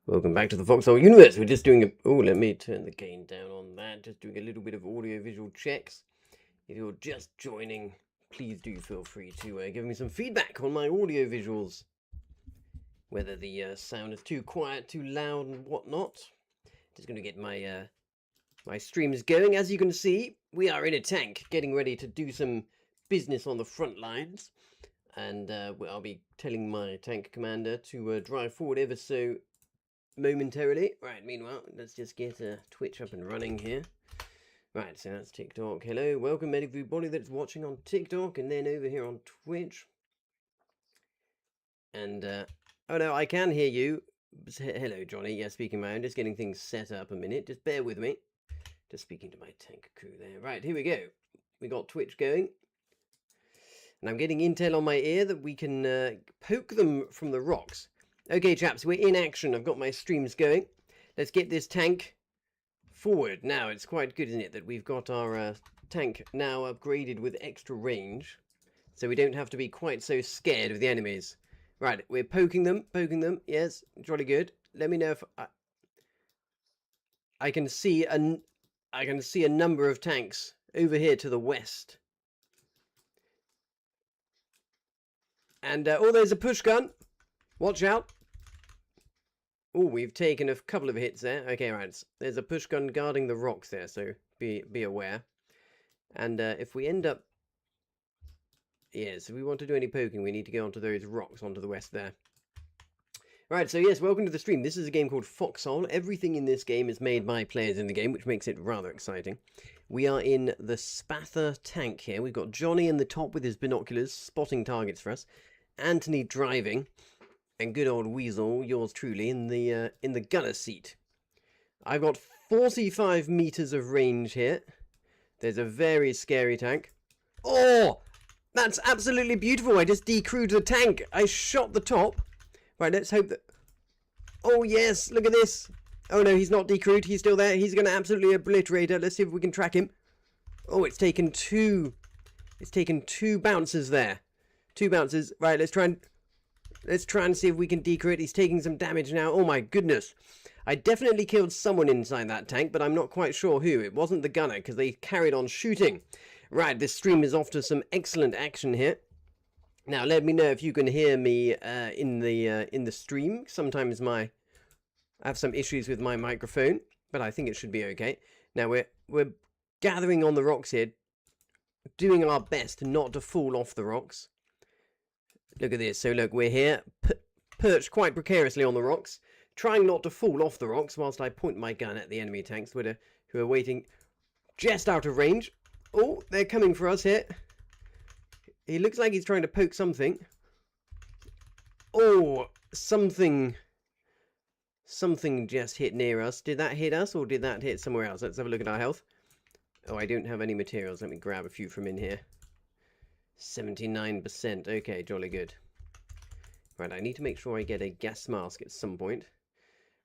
Welcome back to the Foxhole Universe. We're just doing a... Oh, let me turn the gain down on that. Just doing a little bit of audio-visual checks. If you're just joining, please do feel free to give me some feedback on my audio visuals. Whether the sound is too quiet, too loud, and whatnot. Just going to get my my streams going. As you can see, we are in a tank, getting ready to do some business on the front lines. And I'll be telling my tank commander to drive forward ever so momentarily. Right, meanwhile, let's just get Twitch up and running here. Right, so that's TikTok. Hello, welcome everybody that's watching on TikTok and then over here on Twitch. And, oh no, I can hear you. Hello, Johnny. Yeah, speaking my own, just getting things set up a minute. Just bear with me. Just speaking to my tank crew there. Right, here we go. We got Twitch going. And I'm getting intel on my ear that we can poke them from the rocks. Okay, chaps, we're in action. I've got my streams going. Let's get this tank forward. Now, it's quite good, isn't it, that we've got our tank now upgraded with extra range. So we don't have to be quite so scared of the enemies. Right, we're poking them. Yes, jolly good. Let me know if I can see a number of tanks over here to the west. And, oh, there's a push gun. Watch out. Oh, we've taken a couple of hits there. Okay, right. There's a push gun guarding the rocks there, so be aware. And if we end up... Yes, if we want to do any poking, we need to go onto those rocks onto the west there. Right, so yes, welcome to the stream. This is a game called Foxhole. Everything in this game is made by players in the game, which makes it rather exciting. We are in the Spatha tank here. We've got Johnny in the top with his binoculars, spotting targets for us. Anthony driving. And good old Weasel, yours truly, in the gunner seat. I've got 45 meters of range here. There's a very scary tank. Oh, that's absolutely beautiful. I just decrewed the tank. I shot the top. Right, let's hope that... Oh, yes, look at this. Oh, no, he's not decrewed. He's still there. He's going to absolutely obliterate her. Let's see if we can track him. Oh, it's taken two bounces there. 2 bounces. Right, let's try and see if we can decrew it. He's taking some damage now. Oh my goodness. I definitely killed someone inside that tank, but I'm not quite sure who. It wasn't the gunner, because they carried on shooting. Right, this stream is off to some excellent action here. Now, let me know if you can hear me in the stream. Sometimes I have some issues with my microphone, but I think it should be okay. Now, we're gathering on the rocks here, doing our best not to fall off the rocks. Look at this. So look, we're here, perched quite precariously on the rocks, trying not to fall off the rocks whilst I point my gun at the enemy tanks who are waiting just out of range. Oh, they're coming for us here. He looks like he's trying to poke something. Oh, something just hit near us. Did that hit us or did that hit somewhere else? Let's have a look at our health. Oh, I don't have any materials. Let me grab a few from in here. 79%. Okay, jolly good. Right, I need to make sure I get a gas mask at some point.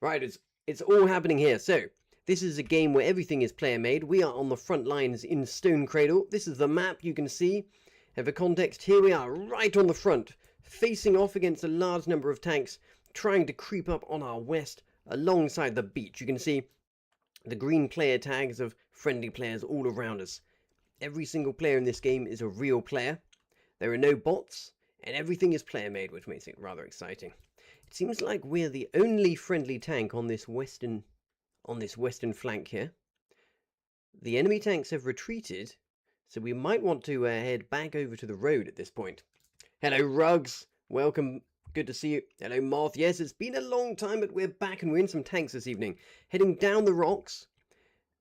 Right, it's all happening here. So, this is a game where everything is player-made. We are on the front lines in Stone Cradle. This is the map you can see. And for context, here we are, right on the front, facing off against a large number of tanks, trying to creep up on our west alongside the beach. You can see the green player tags of friendly players all around us. Every single player in this game is a real player. There are no bots, and everything is player-made, which makes it rather exciting. It seems like we're the only friendly tank on this western flank here. The enemy tanks have retreated, so we might want to head back over to the road at this point. Hello, Rugs. Welcome. Good to see you. Hello, Moth. Yes, it's been a long time, but we're back, and we're in some tanks this evening. Heading down the rocks,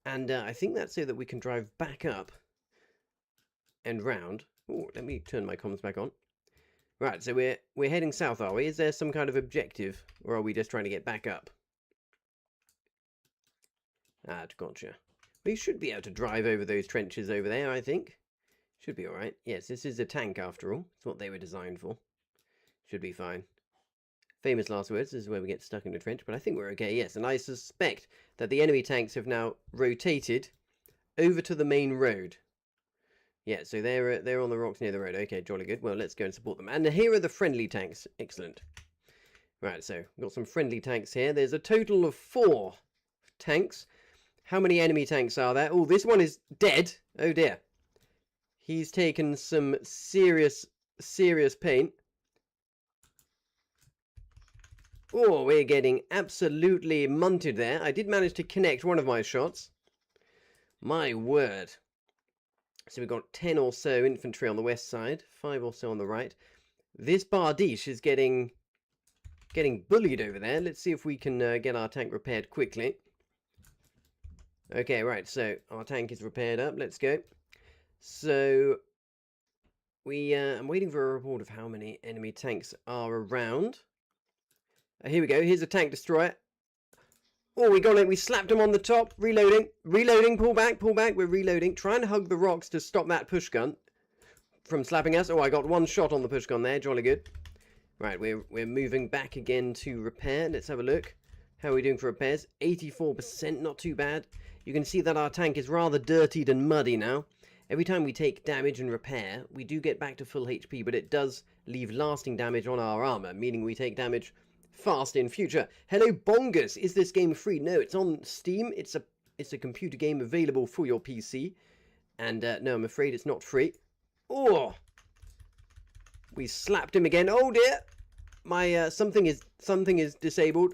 and I think that's so that we can drive back up and round. Oh, let me turn my comms back on. Right, so we're heading south, are we? Is there some kind of objective, or are we just trying to get back up? Ah, gotcha. We should be able to drive over those trenches over there, I think. Should be alright. Yes, this is a tank after all. It's what they were designed for. Should be fine. Famous last words. This is where we get stuck in a trench, but I think we're okay, yes. And I suspect that the enemy tanks have now rotated over to the main road. Yeah, so they're on the rocks near the road. Okay, jolly good. Well, let's go and support them. And here are the friendly tanks. Excellent. Right, so we've got some friendly tanks here. There's a total of 4 tanks. How many enemy tanks are there? Oh, this one is dead. Oh dear. He's taken some serious pain. Oh, we're getting absolutely munted there. I did manage to connect one of my shots. My word. So we've got 10 or so infantry on the west side, 5 or so on the right. This Bardiche is getting bullied over there. Let's see if we can get our tank repaired quickly. Okay, right, so our tank is repaired up. Let's go. So I'm waiting for a report of how many enemy tanks are around. Here we go. Here's a tank destroyer. Oh, we got it. We slapped him on the top. Reloading. Reloading. Pull back. Pull back. We're reloading. Try and hug the rocks to stop that push gun from slapping us. Oh, I got 1 shot on the push gun there. Jolly good. Right, we're moving back again to repair. Let's have a look. How are we doing for repairs? 84%. Not too bad. You can see that our tank is rather dirtied and muddy now. Every time we take damage and repair, we do get back to full HP, but it does leave lasting damage on our armor, meaning we take damage fast in future. Hello Bongus, is this game free? No, it's on Steam. It's a computer game available for your PC, and no, I'm afraid it's not free. Oh, we slapped him again. Oh dear, my something is disabled.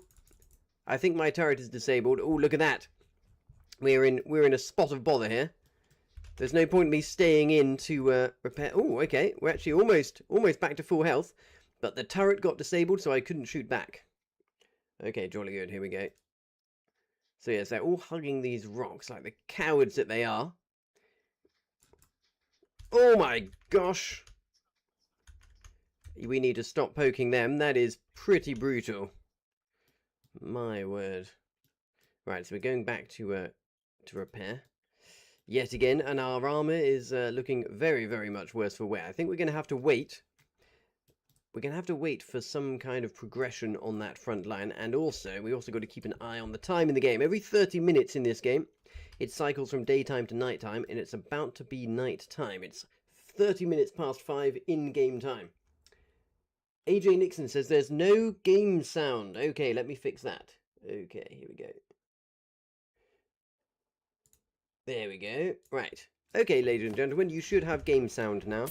I think my turret is disabled. Oh, look at that. We're in a spot of bother here. There's no point in me staying in to repair. Oh, okay, we're actually almost back to full health. But the turret got disabled, so I couldn't shoot back. Okay, jolly good. Here we go. So yes, they're all hugging these rocks like the cowards that they are. Oh my gosh. We need to stop poking them. That is pretty brutal. My word. Right, so we're going back to repair. Yet again, and our armor is looking very, very much worse for wear. I think we're going to have to wait. We're going to have to wait for some kind of progression on that front line, and we also got to keep an eye on the time in the game. Every 30 minutes in this game, it cycles from daytime to nighttime, and it's about to be night time. It's 30 minutes past 5 in-game time. AJ Nixon says there's no game sound. Okay, let me fix that. Okay, here we go. There we go. Right. Okay, ladies and gentlemen, you should have game sound now.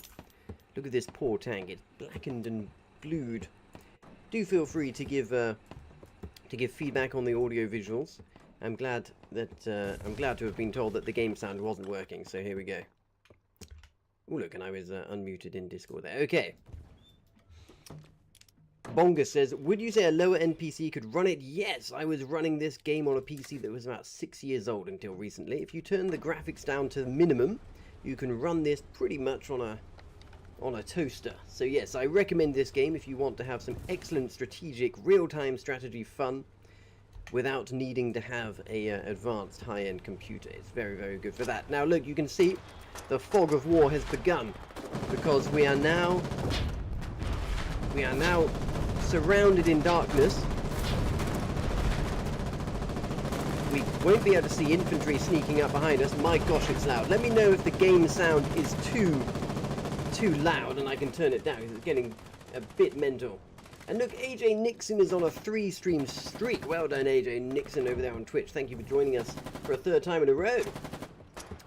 Look at this poor tank. It's blackened and blued. Do feel free to give feedback on the audio visuals. I'm glad to have been told that the game sound wasn't working. So here we go. Oh look, and I was unmuted in Discord there. Okay. Bonga says, would you say a lower end PC could run it? Yes, I was running this game on a PC that was about 6 years old until recently. If you turn the graphics down to the minimum, you can run this pretty much on a toaster. So yes, I recommend this game if you want to have some excellent strategic real-time strategy fun without needing to have a advanced high-end computer. It's very, very good for that. Now look, you can see the fog of war has begun because we are now surrounded in darkness. We won't be able to see infantry sneaking up behind us. My gosh, it's loud. Let me know if the game sound is too loud and I can turn it down because it's getting a bit mental. And look, AJ Nixon is on a 3-stream streak. Well done, AJ Nixon over there on Twitch. Thank you for joining us for a 3rd time in a row.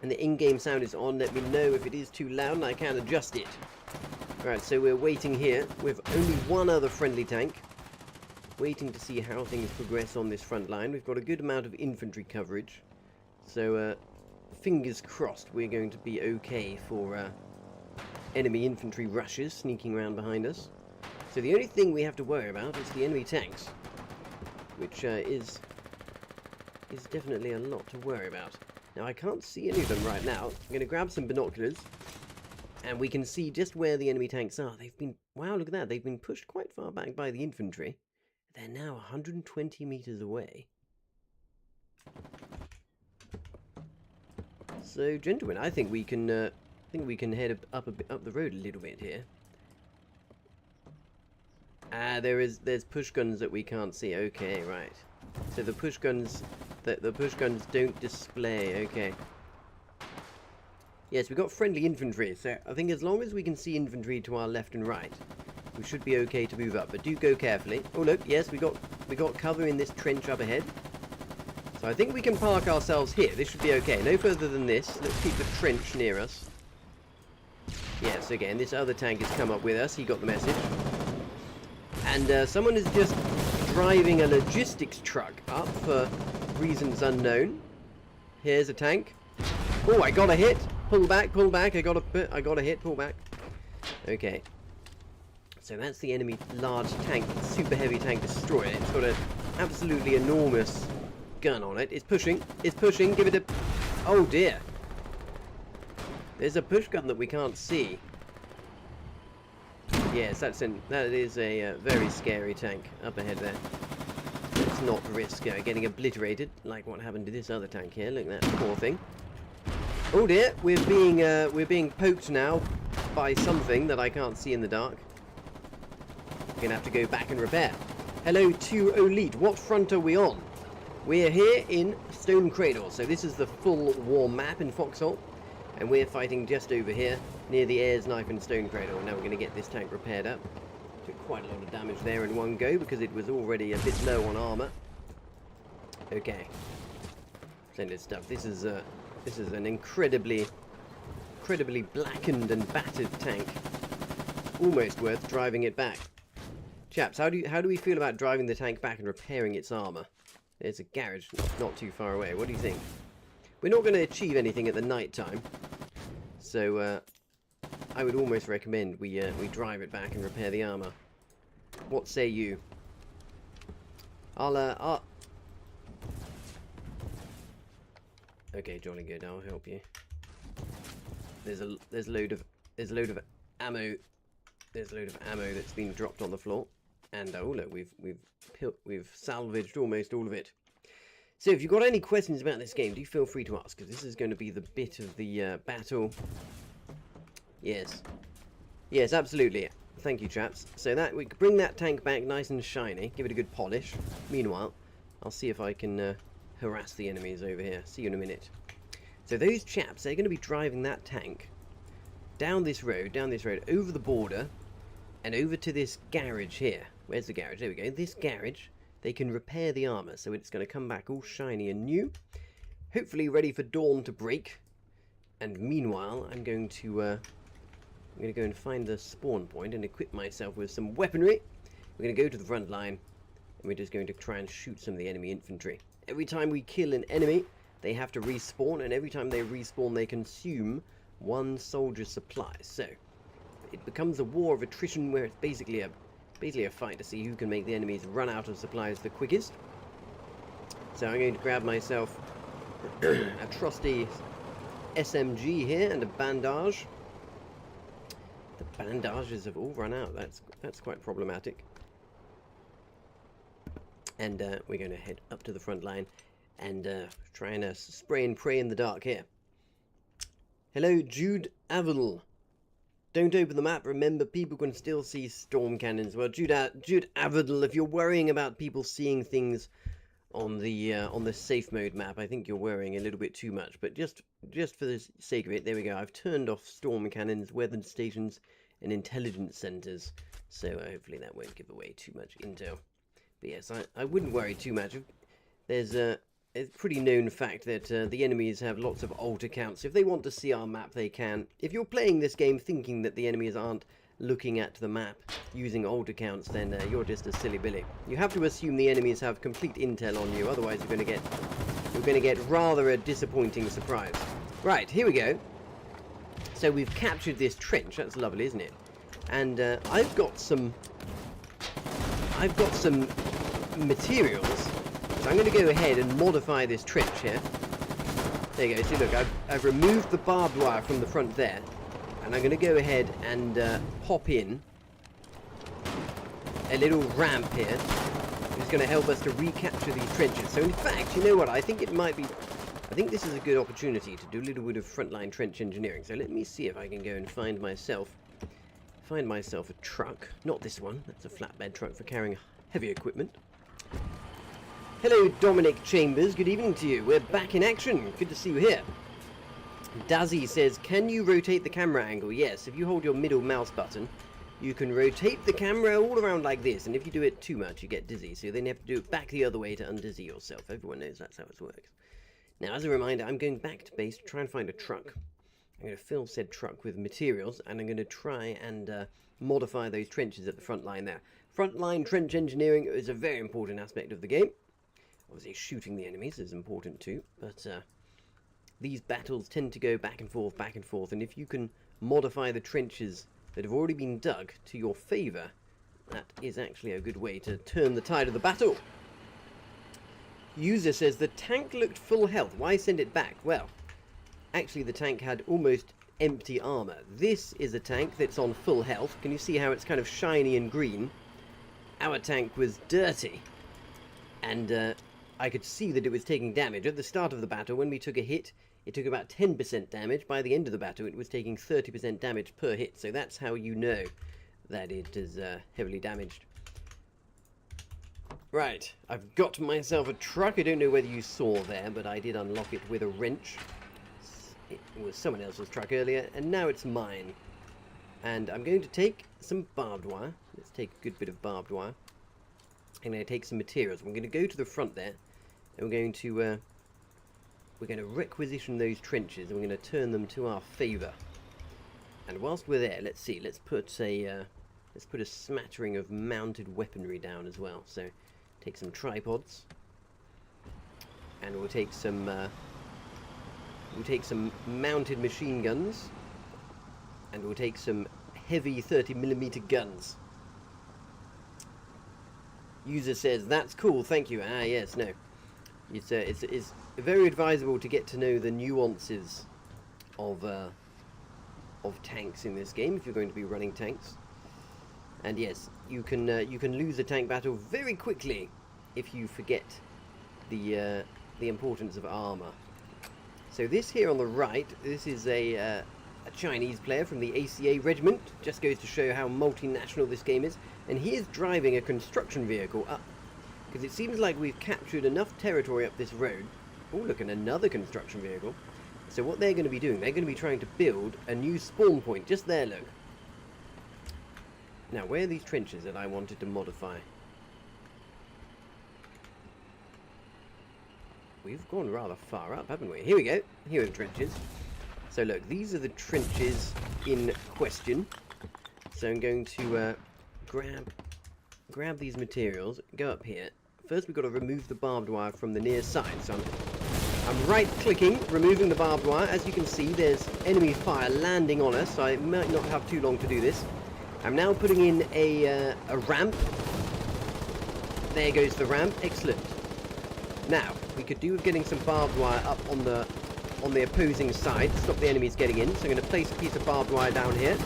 And the in-game sound is on. Let me know if it is too loud and I can adjust it. Right, so we're waiting here with only one other friendly tank. Waiting to see how things progress on this front line. We've got a good amount of infantry coverage. So, fingers crossed we're going to be okay for enemy infantry rushes sneaking around behind us. So the only thing we have to worry about is the enemy tanks, which is definitely a lot to worry about. Now I can't see any of them right now. I'm going to grab some binoculars, and we can see just where the enemy tanks are. They've been, wow, look at that. They've been pushed quite far back by the infantry. They're now 120 meters away. So, gentlemen, I think we can head up the road a little bit here. There's push guns that we can't see. Okay, right. So the push guns don't display. Okay. Yes, we've got friendly infantry. So I think as long as we can see infantry to our left and right, we should be okay to move up, but do go carefully. Oh look, yes, we got cover in this trench up ahead. So I think we can park ourselves here. This should be okay. No further than this. Let's keep the trench near us. Yes, again, this other tank has come up with us. He got the message. And someone is just driving a logistics truck up for reasons unknown. Here's a tank. Oh, I got a hit. Pull back, pull back. I got a hit. Pull back. Okay. So that's the enemy large tank, super heavy tank destroyer. It's got an absolutely enormous gun on it. It's pushing. It's pushing. Give it a... Oh dear. There's a push gun that we can't see. Yes, that is a very scary tank up ahead there. Let's not risk getting obliterated like what happened to this other tank here. Look at that poor thing. Oh dear, we're being poked now by something that I can't see in the dark. We're gonna have to go back and repair. Hello to Elite. What front are we on? We're here in Stone Cradle, so this is the full war map in Foxhole, and we're fighting just over here near the Ayers Knife and Stone Cradle. Now we're going to get this tank repaired up. Took quite a lot of damage there in one go because it was already a bit low on armor. Okay, splendid stuff. This is an incredibly blackened and battered tank. Almost worth driving it back. Chaps, how do we feel about driving the tank back and repairing its armor? There's a garage not too far away. What do you think? We're not going to achieve anything at the night time, so I would almost recommend we drive it back and repair the armor. What say you? I'll Okay, jolly good. I'll help you. There's a load of ammo. There's a load of ammo that's been dropped on the floor, and oh look, we've salvaged almost all of it. So if you've got any questions about this game, do feel free to ask, because this is going to be the bit of the battle. Yes. Yes, absolutely. Thank you, chaps. So that we can bring that tank back nice and shiny, give it a good polish. Meanwhile, I'll see if I can harass the enemies over here. See you in a minute. So those chaps, they're going to be driving that tank down this road, over the border, and over to this garage here. Where's the garage? There we go. This garage, they can repair the armor, so it's going to come back all shiny and new. Hopefully ready for dawn to break. And meanwhile, I'm going to go and find the spawn point and equip myself with some weaponry. We're going to go to the front line, and we're just going to try and shoot some of the enemy infantry. Every time we kill an enemy, they have to respawn, and every time they respawn, they consume one soldier's supply. So it becomes a war of attrition, where it's basically a fight to see who can make the enemies run out of supplies the quickest. So I'm going to grab myself a trusty SMG here and a bandage. The bandages have all run out. That's quite problematic. And we're going to head up to the front line and try and spray and pray in the dark here. Hello, Jude Avil. Don't open the map. Remember, people can still see storm cannons. Well, Jude Avil, if you're worrying about people seeing things on the safe mode map, I think you're worrying a little bit too much. But just for the sake of it, there we go. I've turned off storm cannons, weather stations, and intelligence centers. So hopefully that won't give away too much intel. But yes, I wouldn't worry too much. There's a pretty known fact that the enemies have lots of alt accounts. If they want to see our map, they can. If you're playing this game thinking that the enemies aren't looking at the map using alt accounts, then you're just a silly billy. You have to assume the enemies have complete intel on you, otherwise you're going to get rather a disappointing surprise. Right, here we go. So we've captured this trench. That's lovely, isn't it? And I've got some materials. So I'm going to go ahead and modify this trench here. There you go. See, look, I've removed the barbed wire from the front there, and I'm going to go ahead and pop in a little ramp here, which is going to help us to recapture these trenches. So in fact, you know what? I think this is a good opportunity to do a little bit of frontline trench engineering. So let me see if I can go and find myself a truck. Not this one. That's a flatbed truck for carrying heavy equipment. Hello, Dominic Chambers. Good evening to you. We're back in action. Good to see you here. Dazzy says, can you rotate the camera angle? Yes, if you hold your middle mouse button you can rotate the camera all around like this, and if you do it too much, you get dizzy. So then you have to do it back the other way to undizzy yourself. Everyone knows that's how it works. Now, as a reminder, I'm going back to base to try and find a truck. I'm going to fill said truck with materials, and I'm going to try and modify those trenches at the front line there. Frontline trench engineering is a very important aspect of the game. Obviously, shooting the enemies is important too, but these battles tend to go back and forth, and if you can modify the trenches that have already been dug to your favour, that is actually a good way to turn the tide of the battle. User says the tank looked full health. Why send it back? Well, actually the tank had almost empty armour. This is a tank that's on full health. Can you see how it's kind of shiny and green? Our tank was dirty, and I could see that it was taking damage. At the start of the battle, when we took a hit, it took about 10% damage. By the end of the battle, it was taking 30% damage per hit. So that's how you know that it is heavily damaged. Right, I've got myself a truck. I don't know whether you saw there, but I did unlock it with a wrench. It was someone else's truck earlier, and now it's mine. And I'm going to take some barbed wire. Let's take a good bit of barbed wire. I'm going to take some materials. We're going to go to the front there, and we're going to requisition those trenches, and we're going to turn them to our favour. And whilst we're there, let's see. Let's put a smattering of mounted weaponry down as well. So, take some tripods, and we'll take some mounted machine guns, and we'll take some heavy 30mm guns. User says that's cool. Thank you. Ah, yes, no. It's very advisable to get to know the nuances of tanks in this game if you're going to be running tanks. And yes, you can lose a tank battle very quickly if you forget the importance of armor. So this here on the right, this is a Chinese player from the ACA regiment. Just goes to show how multinational this game is. And he is driving a construction vehicle up, because it seems like we've captured enough territory up this road. Oh, look, and another construction vehicle. So what they're going to be doing, they're going to be trying to build a new spawn point. Just there, look. Now, where are these trenches that I wanted to modify? We've gone rather far up, haven't we? Here we go. Here are the trenches. So look, these are the trenches in question. So I'm going to grab these materials, go up here. First we've got to remove the barbed wire from the near side. So I'm right-clicking, removing the barbed wire. As you can see, there's enemy fire landing on us, so I might not have too long to do this. I'm now putting in a ramp. There goes the ramp. Excellent. Now, we could do with getting some barbed wire up on the opposing side to stop the enemies getting in. So I'm going to place a piece of barbed wire down here.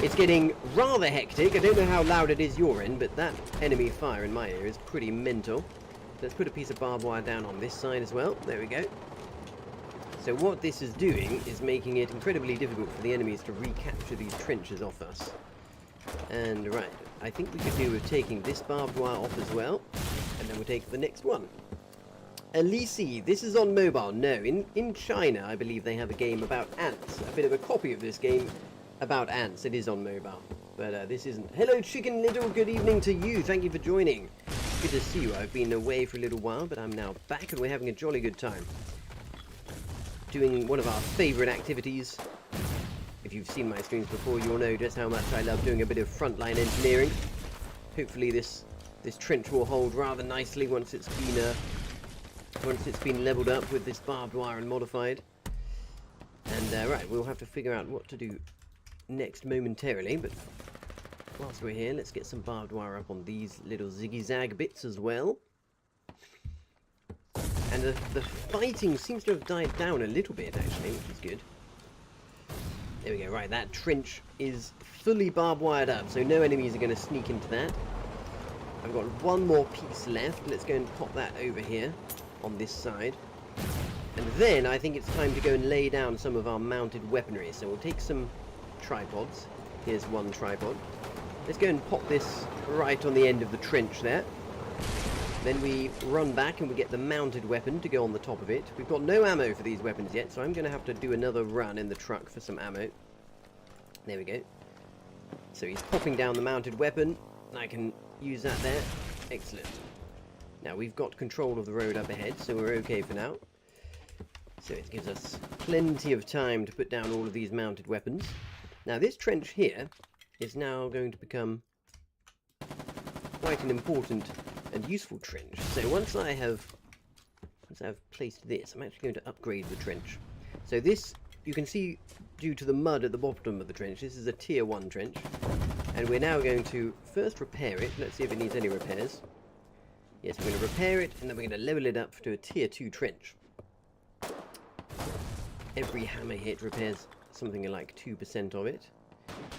It's getting rather hectic. I don't know how loud it is your end, but that enemy fire in my ear is pretty mental. Let's put a piece of barbed wire down on this side as well. There we go. So what this is doing is making it incredibly difficult for the enemies to recapture these trenches off us. And right, I think we could do with taking this barbed wire off as well, and then we'll take the next one. Elise, this is on mobile. No, in China, I believe they have a game about ants. A bit of a copy of this game about ants. It is on mobile, but this isn't. Hello, Chicken Little. Good evening to you. Thank you for joining. Good to see you. I've been away for a little while, but I'm now back, and we're having a jolly good time. Doing one of our favourite activities. If you've seen my streams before, you'll know just how much I love doing a bit of frontline engineering. Hopefully this trench will hold rather nicely once it's been leveled up with this barbed wire and modified. And right, we'll have to figure out what to do next momentarily, but whilst we're here, let's get some barbed wire up on these little ziggy-zag bits as well. And the fighting seems to have died down a little bit, actually, which is good. There we go. Right, that trench is fully barbed wired up, so no enemies are going to sneak into that. I've got one more piece left. Let's go and pop that over here on this side. And then I think it's time to go and lay down some of our mounted weaponry. So we'll take some tripods. Here's one tripod. Let's go and pop this right on the end of the trench there. Then we run back and we get the mounted weapon to go on the top of it. We've got no ammo for these weapons yet, so I'm going to have to do another run in the truck for some ammo. There we go. So he's popping down the mounted weapon, and I can use that there. Excellent. Now we've got control of the road up ahead, so we're okay for now. So it gives us plenty of time to put down all of these mounted weapons. Now this trench here is now going to become quite an important and useful trench. So once I've placed this, I'm actually going to upgrade the trench. So this, you can see, due to the mud at the bottom of the trench, this is a tier 1 trench. And we're now going to first repair it. Let's see if it needs any repairs. Yes, we're going to repair it, and then we're going to level it up to a tier 2 trench. Every hammer hit repairs something like 2% of it.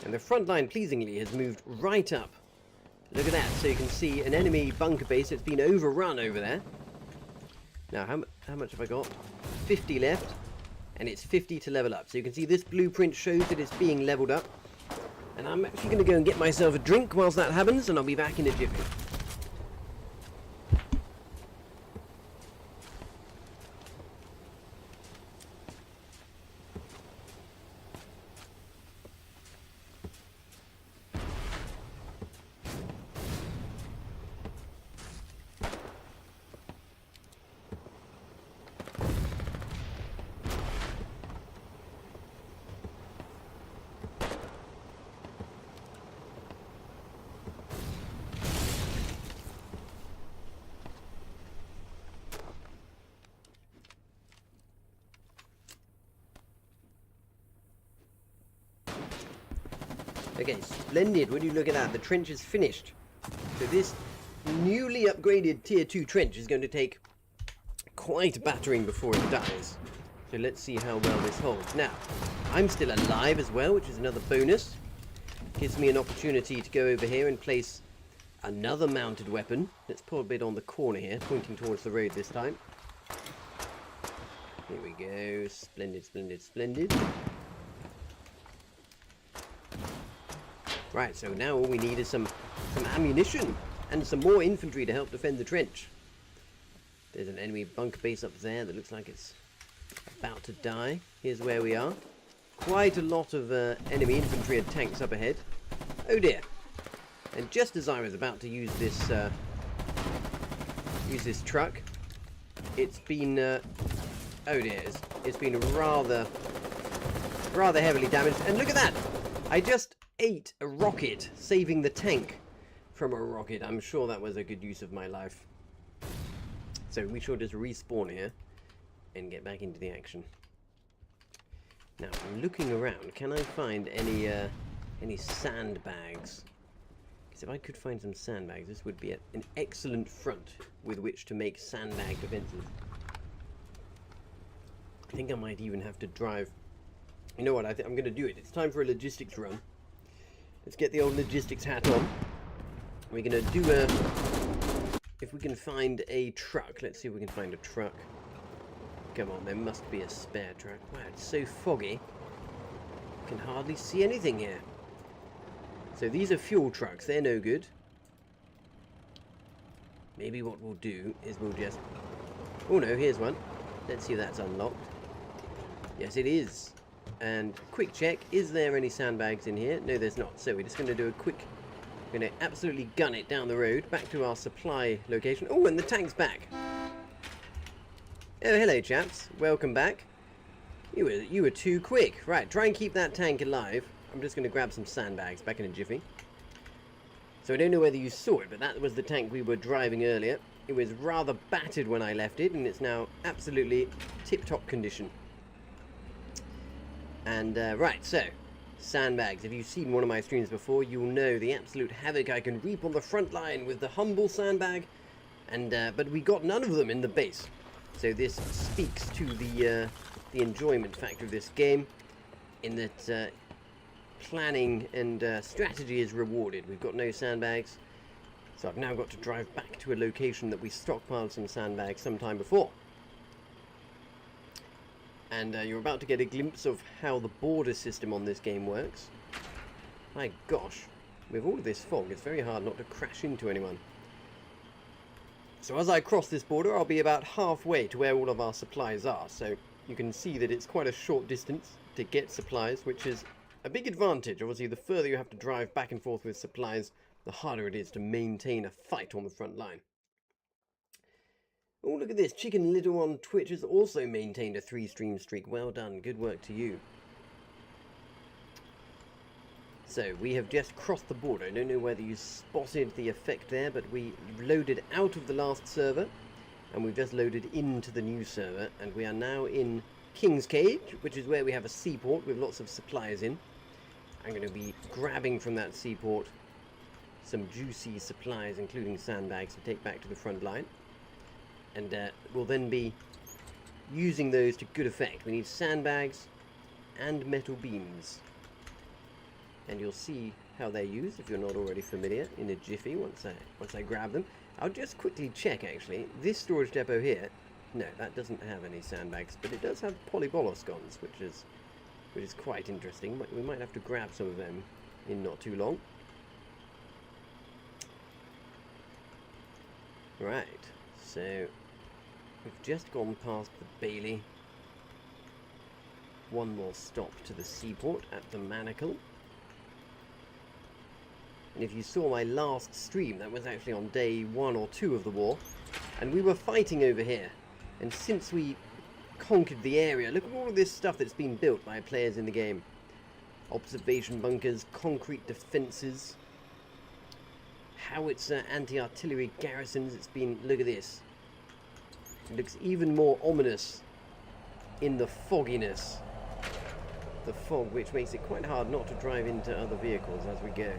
And the front line, pleasingly, has moved right up. Look at that. So you can see an enemy bunker base that's been overrun over there. Now, how much have I got? 50 left. And it's 50 to level up. So you can see this blueprint shows that it's being leveled up. And I'm actually going to go and get myself a drink whilst that happens, and I'll be back in a jiffy. Okay, splendid. Would you look at that? The trench is finished. So this newly upgraded tier 2 trench is going to take quite a battering before it dies. So let's see how well this holds. Now, I'm still alive as well, which is another bonus. Gives me an opportunity to go over here and place another mounted weapon. Let's put a bit on the corner here, pointing towards the road this time. Here we go. Splendid, splendid, splendid. Right, so now all we need is some ammunition and some more infantry to help defend the trench. There's an enemy bunker base up there that looks like it's about to die. Here's where we are. Quite a lot of enemy infantry and tanks up ahead. Oh dear. And just as I was about to use this truck, it's been oh dear, it's been rather heavily damaged. And look at that! I just ate a rocket, saving the tank from a rocket. I'm sure that was a good use of my life. So we shall just respawn here and get back into the action. Now, I'm looking around. Can I find any sandbags? Because if I could find some sandbags, this would be an excellent front with which to make sandbag defenses. I think I might even have to drive. You know what? I'm going to do it. It's time for a logistics run. Let's get the old logistics hat on. We're going to do if we can find a truck. Let's see if we can find a truck. Come on, there must be a spare truck. Wow, it's so foggy. I can hardly see anything here. So these are fuel trucks. They're no good. Maybe what we'll do is we'll just... Oh no, here's one. Let's see if that's unlocked. Yes, it is. And quick check, is there any sandbags in here? No, there's not. So we're just going to do a quick... We're going to absolutely gun it down the road, back to our supply location. Oh, and the tank's back. Oh, hello, chaps. Welcome back. You were too quick. Right, try and keep that tank alive. I'm just going to grab some sandbags back in a jiffy. So I don't know whether you saw it, but that was the tank we were driving earlier. It was rather battered when I left it, and it's now absolutely tip-top condition. And, right, so, sandbags. If you've seen one of my streams before, you'll know the absolute havoc I can reap on the front line with the humble sandbag. And, but we got none of them in the base. So this speaks to the enjoyment factor of this game, in that planning and strategy is rewarded. We've got no sandbags, so I've now got to drive back to a location that we stockpiled some sandbags sometime before. And you're about to get a glimpse of how the border system on this game works. My gosh, with all of this fog, it's very hard not to crash into anyone. So as I cross this border, I'll be about halfway to where all of our supplies are. So you can see that it's quite a short distance to get supplies, which is a big advantage. Obviously, the further you have to drive back and forth with supplies, the harder it is to maintain a fight on the front line. Oh, look at this. Chicken Little on Twitch has also maintained a 3-stream streak. Well done. Good work to you. So, we have just crossed the border. I don't know whether you spotted the effect there, but we loaded out of the last server, and we've just loaded into the new server, and we are now in King's Cage, which is where we have a seaport with lots of supplies in. I'm going to be grabbing from that seaport some juicy supplies, including sandbags, to take back to the front line. And we'll then be using those to good effect. We need sandbags and metal beams. And you'll see how they're used, if you're not already familiar, in a jiffy once I grab them. I'll just quickly check, actually. This storage depot here, no, that doesn't have any sandbags, but it does have polyboloscons, which is quite interesting. We might have to grab some of them in not too long. Right, so we've just gone past the Bailey. One more stop to the seaport at the Manacle. And if you saw my last stream, that was actually on day 1 or 2 of the war, and we were fighting over here. And since we conquered the area, look at all of this stuff that's been built by players in the game. Observation bunkers, concrete defences, howitzer anti-artillery garrisons. It's been, look at this. It looks even more ominous in the fogginess. The fog, which makes it quite hard not to drive into other vehicles as we go.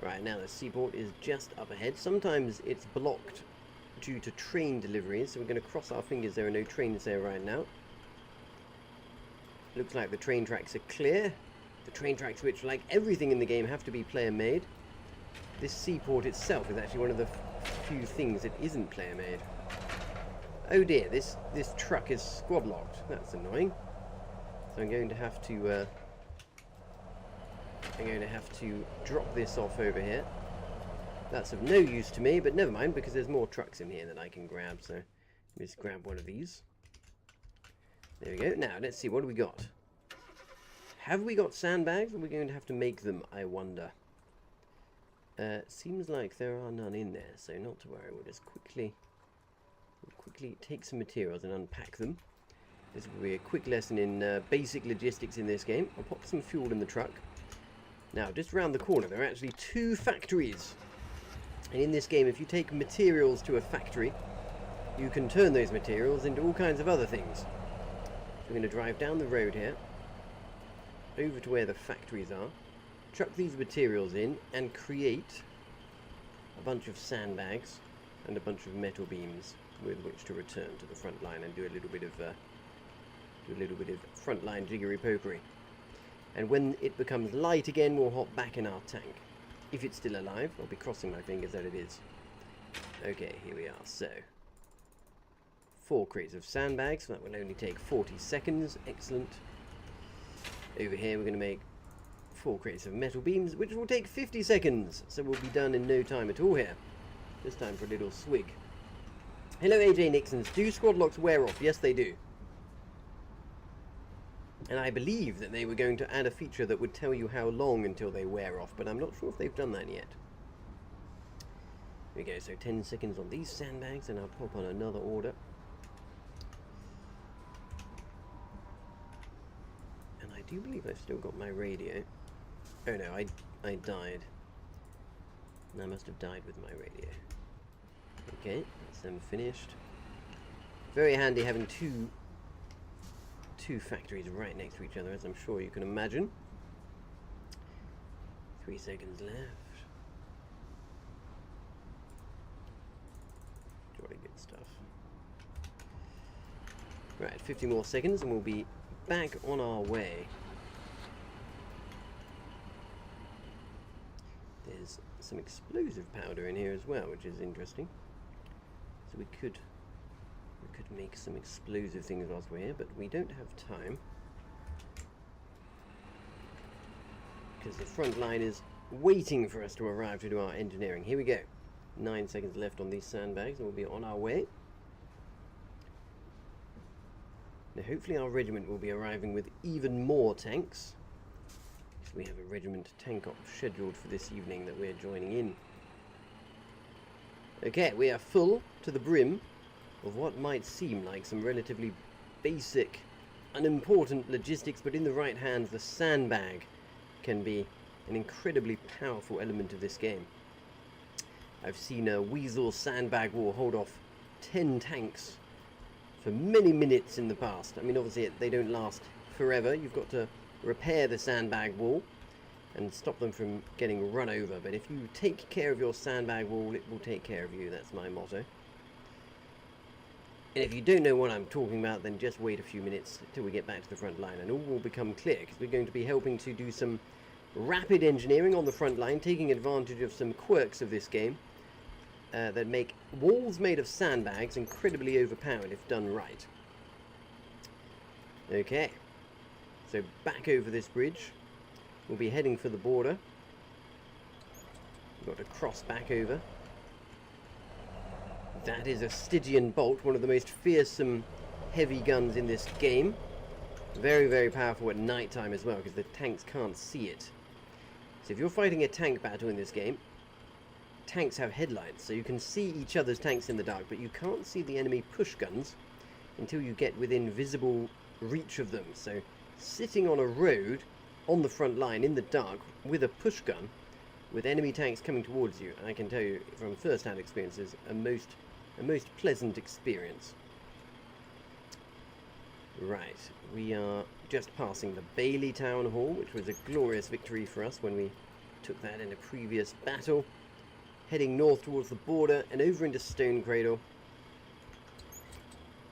Right, now the seaport is just up ahead. Sometimes it's blocked due to train deliveries, so we're going to cross our fingers there are no trains there right now. Looks like the train tracks are clear. The train tracks, which, like everything in the game, have to be player-made. This seaport itself is actually one of the few things that isn't player-made. Oh dear, this truck is squad-locked. That's annoying. So I'm going to have to drop this off over here. That's of no use to me, but never mind, because there's more trucks in here that I can grab, so let's grab one of these. There we go. Now, let's see, what do we got? Have we got sandbags? Are we going to have to make them, I wonder? Seems like there are none in there, so not to worry. We'll just quickly take some materials and unpack them. This will be a quick lesson in basic logistics in this game. I'll pop some fuel in the truck. Now, just round the corner, there are actually 2 factories. And in this game, if you take materials to a factory, you can turn those materials into all kinds of other things. So we're going to drive down the road here, over to where the factories are, chuck these materials in, and create a bunch of sandbags and a bunch of metal beams with which to return to the front line and do a little bit of front-line jiggery-pokery. And when it becomes light again, we'll hop back in our tank. If it's still alive, I'll be crossing my fingers that it is. Okay, here we are. So, 4 crates of sandbags. That will only take 40 seconds. Excellent. Over here, we're going to make 4 crates of metal beams, which will take 50 seconds. So we'll be done in no time at all here. Just time for a little swig. Hello, AJ Nixons. Do squad locks wear off? Yes, they do. And I believe that they were going to add a feature that would tell you how long until they wear off, but I'm not sure if they've done that yet. Here we go, so 10 seconds on these sandbags, and I'll pop on another order. And I do believe I've still got my radio. Oh no, I died. And I must have died with my radio. Okay, that's them finished. Very handy having two factories right next to each other, as I'm sure you can imagine. 3 seconds left. Jolly good stuff. Right, 50 more seconds and we'll be back on our way. There's some explosive powder in here as well, which is interesting. So we could make some explosive things whilst we're here, but we don't have time because the front line is waiting for us to arrive to do our engineering. Here we go. 9 seconds left on these sandbags and we'll be on our way. Now hopefully our regiment will be arriving with even more tanks. We have a regiment tank op scheduled for this evening that we're joining in. Okay, we are full to the brim of what might seem like some relatively basic, unimportant logistics, but in the right hands, the sandbag can be an incredibly powerful element of this game. I've seen a Weasel sandbag war hold off 10 tanks for many minutes in the past. I mean, obviously they don't last forever. You've got to repair the sandbag wall and stop them from getting run over. But if you take care of your sandbag wall, it will take care of you. That's my motto. And if you don't know what I'm talking about, then just wait a few minutes till we get back to the front line and all will become clear, because we're going to be helping to do some rapid engineering on the front line, taking advantage of some quirks of this game that make walls made of sandbags incredibly overpowered if done right. Okay, so back over this bridge. We'll be heading for the border. We've got to cross back over. That is a Stygian bolt, one of the most fearsome heavy guns in this game. Very, very powerful at night time as well, because the tanks can't see it. So if you're fighting a tank battle in this game, tanks have headlights, so you can see each other's tanks in the dark, but you can't see the enemy push guns until you get within visible reach of them. So sitting on a road on the front line in the dark with a push gun with enemy tanks coming towards you, I can tell you from first-hand experiences, a most pleasant experience. Right, we are just passing the Bailey Town Hall, which was a glorious victory for us when we took that in a previous battle. Heading north towards the border and over into Stone Cradle,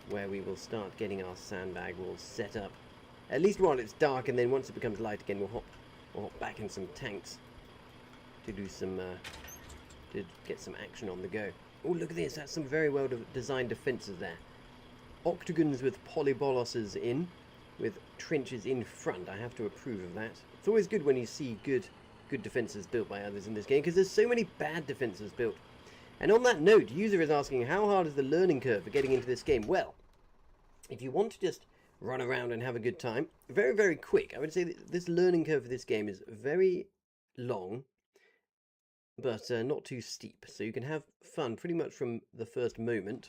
where we will start getting our sandbag walls set up. At least while it's dark, and then once it becomes light again, we'll hop back in some tanks to do some to get some action on the go. Oh, look at this! That's some very well designed defences there. Octagons with polyboloses in, with trenches in front. I have to approve of that. It's always good when you see good defences built by others in this game, because there's so many bad defences built. And on that note, user is asking, how hard is the learning curve for getting into this game? Well, if you want to just run around and have a good time, very, very quick. I would say that this learning curve for this game is very long, but not too steep. So you can have fun pretty much from the first moment,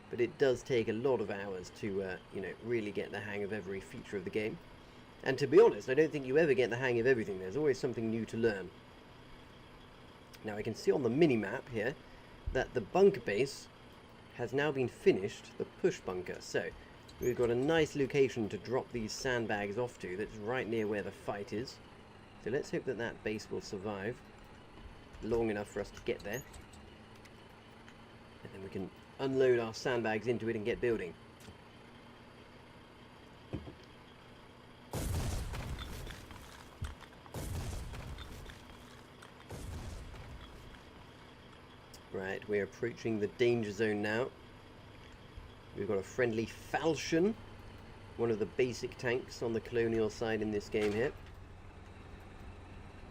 but it does take a lot of hours to, you know, really get the hang of every feature of the game. And to be honest, I don't think you ever get the hang of everything. There's always something new to learn. Now I can see on the mini-map here that the bunker base has now been finished, the push bunker. So we've got a nice location to drop these sandbags off to that's right near where the fight is. So let's hope that that base will survive long enough for us to get there. And then we can unload our sandbags into it and get building. Right, we're approaching the danger zone now. We've got a friendly falchion, one of the basic tanks on the colonial side in this game here.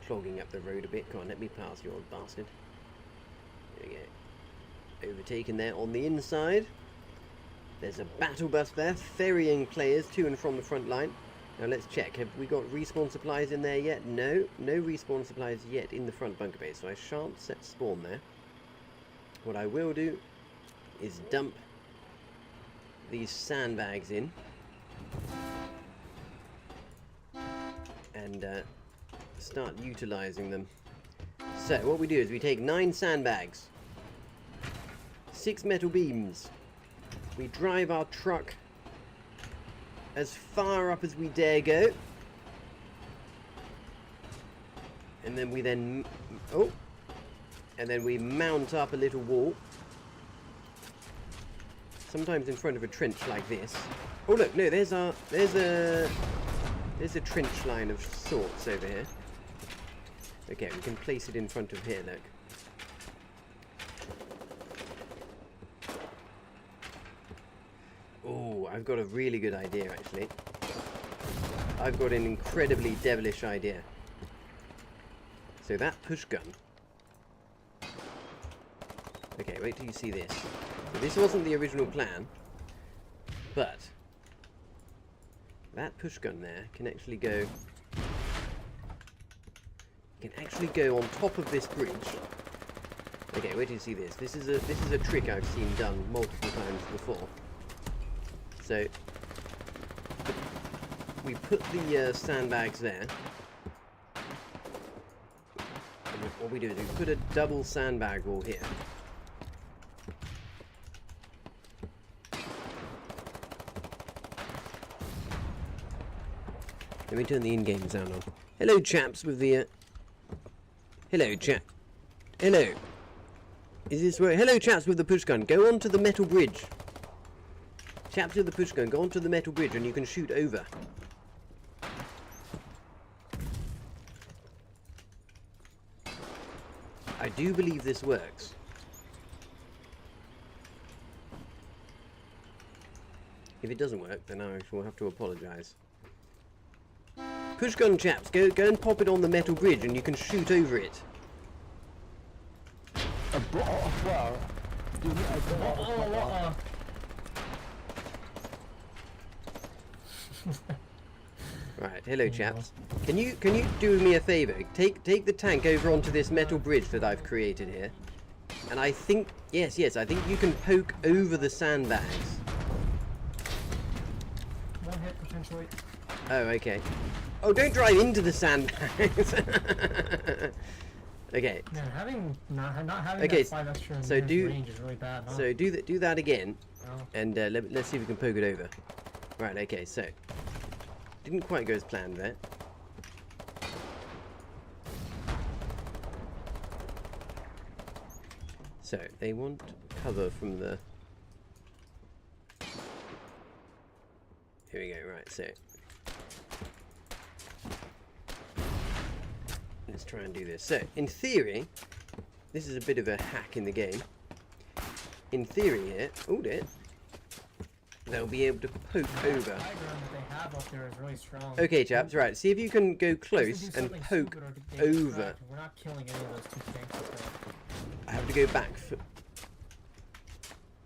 Clogging up the road a bit. Come on, let me pass, you old bastard. There we go. Overtaken there on the inside. There's a battle bus there, ferrying players to and from the front line. Now let's check. Have we got respawn supplies in there yet? No, no respawn supplies yet in the front bunker base, so I shan't set spawn there. What I will do is dump these sandbags in and start utilizing them. So what we do is we take 9 sandbags, 6 metal beams, we drive our truck as far up as we dare go, and then we we mount up a little wall, sometimes in front of a trench like this. Oh look, no, there's a trench line of sorts over here. Okay, we can place it in front of here, look. Oh, I've got a really good idea, actually. I've got an incredibly devilish idea. So that push gun... Okay, wait till you see this. So this wasn't the original plan, but that push gun there can actually go... Can actually go on top of this bridge. Okay, wait till you see this. This is a trick I've seen done multiple times before. So we put the sandbags there. And what we do is we put a double sandbag wall here. Let me turn the in-game sound on. Hello, chaps, with the... Hello, chap. Hello. Is this where... Hello, chaps with the push gun. Go onto the metal bridge. Chaps with the push gun, go onto the metal bridge and you can shoot over. I do believe this works. If it doesn't work, then I shall have to apologise. Push gun, chaps, go and pop it on the metal bridge and you can shoot over it. Right, hello chaps. Can you do me a favour? Take the tank over onto this metal bridge that I've created here. And I think yes, I think you can poke over the sandbags. One hit potentially. Oh, okay. Oh, don't drive into the sandbags. Okay. Man, not having Okay, that 5 extra so range is really bad, huh? So do that again, Oh. and let's see if we can poke it over. Right. Okay. So didn't quite go as planned there. So they want cover from the. Here we go. Right. So. Let's try and do this. So, in theory, this is a bit of a hack in the game. In theory here, oh dear, they'll be able to poke over. The high ground that they have up there is really strong. Okay, chaps, right, see if you can go close and poke over. We're not killing any of those 2 tanks up there. I have to go back for...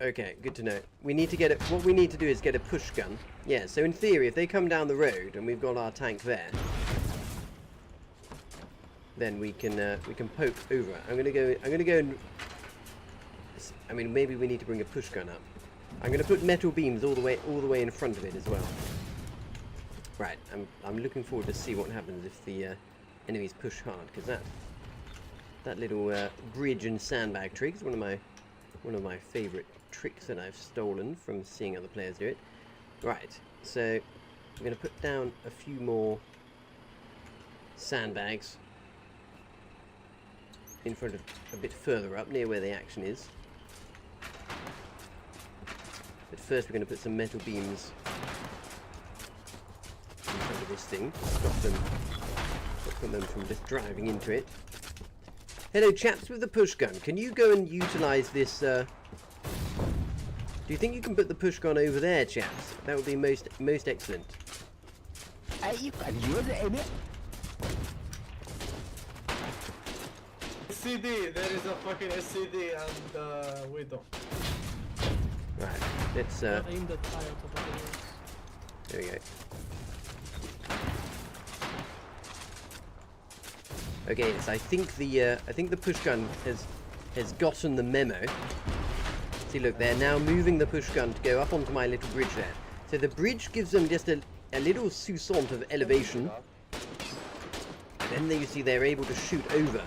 Okay, good to know. We need to get it. What we need to do is get a push gun. Yeah, so in theory, if they come down the road and we've got our tank there, then we can poke over. I'm gonna go and. I mean, maybe we need to bring a push gun up. I'm gonna put metal beams all the way in front of it as well. Right. I'm looking forward to see what happens if the enemies push hard, because that little bridge and sandbag trick is one of my favourite tricks that I've stolen from seeing other players do it. Right. So I'm gonna put down a few more sandbags in front of, a bit further up, near where the action is. But first we're going to put some metal beams in front of this thing to stop them from just driving into it. Hello chaps with the push gun, can you go and utilise this, do you think you can put the push gun over there, chaps? That would be most excellent. You can use it. SCD, there is a fucking SCD and Widow. Right, let's Aim the tile to the wheels. there we go. Okay, yes, I think the push gun has gotten the memo. See, look, they're now moving the push gun to go up onto my little bridge there. So the bridge gives them just a little sousant of elevation. And then you see they're able to shoot over.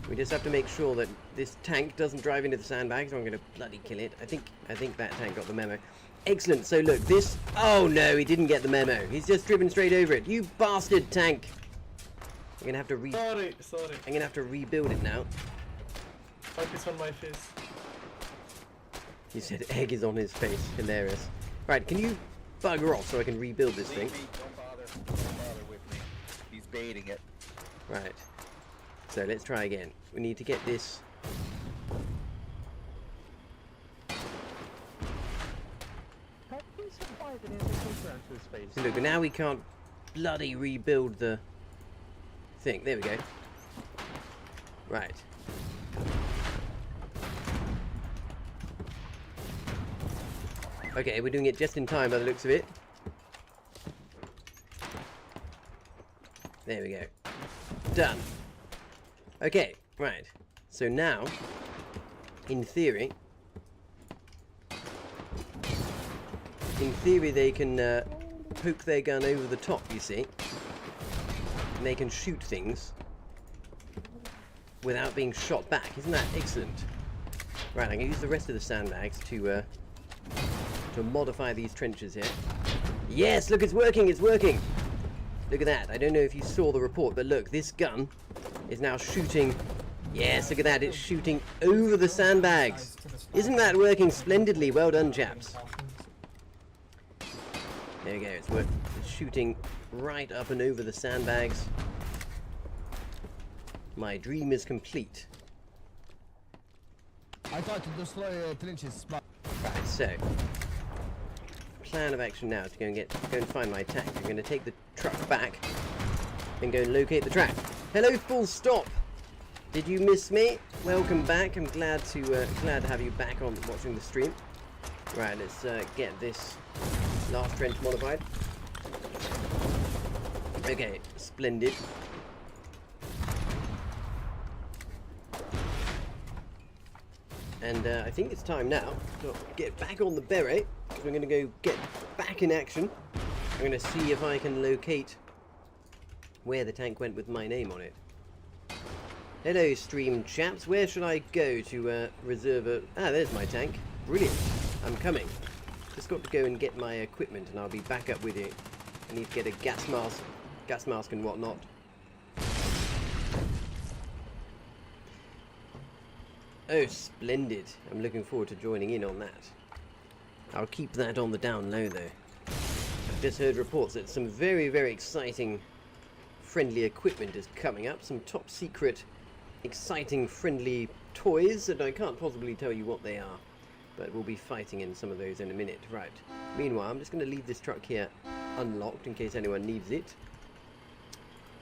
We just have to make sure that this tank doesn't drive into the sandbags, or I'm going to bloody kill it. I think that tank got the memo. Excellent. So look, this... Oh no, he didn't get the memo. He's just driven straight over it. You bastard tank. I'm going to have to Sorry. I'm going to have to rebuild it now. Fuck is on my face. He said egg is on his face. Hilarious. Right, can you bugger off so I can rebuild this thing? Don't bother with me. He's baiting it. Right. So let's try again. We need to get this. So look, now we can't bloody rebuild the thing. There we go. Right. Okay, we're doing it just in time by the looks of it. There we go. Done. Okay, right. So now, in theory, they can poke their gun over the top, you see. And they can shoot things without being shot back. Isn't that excellent? Right, I'm going to use the rest of the sandbags to modify these trenches here. Yes, look, it's working, it's working! Look at that. I don't know if you saw the report, but look, this gun is now shooting... Yes, look at that, it's shooting over the sandbags. Isn't that working splendidly? Well done, chaps. There we go, it's shooting right up and over the sandbags. My dream is complete. I thought to destroy trenches, but... Right, so... plan of action now to go and find my tank. I'm going to take the truck back and go and locate the track. Hello, full stop! Did you miss me? Welcome back. I'm glad to have you back on watching the stream. Right, let's get this last trench modified. Okay, splendid. And I think it's time now to get back on the beret. We're going to go get back in action. I'm going to see if I can locate where the tank went with my name on it. Hello, stream chaps. Where should I go to reserve a... Ah, there's my tank. Brilliant. I'm coming. Just got to go and get my equipment and I'll be back up with you. I need to get a gas mask and whatnot. Oh, splendid. I'm looking forward to joining in on that. I'll keep that on the down low, though. I've just heard reports that some very, very exciting friendly equipment is coming up. Some top secret, exciting, friendly toys that I can't possibly tell you what they are. But we'll be fighting in some of those in a minute. Right. Meanwhile, I'm just going to leave this truck here unlocked in case anyone needs it.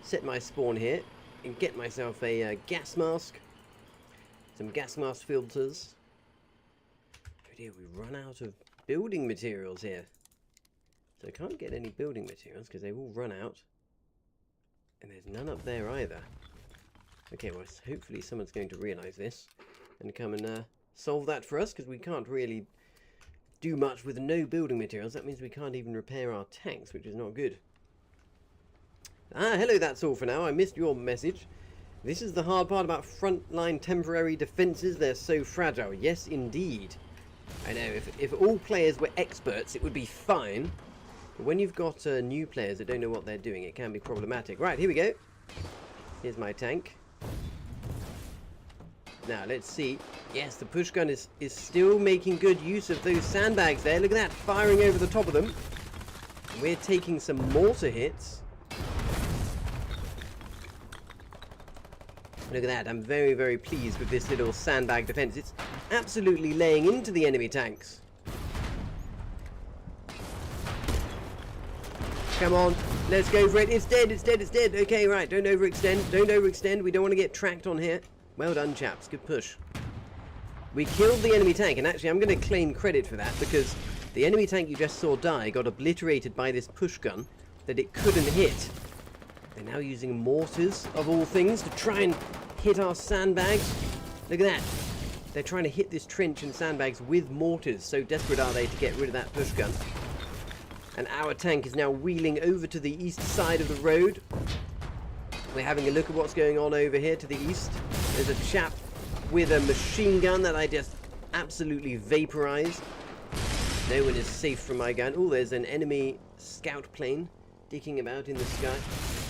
Set my spawn here and get myself a gas mask. Some gas mask filters. Oh dear, we run out of building materials here. So I can't get any building materials because they've all run out. And there's none up there either. Okay, well, hopefully someone's going to realise this and come and solve that for us, because we can't really do much with no building materials. That means we can't even repair our tanks, which is not good. Ah, hello, that's all for now. I missed your message. This is the hard part about frontline temporary defences. They're so fragile. Yes, indeed. I know, if all players were experts, it would be fine. But when you've got new players that don't know what they're doing, it can be problematic. Right, here we go. Here's my tank. Now, let's see. Yes, the push gun is still making good use of those sandbags there. Look at that, firing over the top of them. We're taking some mortar hits. Look at that, I'm very, very pleased with this little sandbag defense. It's absolutely laying into the enemy tanks. Come on, let's go for it. It's dead, it's dead, it's dead. Okay, right, don't overextend, don't overextend. We don't want to get tracked on here. Well done, chaps, good push. We killed the enemy tank, and actually I'm going to claim credit for that, because the enemy tank you just saw die got obliterated by this push gun that it couldn't hit. They're now using mortars, of all things, to try and hit our sandbags. Look at that. They're trying to hit this trench and sandbags with mortars. So desperate are they to get rid of that push gun. And our tank is now wheeling over to the east side of the road. We're having a look at what's going on over here to the east. There's a chap with a machine gun that I just absolutely vaporized. No one is safe from my gun. Oh, there's an enemy scout plane dicking about in the sky.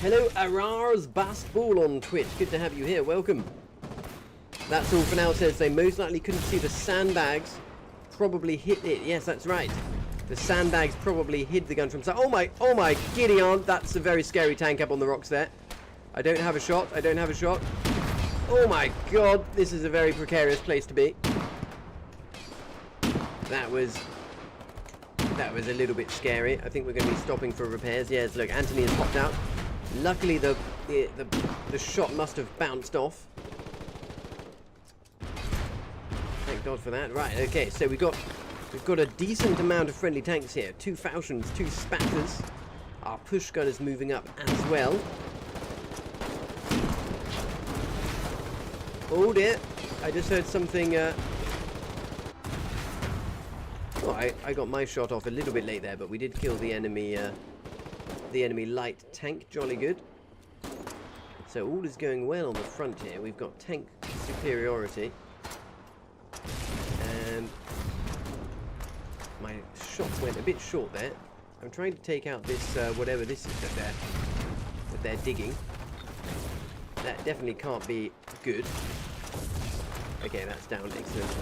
Hello, Arars Bastball on Twitch. Good to have you here. Welcome. That's all for now. Says they most likely couldn't see the sandbags. Probably hit it. Yes, that's right. The sandbags probably hid the gun from sight. Oh my giddy aunt. That's a very scary tank up on the rocks there. I don't have a shot. I don't have a shot. Oh my god. This is a very precarious place to be. That was a little bit scary. I think we're going to be stopping for repairs. Yes, look, Anthony has popped out. Luckily, the shot must have bounced off. Thank God for that. Right, okay, so we've got a decent amount of friendly tanks here. 2 Falchions, 2 Spatters. Our push gun is moving up as well. Oh dear. I just heard something. Oh, I got my shot off a little bit late there, but we did kill the enemy light tank. Jolly good. So all is going well on the front here. We've got tank superiority. And my shots went a bit short there. I'm trying to take out this, whatever this is that they're digging. That definitely can't be good. Okay, that's down. Excellent.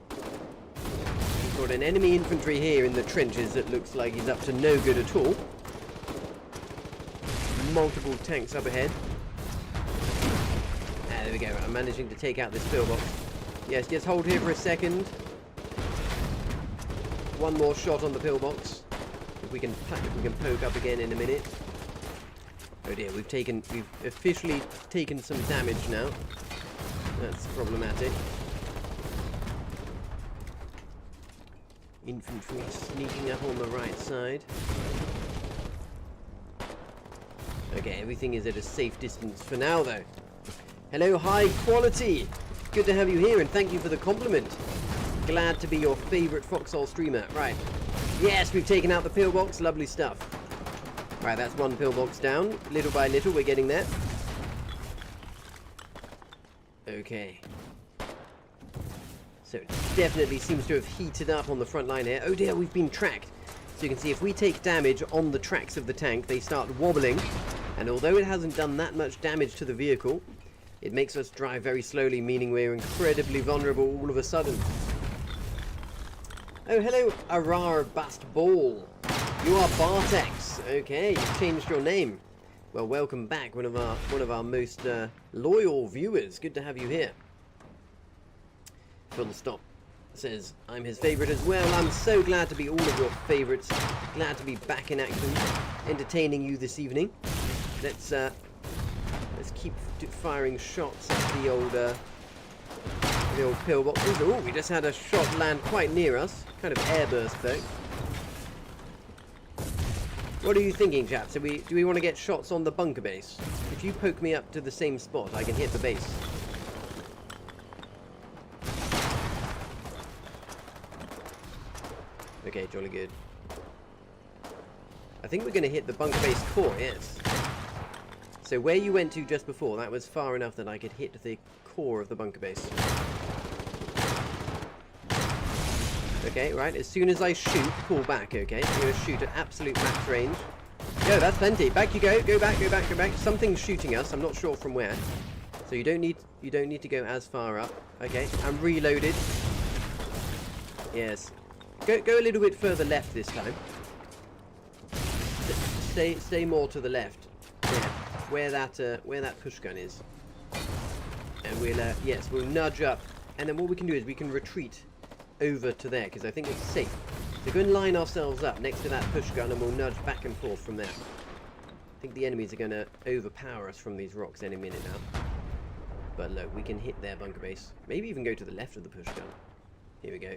We've got an enemy infantry here in the trenches that looks like he's up to no good at all. Multiple tanks up ahead. Ah, there we go. I'm managing to take out this pillbox. Yes, just hold here for a second. One more shot on the pillbox. If we can poke up again in a minute. Oh dear, we've officially taken some damage now. That's problematic. Infantry sneaking up on the right side. Okay, everything is at a safe distance for now, though. Hello, high quality. Good to have you here, and thank you for the compliment. Glad to be your favourite Foxhole streamer. Right. Yes, we've taken out the pillbox. Lovely stuff. Right, that's one pillbox down. Little by little, we're getting there. Okay. So it definitely seems to have heated up on the front line here. Oh dear, we've been tracked. So you can see if we take damage on the tracks of the tank, they start wobbling. And although it hasn't done that much damage to the vehicle, it makes us drive very slowly, meaning we're incredibly vulnerable all of a sudden. Oh, hello, Arar Bast Ball. You are Bartex. Okay, you've changed your name. Well, welcome back, one of our most loyal viewers. Good to have you here. Full stop. Says, I'm his favourite as well. I'm so glad to be all of your favourites. Glad to be back in action, entertaining you this evening. Let's keep firing shots at the old pillboxes. Oh, we just had a shot land quite near us. Kind of airburst though. What are you thinking, chaps? Do we want to get shots on the bunker base? If you poke me up to the same spot, I can hit the base. Okay, jolly good. I think we're going to hit the bunker base core, yes. So where you went to just before, that was far enough that I could hit the core of the bunker base. Okay, right, as soon as I shoot, pull back, okay? I'm going to shoot at absolute max range. Yo, that's plenty. Back you go. Go back, go back, go back. Something's shooting us. I'm not sure from where. So you don't need to go as far up. Okay, I'm reloaded. Yes. Go a little bit further left this time. Stay more to the left. Yeah, where that push gun is. And we'll nudge up. And then what we can do is we can retreat over to there because I think it's safe. So go and line ourselves up next to that push gun and we'll nudge back and forth from there. I think the enemies are going to overpower us from these rocks any minute now. But look, we can hit their bunker base. Maybe even go to the left of the push gun. Here we go.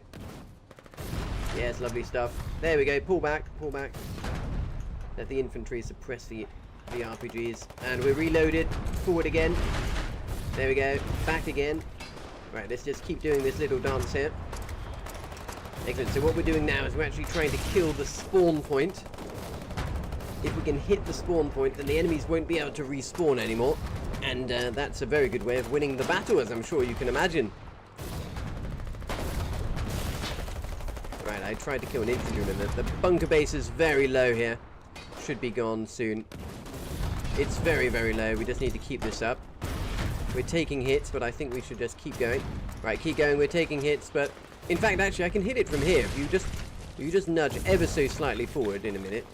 Yes, lovely stuff. There we go. Pull back, pull back. Let the infantry suppress the RPGs. And we're reloaded. Forward again. There we go. Back again. Right, let's just keep doing this little dance here. Excellent. So what we're doing now is we're actually trying to kill the spawn point. If we can hit the spawn point, then the enemies won't be able to respawn anymore. And that's a very good way of winning the battle, as I'm sure you can imagine. Right, I tried to kill an infantryman. The bunker base is very low here. Should be gone soon. It's very, very low. We just need to keep this up. We're taking hits, but I think we should just keep going. Right, keep going. We're taking hits, but in fact, actually, I can hit it from here. If you just nudge ever so slightly forward in a minute.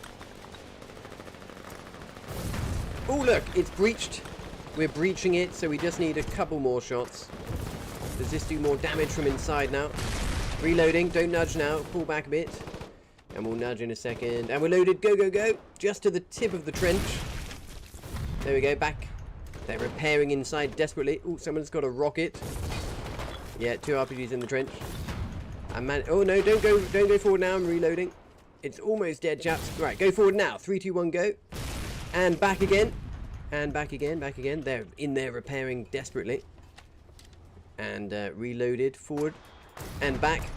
Oh, look, it's breached. We're breaching it, so we just need a couple more shots. Does this do more damage from inside now? Reloading. Don't nudge now. Pull back a bit. And we'll nudge in a second. And we're loaded. Go, go, go. Just to the tip of the trench. There we go. Back. They're repairing inside desperately. Oh, someone's got a rocket. Yeah, 2 RPGs in the trench. Oh no, don't go forward now. I'm reloading. It's almost dead, chaps. Right, go forward now. 3, 2, 1, go. And back again. And back again, back again. They're in there repairing desperately. And reloaded, forward and back.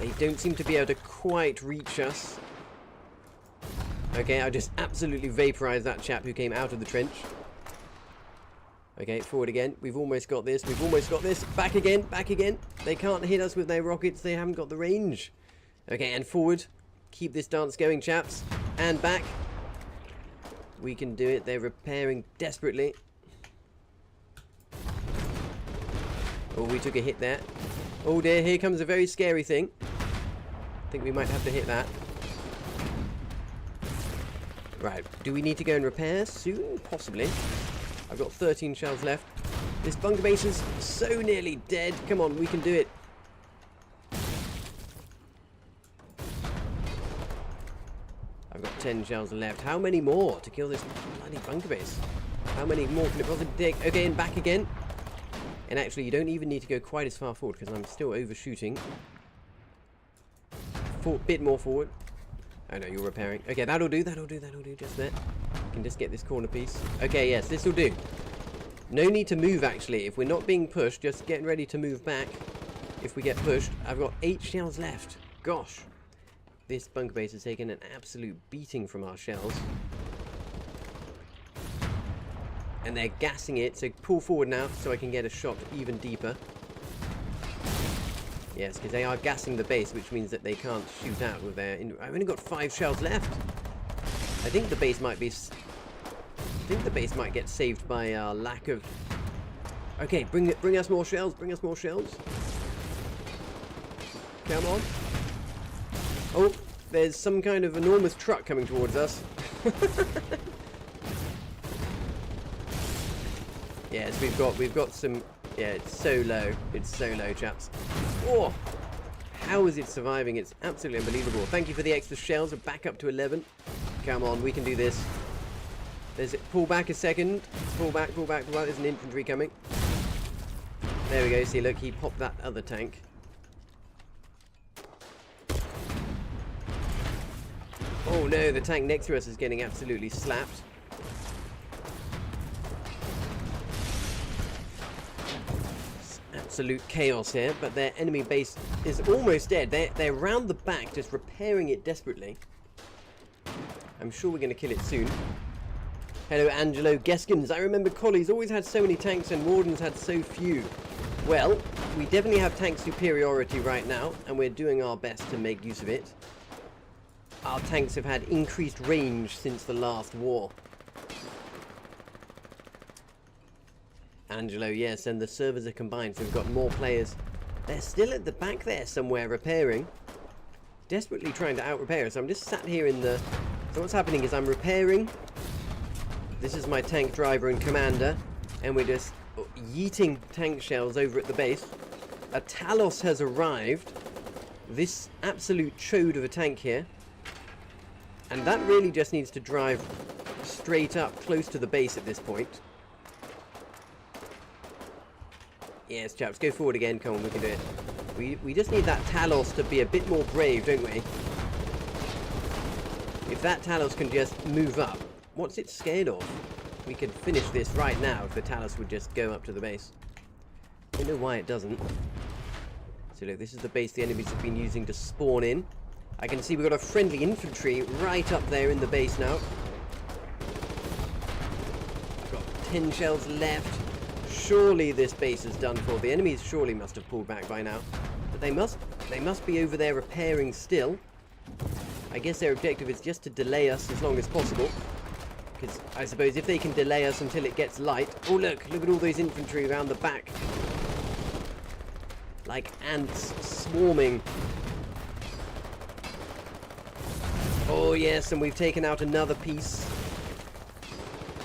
They don't seem to be able to quite reach us. Okay, I just absolutely vaporized that chap who came out of the trench. Okay, forward again. We've almost got this. We've almost got this. Back again. Back again. They can't hit us with their rockets. They haven't got the range. Okay, and forward. Keep this dance going, chaps. And back. We can do it. They're repairing desperately. Oh, we took a hit there. Oh dear, here comes a very scary thing. I think we might have to hit that. Right, do we need to go and repair soon? Possibly. I've got 13 shells left. This bunker base is so nearly dead. Come on, we can do it. I've got 10 shells left. How many more to kill this bloody bunker base? How many more can it possibly take? Okay, and back again. And actually, you don't even need to go quite as far forward because I'm still overshooting. Bit more forward. Oh no, you're repairing. Okay, that'll do, that'll do, that'll do. Just there. Can just get this corner piece. Okay, yes, this will do. No need to move, actually. If we're not being pushed, just getting ready to move back. If we get pushed, I've got 8 shells left. Gosh. This bunker base has taken an absolute beating from our shells. And they're gassing it, so pull forward now so I can get a shot even deeper. Yes, because they are gassing the base, which means that they can't shoot out with their... I've only got 5 shells left. I think the base might be... I think the base might get saved by our lack of... Okay, bring us more shells, bring us more shells. Come on. Oh, there's some kind of enormous truck coming towards us. Yes, we've got some... Yeah, it's so low. It's so low, chaps. Oh! How is it surviving? It's absolutely unbelievable. Thank you for the extra shells. We're back up to 11. Come on, we can do this. There's it. Pull back a second. Pull back, pull back, pull back. There's an infantry coming. There we go. See, look, he popped that other tank. Oh no, the tank next to us is getting absolutely slapped. Absolute chaos here, but their enemy base is almost dead. They're round the back, just repairing it desperately. I'm sure we're going to kill it soon. Hello, Angelo Geskins. I remember Collies always had so many tanks and Wardens had so few. Well, we definitely have tank superiority right now, and we're doing our best to make use of it. Our tanks have had increased range since the last war. Angelo, yes, and the servers are combined, so we've got more players. They're still at the back there somewhere repairing. Desperately trying to out-repair us. I'm just sat here in the... So what's happening is I'm repairing. This is my tank driver and commander. And we're just yeeting tank shells over at the base. A Talos has arrived. This absolute chode of a tank here. And that really just needs to drive straight up close to the base at this point. Yes, chaps, go forward again. Come on, we can do it. We just need that Talos to be a bit more brave, don't we? If that Talos can just move up. What's it scared of? We could finish this right now if the Talos would just go up to the base. I don't know why it doesn't. So look, this is the base the enemies have been using to spawn in. I can see we've got a friendly infantry right up there in the base now. I've got 10 shells left. Surely this base is done for. The enemies surely must have pulled back by now. But they must be over there repairing still. I guess their objective is just to delay us as long as possible. Because I suppose if they can delay us until it gets light... Oh look at all those infantry around the back. Like ants swarming. Oh yes, and we've taken out another piece.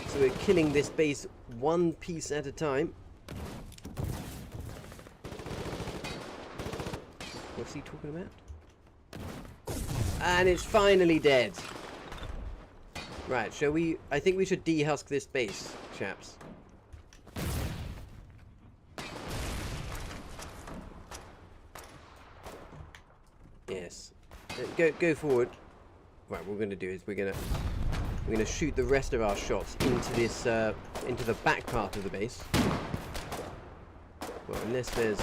So we're killing this base one piece at a time. What's he talking about? And it's finally dead. Right, shall we... I think we should dehusk this base, chaps. Yes. Go forward. Right, what we're going to do is we're going to shoot the rest of our shots into this into the back part of the base. Well, unless there's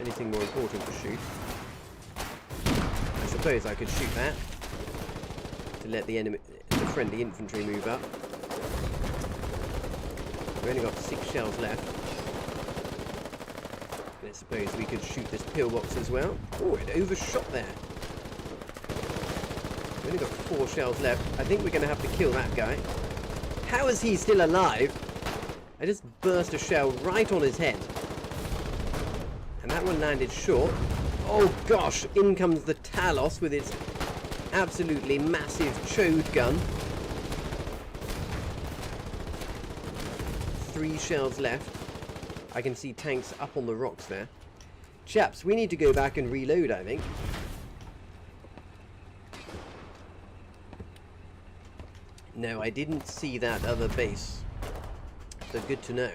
anything more important to shoot. I suppose I could shoot that to let the friendly infantry move up. We've only got 6 shells left. I suppose we could shoot this pillbox as well. Oh, it overshot there. We've only got 4 shells left. I think we're going to have to kill that guy. How is he still alive? I just burst a shell right on his head. And that one landed short. Oh gosh, in comes the Talos with its absolutely massive chode gun. 3 shells left. I can see tanks up on the rocks there. Chaps, we need to go back and reload, I think. No, I didn't see that other base. So good to know.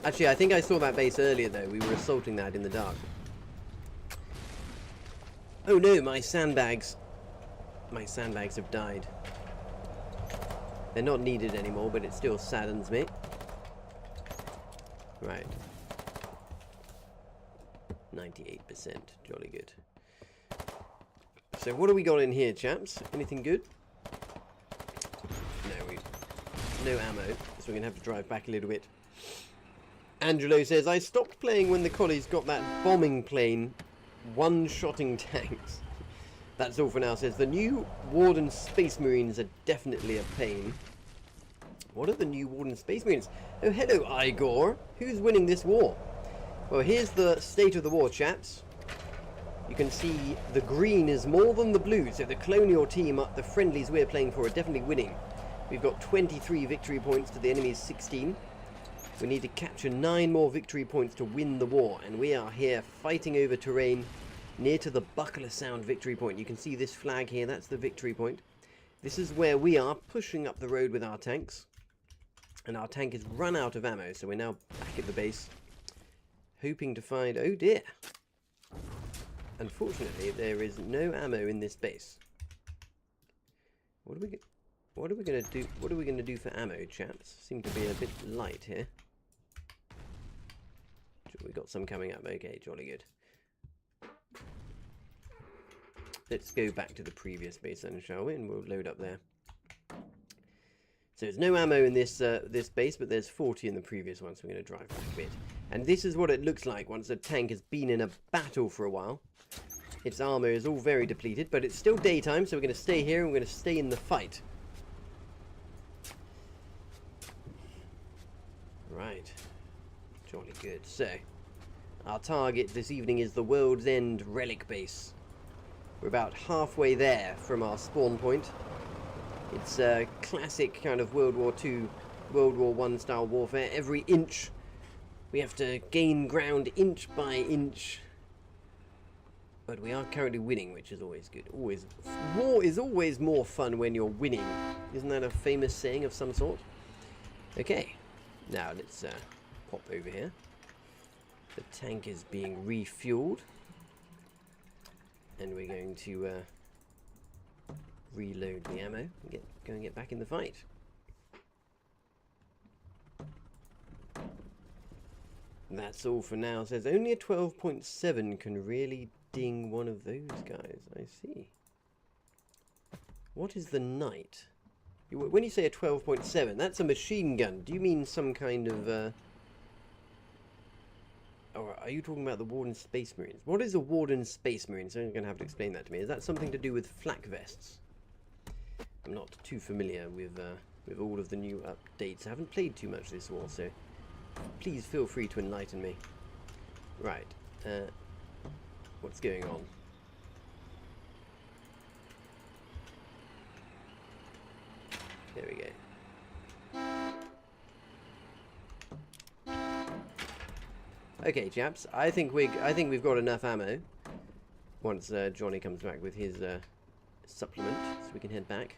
Actually, I think I saw that base earlier, though. We were assaulting that in the dark. Oh no, my sandbags. My sandbags have died. They're not needed anymore, but it still saddens me. Right. 98%. Jolly good. So what do we got in here, chaps? Anything good? No ammo, so we're going to have to drive back a little bit. Angelo says, I stopped playing when the collies got that bombing plane one-shotting tanks. That's all for now, says, the new Warden Space Marines are definitely a pain. What are the new Warden Space Marines? Oh, hello, Igor. Who's winning this war? Well, here's the state of the war, chaps. You can see the green is more than the blue, so the colonial team, the friendlies we're playing for, are definitely winning. We've got 23 victory points to the enemy's 16. We need to capture 9 more victory points to win the war, and we are here fighting over terrain near to the Buckler Sound victory point. You can see this flag here, that's the victory point. This is where we are pushing up the road with our tanks, and our tank has run out of ammo, so we're now back at the base, hoping to find... oh dear! Unfortunately, there is no ammo in this base. What are we going to do? What are we going to do for ammo, chaps? Seem to be a bit light here. We got some coming up. Okay, jolly good. Let's go back to the previous base then, shall we? And we'll load up there. So there's no ammo in this this base, but there's 40 in the previous one, so we're going to drive back a bit. And this is what it looks like once a tank has been in a battle for a while. Its armor is all very depleted, but it's still daytime, so we're going to stay here and we're going to stay in the fight. Right. Jolly good. So, our target this evening is the World's End Relic Base. We're about halfway there from our spawn point. It's a classic kind of World War II, World War I style warfare. Every inch, we have to gain ground inch by inch. But we are currently winning, which is always good. Always, war is always more fun when you're winning. Isn't that a famous saying of some sort? Okay, now let's pop over here. The tank is being refueled, and we're going to reload the ammo and go and get back in the fight. That's all for now. It says only a 12.7 can really ding one of those guys. I see. What is the Knight? When you say a 12.7, that's a machine gun. Do you mean some kind of... or are you talking about the Warden Space Marines? What is a Warden Space Marine? So you're going to have to explain that to me. Is that something to do with flak vests? I'm not too familiar with all of the new updates. I haven't played too much this war, so please feel free to enlighten me. Right. What's going on? There we go. Okay, chaps. I think we've got enough ammo. Once Johnny comes back with his supplement, so we can head back.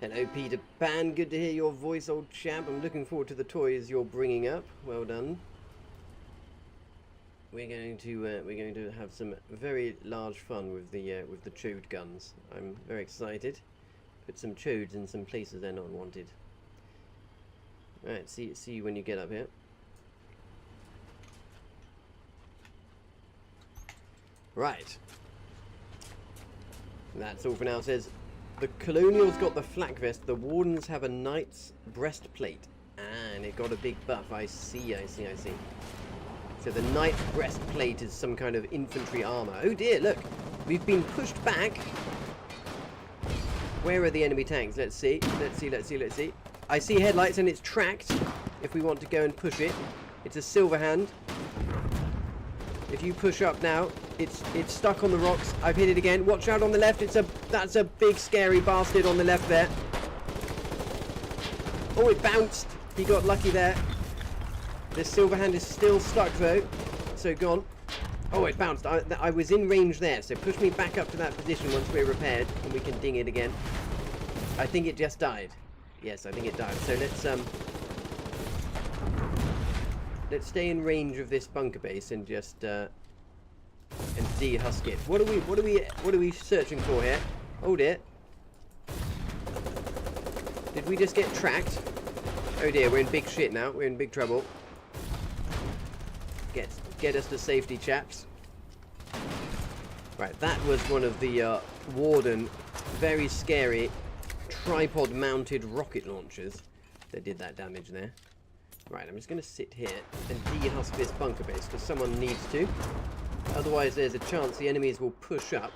Hello, Peter Pan. Good to hear your voice, old chap. I'm looking forward to the toys you're bringing up. Well done. we're going to have some very large fun with the chode guns. I'm very excited. Put some chodes in some places they're not wanted. Right, see you when you get up here. Right. That's all for now. It says the Colonials got the flak vest. The Wardens have a knight's breastplate. And it got a big buff. I see. So the knight's breastplate is some kind of infantry armor. Oh dear, look. We've been pushed back. Where are the enemy tanks? Let's see. I see headlights and it's tracked. If we want to go and push it. It's a silver hand. If you push up now, it's stuck on the rocks. I've hit it again. Watch out on the left. That's a big scary bastard on the left there. Oh, it bounced. He got lucky there. The silver hand is still stuck though. So gone. Oh, it bounced. I was in range there. So push me back up to that position once we're repaired and we can ding it again. I think it just died. Yes, I think it died. So let's stay in range of this bunker base and just and dehusk it. What are we searching for here? Oh dear. Did we just get tracked? Oh dear, we're in big shit now. We're in big trouble. Get us to safety, chaps. Right, that was one of the Warden very scary tripod mounted rocket launchers that did that damage there. Right, I'm just going to sit here and dehusk this bunker base because someone needs to. Otherwise, there's a chance the enemies will push up,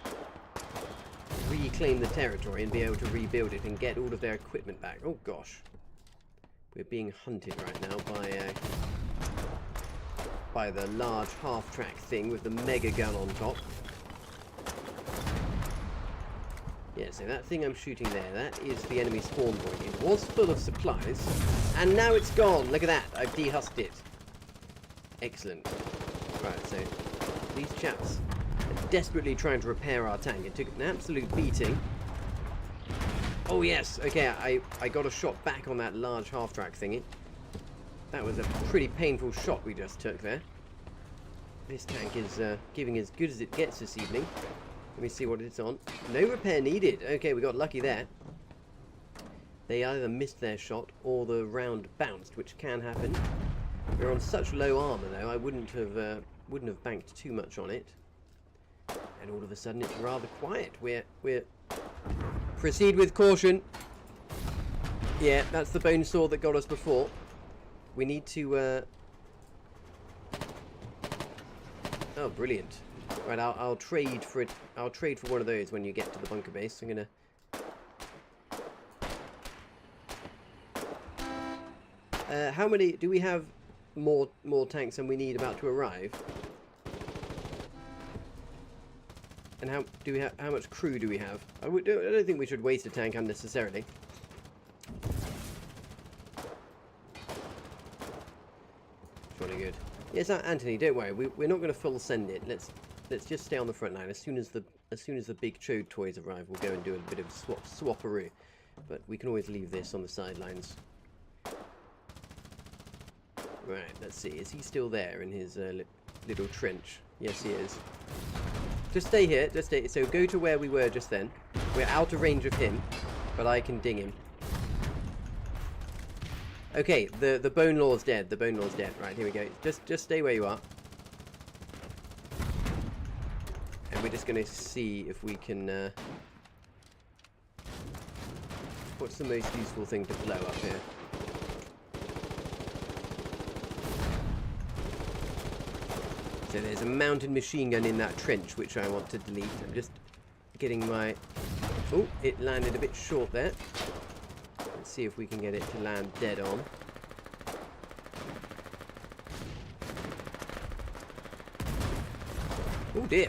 reclaim the territory, and be able to rebuild it and get all of their equipment back. Oh gosh, we're being hunted right now by the large half-track thing with the mega gun on top. Yeah, so that thing I'm shooting there, that is the enemy spawn point. It was full of supplies, and now it's gone. Look at that. I've dehusked it. Excellent. Right, so these chaps are desperately trying to repair our tank. It took an absolute beating. Oh, yes. Okay, I got a shot back on that large half-track thingy. That was a pretty painful shot we just took there. This tank is giving as good as it gets this evening. Let me see what it's on. No repair needed. Okay, we got lucky there. They either missed their shot or the round bounced, which can happen. We're on such low armor though, I wouldn't have banked too much on it. And all of a sudden, it's rather quiet. We're proceed with caution. Yeah, that's the bone saw that got us before. We need to. Oh, brilliant. Right, I'll trade for it. I'll trade for one of those when you get to the bunker base. I'm gonna. How many do we have? More tanks than we need about to arrive. And how much crew do we have? I don't think we should waste a tank unnecessarily. Jolly good. Yes, Anthony, don't worry. We're not going to full send it. Let's just stay on the front line. As soon as the big chode toys arrive, we'll go and do a bit of swapperoo. But we can always leave this on the sidelines. Right, let's see. Is he still there in his little trench? Yes, he is. Just stay here. Just stay. So go to where we were just then. We're out of range of him, but I can ding him. Okay, the bone law's dead. The bone law's dead. Right, here we go. Just stay where you are. And we're just going to see if we can... what's the most useful thing to blow up here? So there's a mounted machine gun in that trench, which I want to delete. I'm just getting my... Oh, it landed a bit short there. Let's see if we can get it to land dead on. Oh dear,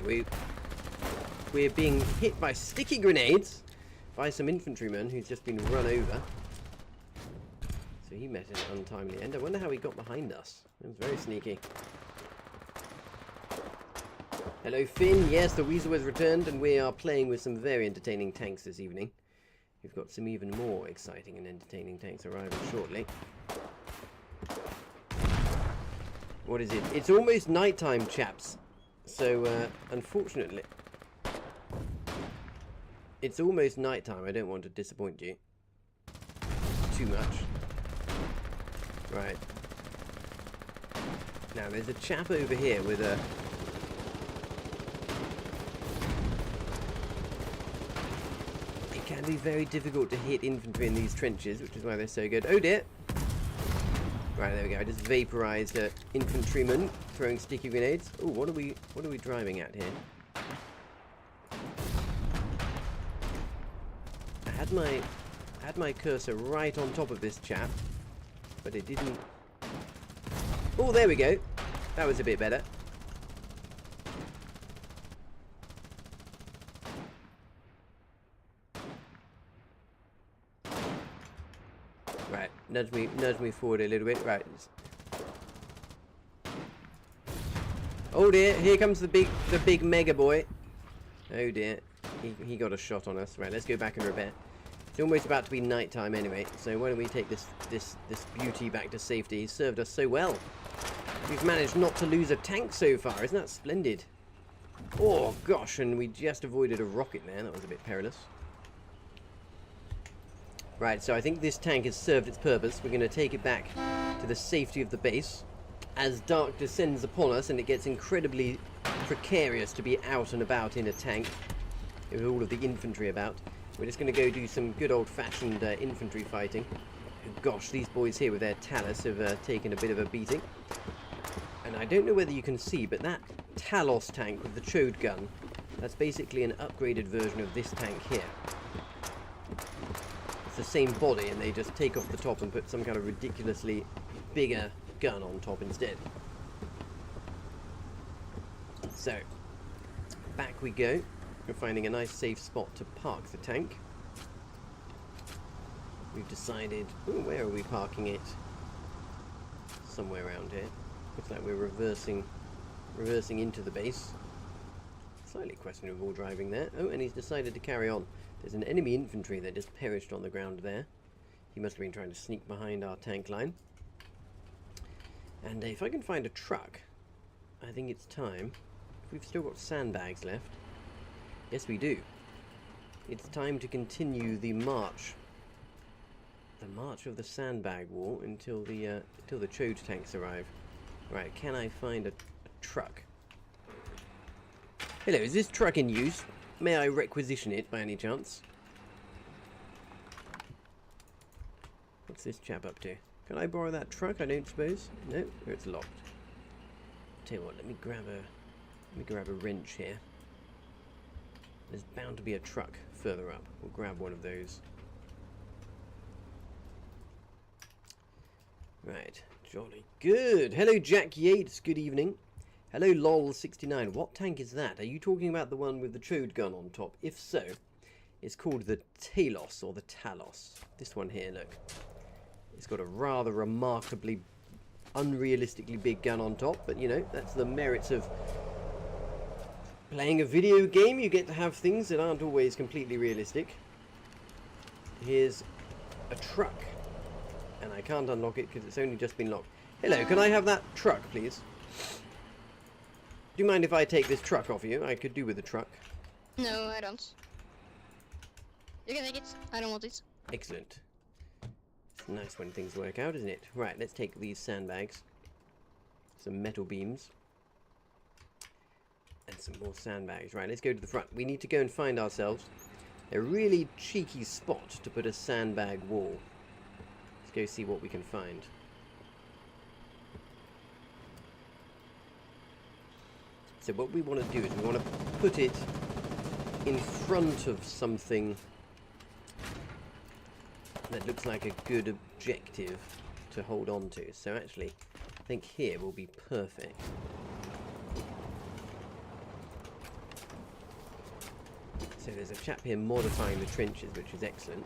we're being hit by sticky grenades by some infantrymen who's just been run over. So he met an untimely end. I wonder how he got behind us. It was very sneaky. Hello Finn, yes, the Weasel has returned and we are playing with some very entertaining tanks this evening. We've got some even more exciting and entertaining tanks arriving shortly. What is it? It's almost nighttime, chaps. So, unfortunately, it's almost nighttime. I don't want to disappoint you too much. Right. Now, there's a chap over here with a... It can be very difficult to hit infantry in these trenches, which is why they're so good. Oh dear! Right, there we go. I just vaporized an infantryman throwing sticky grenades. Oh, what are we driving at here? I had my cursor right on top of this chap, but it didn't. Oh, there we go. That was a bit better. Right, nudge me forward a little bit. Right. Oh dear, here comes the big mega boy. Oh dear, he got a shot on us. Right, let's go back and repair. It's almost about to be nighttime anyway, so why don't we take this beauty back to safety? He's served us so well. We've managed not to lose a tank so far. Isn't that splendid? Oh gosh, and we just avoided a rocket there. That was a bit perilous. Right, so I think this tank has served its purpose. We're going to take it back to the safety of the base. As dark descends upon us and it gets incredibly precarious to be out and about in a tank with all of the infantry about, we're just going to go do some good old-fashioned infantry fighting. Gosh, these boys here with their Talus have taken a bit of a beating. And I don't know whether you can see, but that Talos tank with the Chode gun, that's basically an upgraded version of this tank here. The same body, and they just take off the top and put some kind of ridiculously bigger gun on top instead. So, back we go. We're finding a nice safe spot to park the tank. We've decided... Ooh, where are we parking it? Somewhere around here. Looks like we're reversing into the base. Slightly questionable driving there. Oh, and he's decided to carry on. There's an enemy infantry that just perished on the ground there. He must have been trying to sneak behind our tank line. And if I can find a truck, I think it's time. We've still got sandbags left. Yes, we do. It's time to continue the march. The march of the sandbag wall until the Chode tanks arrive. Right, can I find a truck? Hello, is this truck in use? May I requisition it by any chance? What's this chap up to? Can I borrow that truck? I don't suppose. No, it's locked. Tell you what, let me grab a wrench here. There's bound to be a truck further up. We'll grab one of those. Right, jolly good. Hello, Jack Yates. Good evening. Hello, lol69. What tank is that? Are you talking about the one with the Chode gun on top? If so, it's called the Talos or the Talos. This one here, look. It's got a rather remarkably unrealistically big gun on top, but you know, that's the merits of playing a video game. You get to have things that aren't always completely realistic. Here's a truck, and I can't unlock it because it's only just been locked. Hello, can I have that truck, please? Do you mind if I take this truck off you? I could do with the truck. No, I don't. You can take it. I don't want it. Excellent. It's nice when things work out, isn't it? Right, let's take these sandbags. Some metal beams. And some more sandbags. Right, let's go to the front. We need to go and find ourselves a really cheeky spot to put a sandbag wall. Let's go see what we can find. So what we want to do is we want to put it in front of something that looks like a good objective to hold on to. So actually, I think here will be perfect. So there's a chap here modifying the trenches, which is excellent.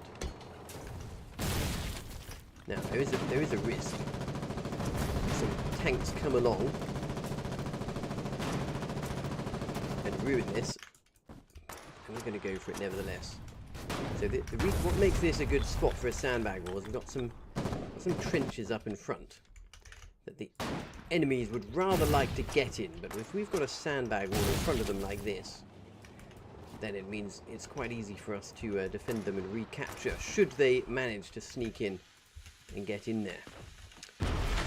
Now there is a risk. Some tanks come along and ruin this, and we're going to go for it nevertheless. So what makes this a good spot for a sandbag wall is we've got some trenches up in front that the enemies would rather like to get in, but if we've got a sandbag wall in front of them like this, then it means it's quite easy for us to defend them and recapture, should they manage to sneak in and get in there.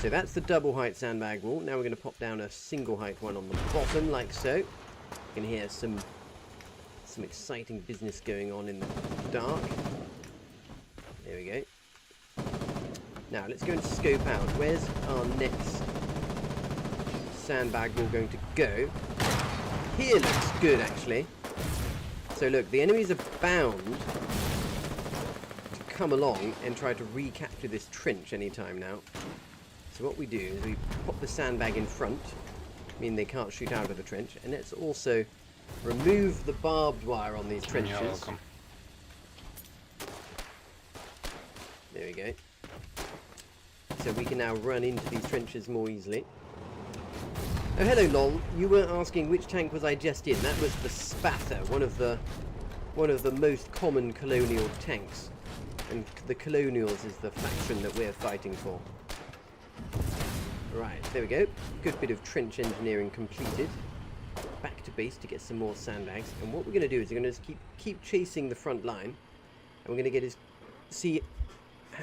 So that's the double height sandbag wall. Now we're going to pop down a single height one on the bottom, like so. You can hear some exciting business going on in the dark. There we go. Now let's go and scope out. Where's our next sandbag wall going to go? Here looks good, actually. So look, the enemies are bound to come along and try to recapture this trench anytime now. So what we do is we pop the sandbag in front, meaning they can't shoot out of the trench, and let's also remove the barbed wire on these trenches. You're welcome. There we go. So we can now run into these trenches more easily. Oh, hello, lol. You were asking which tank was I just in. That was the Spather, one of the most common colonial tanks. And the Colonials is the faction that we're fighting for. Right, there we go. Good bit of trench engineering completed. Back to base to get some more sandbags. And what we're going to do is we're going to just keep chasing the front line. And we're going to see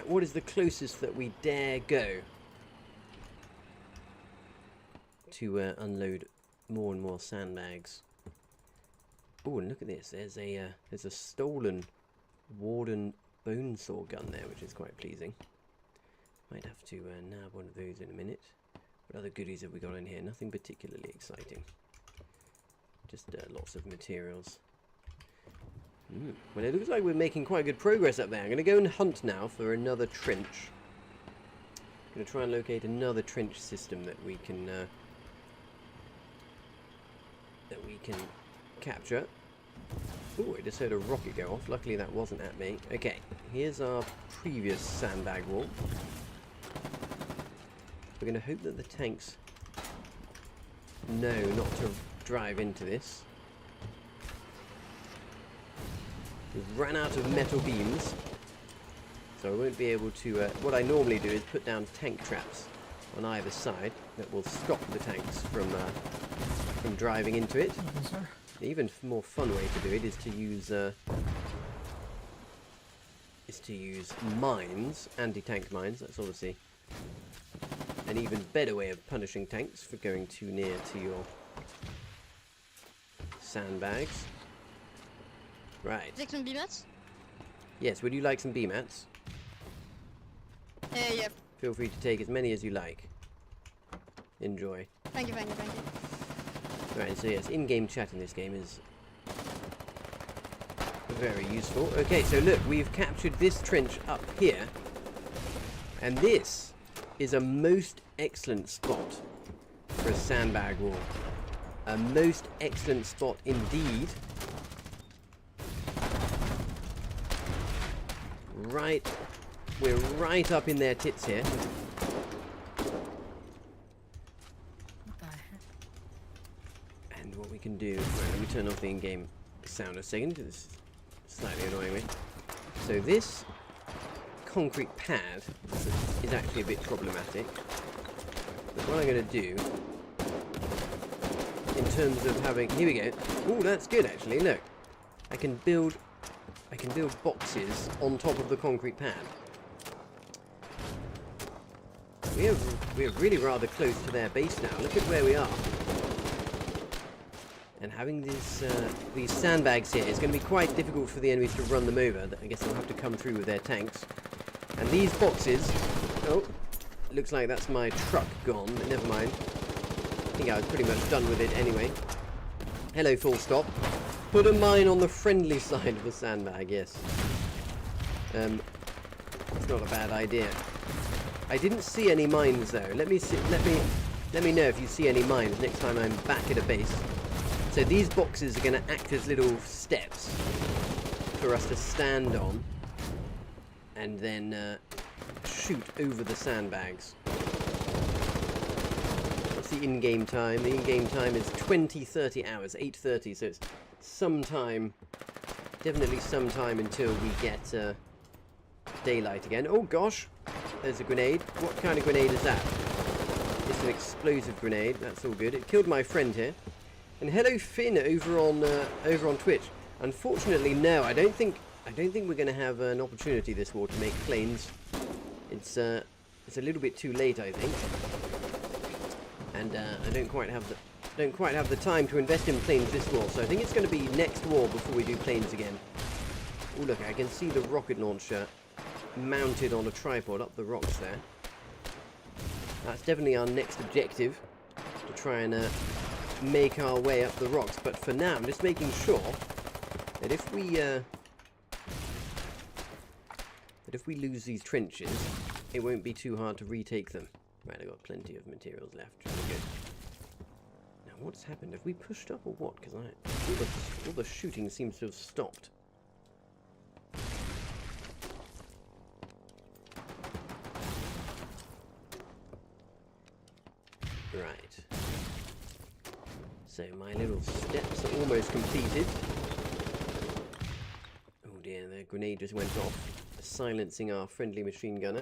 what is the closest that we dare go to unload more and more sandbags. Oh, and look at this. There's a stolen Warden bone saw gun there, which is quite pleasing. Might have to nab one of those in a minute. What other goodies have we got in here? Nothing particularly exciting. Just lots of materials. Well, it looks like we're making quite good progress up there. I'm going to go and hunt now for another trench. I'm going to try and locate another trench system that we can capture. Oh, I just heard a rocket go off. Luckily that wasn't at me. Okay, here's our previous sandbag wall. We're going to hope that the tanks know not to drive into this. We've ran out of metal beams, so I won't be able to... what I normally do is put down tank traps on either side that will stop the tanks from driving into it. The even more fun way to do it is to use mines, anti-tank mines. That's obviously an even better way of punishing tanks for going too near to your sandbags. Right. Take some B-mats? Yes, would you like some B-mats? Yeah. Feel free to take as many as you like. Enjoy. Thank you. Right, so yes, in-game chat in this game is very useful. Okay, so look, we've captured this trench up here. And this is a most excellent spot for a sandbag wall. A most excellent spot indeed. Right, we're right up in their tits here. What the heck? And what we can do, right, let me turn off the in-game sound a second, because it's slightly annoying me. So this concrete pad is actually a bit problematic. But what I'm going to do, in terms of having, here we go. Oh, that's good actually. Look, I can build boxes on top of the concrete pad. We're really rather close to their base now. Look at where we are. And having these sandbags here is going to be quite difficult for the enemies to run them over. I guess they'll have to come through with their tanks. And these boxes... Oh, looks like that's my truck gone, but never mind. I think I was pretty much done with it anyway. Hello, full stop. Put a mine on the friendly side of the sandbag, yes. It's not a bad idea. I didn't see any mines though. Let me know if you see any mines next time I'm back at a base. So these boxes are going to act as little steps for us to stand on and then shoot over the sandbags. What's the in-game time? The in-game time is 20-30 hours, 8:30, so it's sometime, definitely sometime until we get daylight again. Oh gosh, there's a grenade. What kind of grenade is that? Is an explosive grenade. That's all good. It killed my friend here. And hello Finn over on Twitch. Unfortunately, no. I don't think we're going to have an opportunity this war to make planes. It's a little bit too late, I think. And I don't quite have the time to invest in planes this war. So I think it's going to be next war before we do planes again. Oh look, I can see the rocket launcher mounted on a tripod up the rocks there. That's definitely our next objective, to try and make our way up the rocks. But for now, I'm just making sure that if we lose these trenches, it won't be too hard to retake them. Right, I've got plenty of materials left. Really good. Now, what's happened? Have we pushed up or what? Because all the shooting seems to have stopped. Right. So my little steps are almost completed. Oh dear, the grenade just went off, silencing our friendly machine gunner.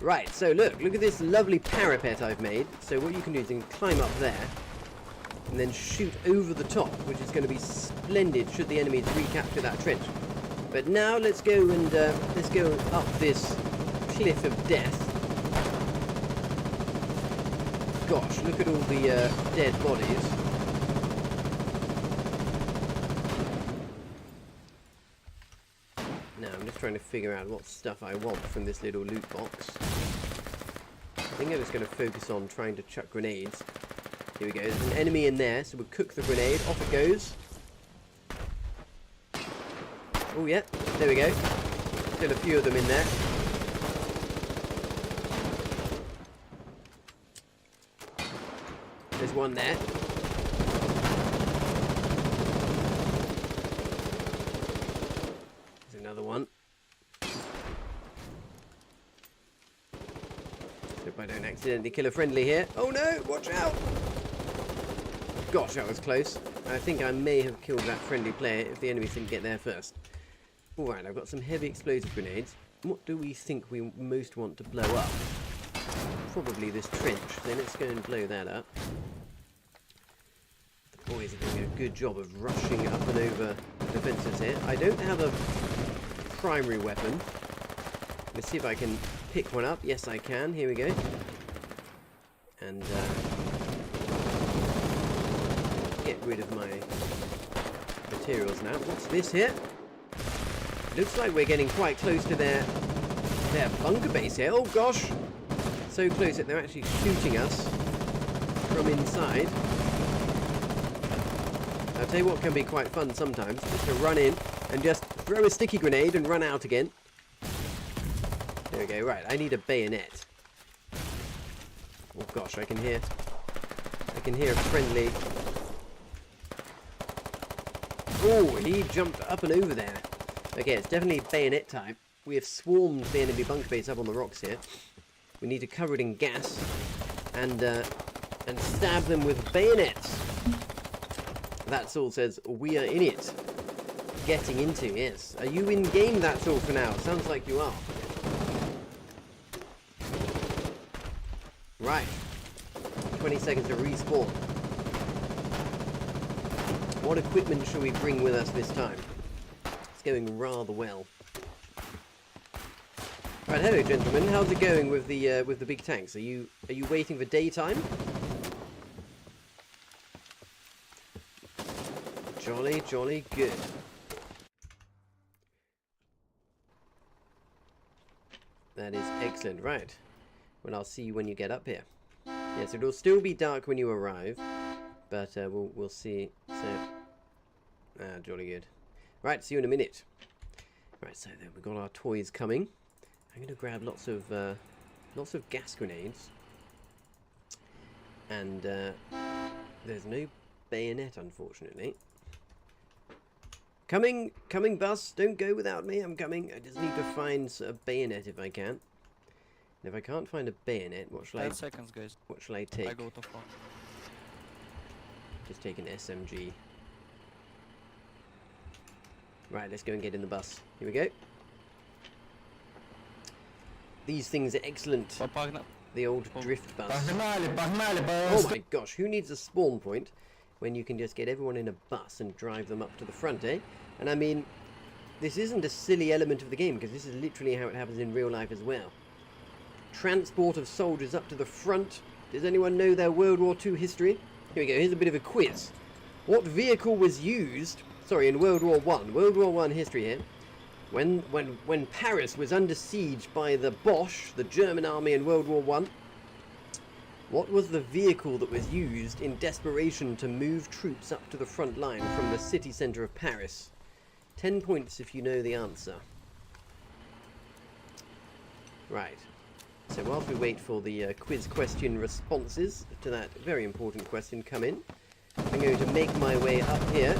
Right, so look at this lovely parapet I've made. So what you can do is you can climb up there and then shoot over the top, which is going to be splendid should the enemies recapture that trench. But now let's go up this cliff of death. Gosh, look at all the dead bodies. Now I'm just trying to figure out what stuff I want from this little loot box. I think I'm just going to focus on trying to chuck grenades. Here we go, there's an enemy in there, so we'll cook the grenade, off it goes. Oh yeah, there we go. Still a few of them in there. There's one there. There's another one. Hope I don't accidentally kill a friendly here. Oh no, watch out! Gosh, that was close. I think I may have killed that friendly player if the enemies didn't get there first. Alright, I've got some heavy explosive grenades. What do we think we most want to blow up? Probably this trench. Then let's go and blow that up. The boys are doing a good job of rushing up and over the defences here. I don't have a primary weapon. Let's see if I can pick one up. Yes, I can. Here we go. And get rid of my materials now. What's this here? Looks like we're getting quite close to their bunker base here. Oh gosh! So close that they're actually shooting us from inside. I'll tell you what can be quite fun sometimes, just to run in and just throw a sticky grenade and run out again. There we go, right, I need a bayonet. Oh gosh, I can hear a friendly. Oh, he jumped up and over there. Okay, it's definitely bayonet time. We have swarmed the enemy bunker base up on the rocks here. We need to cover it in gas and stab them with bayonets. That's all says we are in it. Getting into, yes. Are you in game? That's all for now. Sounds like you are. Right. 20 seconds to respawn. What equipment shall we bring with us this time? It's going rather well. Right, hello gentlemen. How's it going with the big tanks? Are you waiting for daytime? Jolly, jolly good. That is excellent. Right. Well, I'll see you when you get up here. Yes, it'll still be dark when you arrive, but we'll see. So, jolly good. Right, see you in a minute. Right, so then we've got our toys coming. I'm going to grab lots of gas grenades, and there's no bayonet, unfortunately. Coming, bus. Don't go without me. I'm coming. I just need to find a bayonet if I can. And if I can't find a bayonet, what shall 10 seconds, guys. What shall I take? I go too far. Just take an SMG. Right, let's go and get in the bus. Here we go. These things are excellent. The old drift bus. Погнали, погнали, Oh my gosh, who needs a spawn point when you can just get everyone in a bus and drive them up to the front, eh? And I mean, this isn't a silly element of the game, because this is literally how it happens in real life as well. Transport of soldiers up to the front. Does anyone know their World War II history? Here we go, here's a bit of a quiz. What vehicle was used, sorry, in World War I? World War I history here. When Paris was under siege by the Boche, the German army in World War I, what was the vehicle that was used in desperation to move troops up to the front line from the city centre of Paris? 10 points if you know the answer. Right. So whilst we wait for the quiz question responses to that very important question come in, I'm going to make my way up here.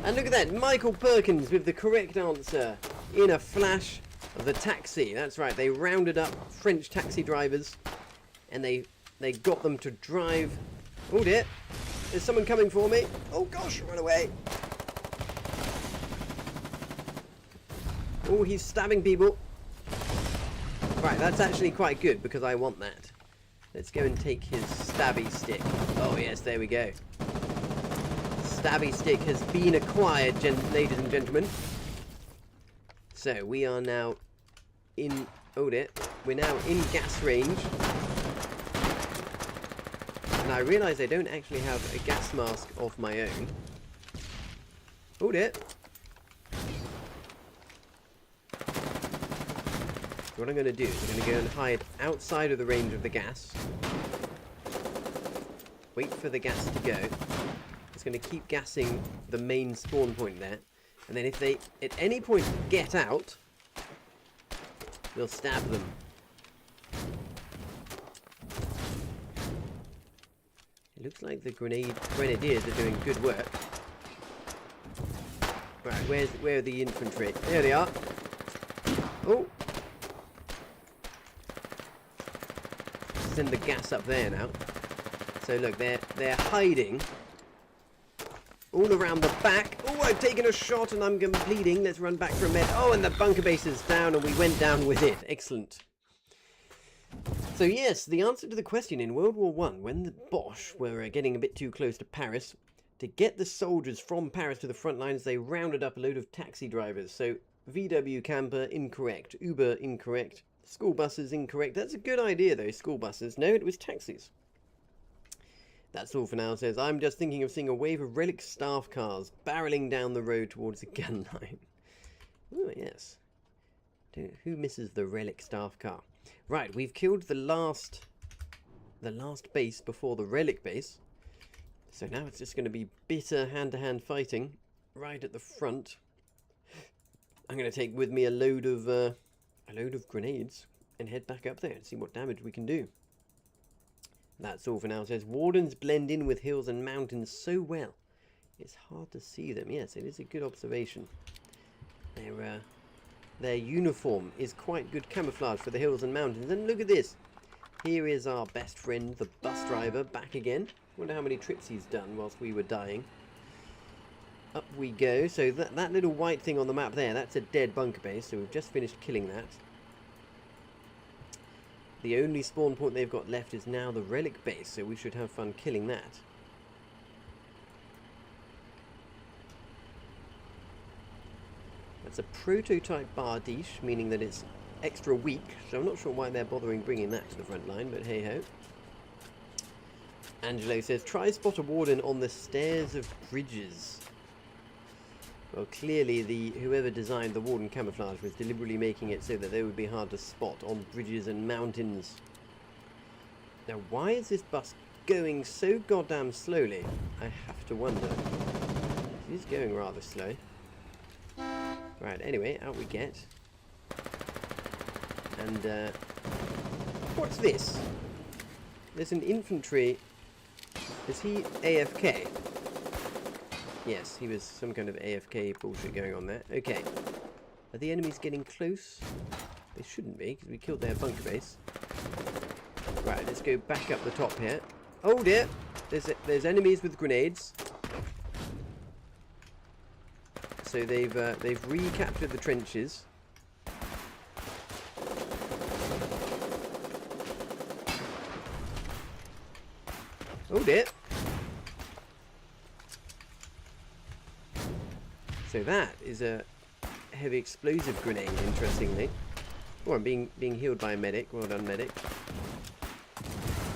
And look at that, Michael Perkins with the correct answer in a flash of the taxi. That's right, they rounded up French taxi drivers and they got them to drive. Oh dear, there's someone coming for me. Oh gosh, run away. Oh, he's stabbing people. Right, that's actually quite good because I want that. Let's go and take his stabby stick. Oh yes, there we go. Stabby stick has been acquired, ladies and gentlemen. So we are now in... Oh dear. We're now in gas range. And I realise I don't actually have a gas mask of my own. Oh dear. What I'm going to do is I'm going to go and hide outside of the range of the gas. Wait for the gas to go. It's going to keep gassing the main spawn point there. And then if they, at any point, get out, we'll stab them. It looks like the grenadiers are doing good work. Right, where are the infantry? There they are. Oh! Send the gas up there now. So look, they're hiding all around the back. Oh, I've taken a shot and I'm bleeding. Let's run back for a med. Oh, and the bunker base is down and we went down with it. Excellent. So yes, the answer to the question in World War I, when the Boche were getting a bit too close to Paris, to get the soldiers from Paris to the front lines, they rounded up a load of taxi drivers. So VW camper, incorrect. Uber, incorrect. School buses, incorrect. That's a good idea though, school buses. No, it was taxis. That's all for now, says, I'm just thinking of seeing a wave of relic staff cars barreling down the road towards the gun line. Oh, yes. Who misses the relic staff car? Right, we've killed the last base before the relic base. So now it's just going to be bitter hand-to-hand fighting right at the front. I'm going to take with me a load of grenades and head back up there and see what damage we can do. That's all for now, says, Wardens blend in with hills and mountains so well. It's hard to see them. Yes, it is a good observation. Their uniform is quite good camouflage for the hills and mountains. And look at this. Here is our best friend, the bus driver, back again. Wonder how many trips he's done whilst we were dying. Up we go. So that little white thing on the map there, that's a dead bunker base. So we've just finished killing that. The only spawn point they've got left is now the relic base, so we should have fun killing that. That's a prototype Bardiche, meaning that it's extra weak, so I'm not sure why they're bothering bringing that to the front line, but hey ho. Angelo says, try spot a warden on the stairs of bridges. Well, clearly whoever designed the warden camouflage was deliberately making it so that they would be hard to spot on bridges and mountains. Now, why is this bus going so goddamn slowly? I have to wonder. It is going rather slow. Right, anyway, out we get. And, what's this? There's an infantry. Is he AFK? Yes, he was some kind of AFK bullshit going on there. Okay. Are the enemies getting close? They shouldn't be, because we killed their bunker base. Right, let's go back up the top here. Oh dear! There's enemies with grenades. So they've recaptured the trenches. Oh dear. So that is a heavy explosive grenade, interestingly. Oh, I'm being healed by a medic. Well done, medic.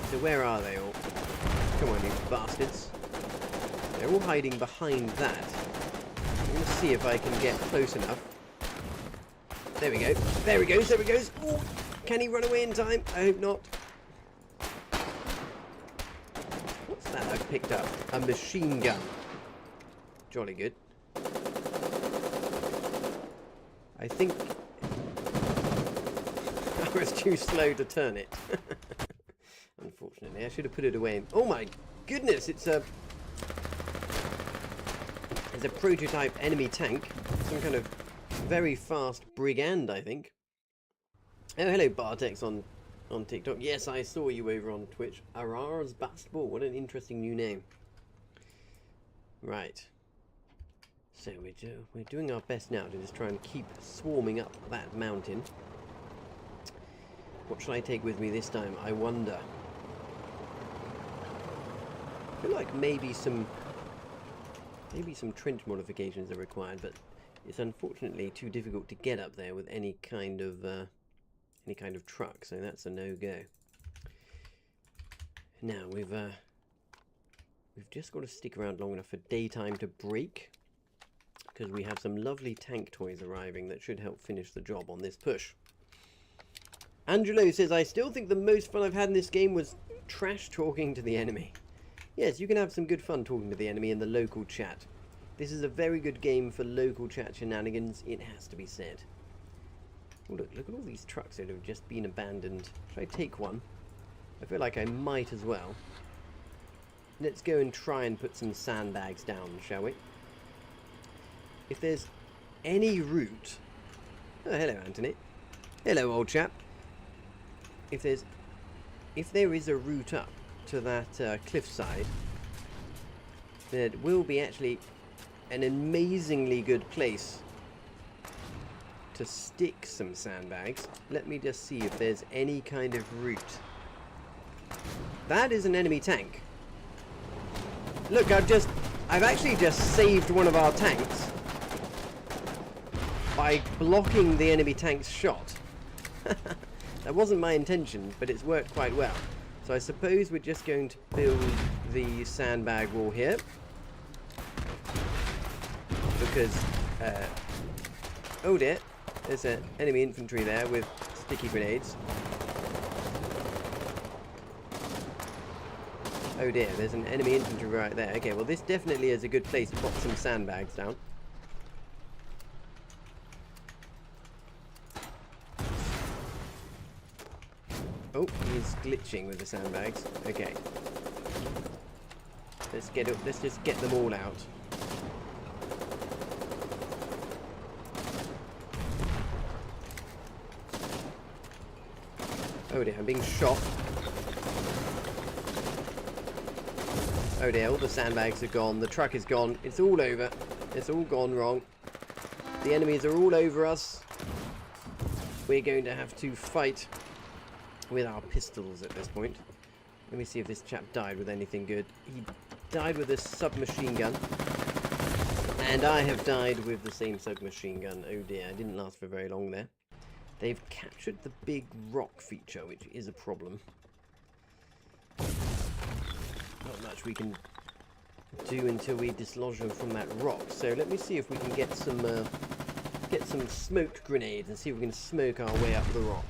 So where are they all? Come on, you bastards. They're all hiding behind that. I'm going to see if I can get close enough. There we go. There he goes. There he goes. Oh, can he run away in time? I hope not. What's that I've picked up? A machine gun. Jolly good. I think I was too slow to turn it. Unfortunately, I should have put it away. Oh my goodness, it's a prototype enemy tank. Some kind of very fast brigand, I think. Oh, hello, Bartex on TikTok. Yes, I saw you over on Twitch. Arar's Basketball. What an interesting new name. Right. So we're doing our best now to just try and keep swarming up that mountain. What shall I take with me this time? I wonder. I feel like maybe some trench modifications are required, but it's unfortunately too difficult to get up there with any kind of truck, so that's a no-go. Now we've just got to stick around long enough for daytime to break, because we have some lovely tank toys arriving that should help finish the job on this push. Angelo says, I still think the most fun I've had in this game was trash talking to the enemy. Yes, you can have some good fun talking to the enemy in the local chat. This is a very good game for local chat shenanigans, it has to be said. Oh, look at all these trucks that have just been abandoned. Should I take one? I feel like I might as well. Let's go and try and put some sandbags down, shall we? If there's any route... Oh, hello, Anthony. Hello, old chap. If there is a route up to that cliffside, there will be actually an amazingly good place to stick some sandbags. Let me just see if there's any kind of route. That is an enemy tank. Look, I've actually just saved one of our tanks by blocking the enemy tank's shot. That wasn't my intention, but it's worked quite well. So I suppose we're just going to build the sandbag wall here. Because, oh dear, there's an enemy infantry there with sticky grenades. Oh dear, there's an enemy infantry right there. Okay, well this definitely is a good place to pop some sandbags down. Oh, he's glitching with the sandbags. Okay. Let's just get them all out. Oh dear, I'm being shot. Oh dear, all the sandbags are gone. The truck is gone. It's all over. It's all gone wrong. The enemies are all over us. We're going to have to fight with our pistols at this point. Let me see if this chap died with anything good. He died with a submachine gun. And I have died with the same submachine gun. Oh dear, I didn't last for very long there. They've captured the big rock feature, which is a problem. Not much we can do until we dislodge them from that rock. So let me see if we can get some smoked grenades and see if we can smoke our way up the rock.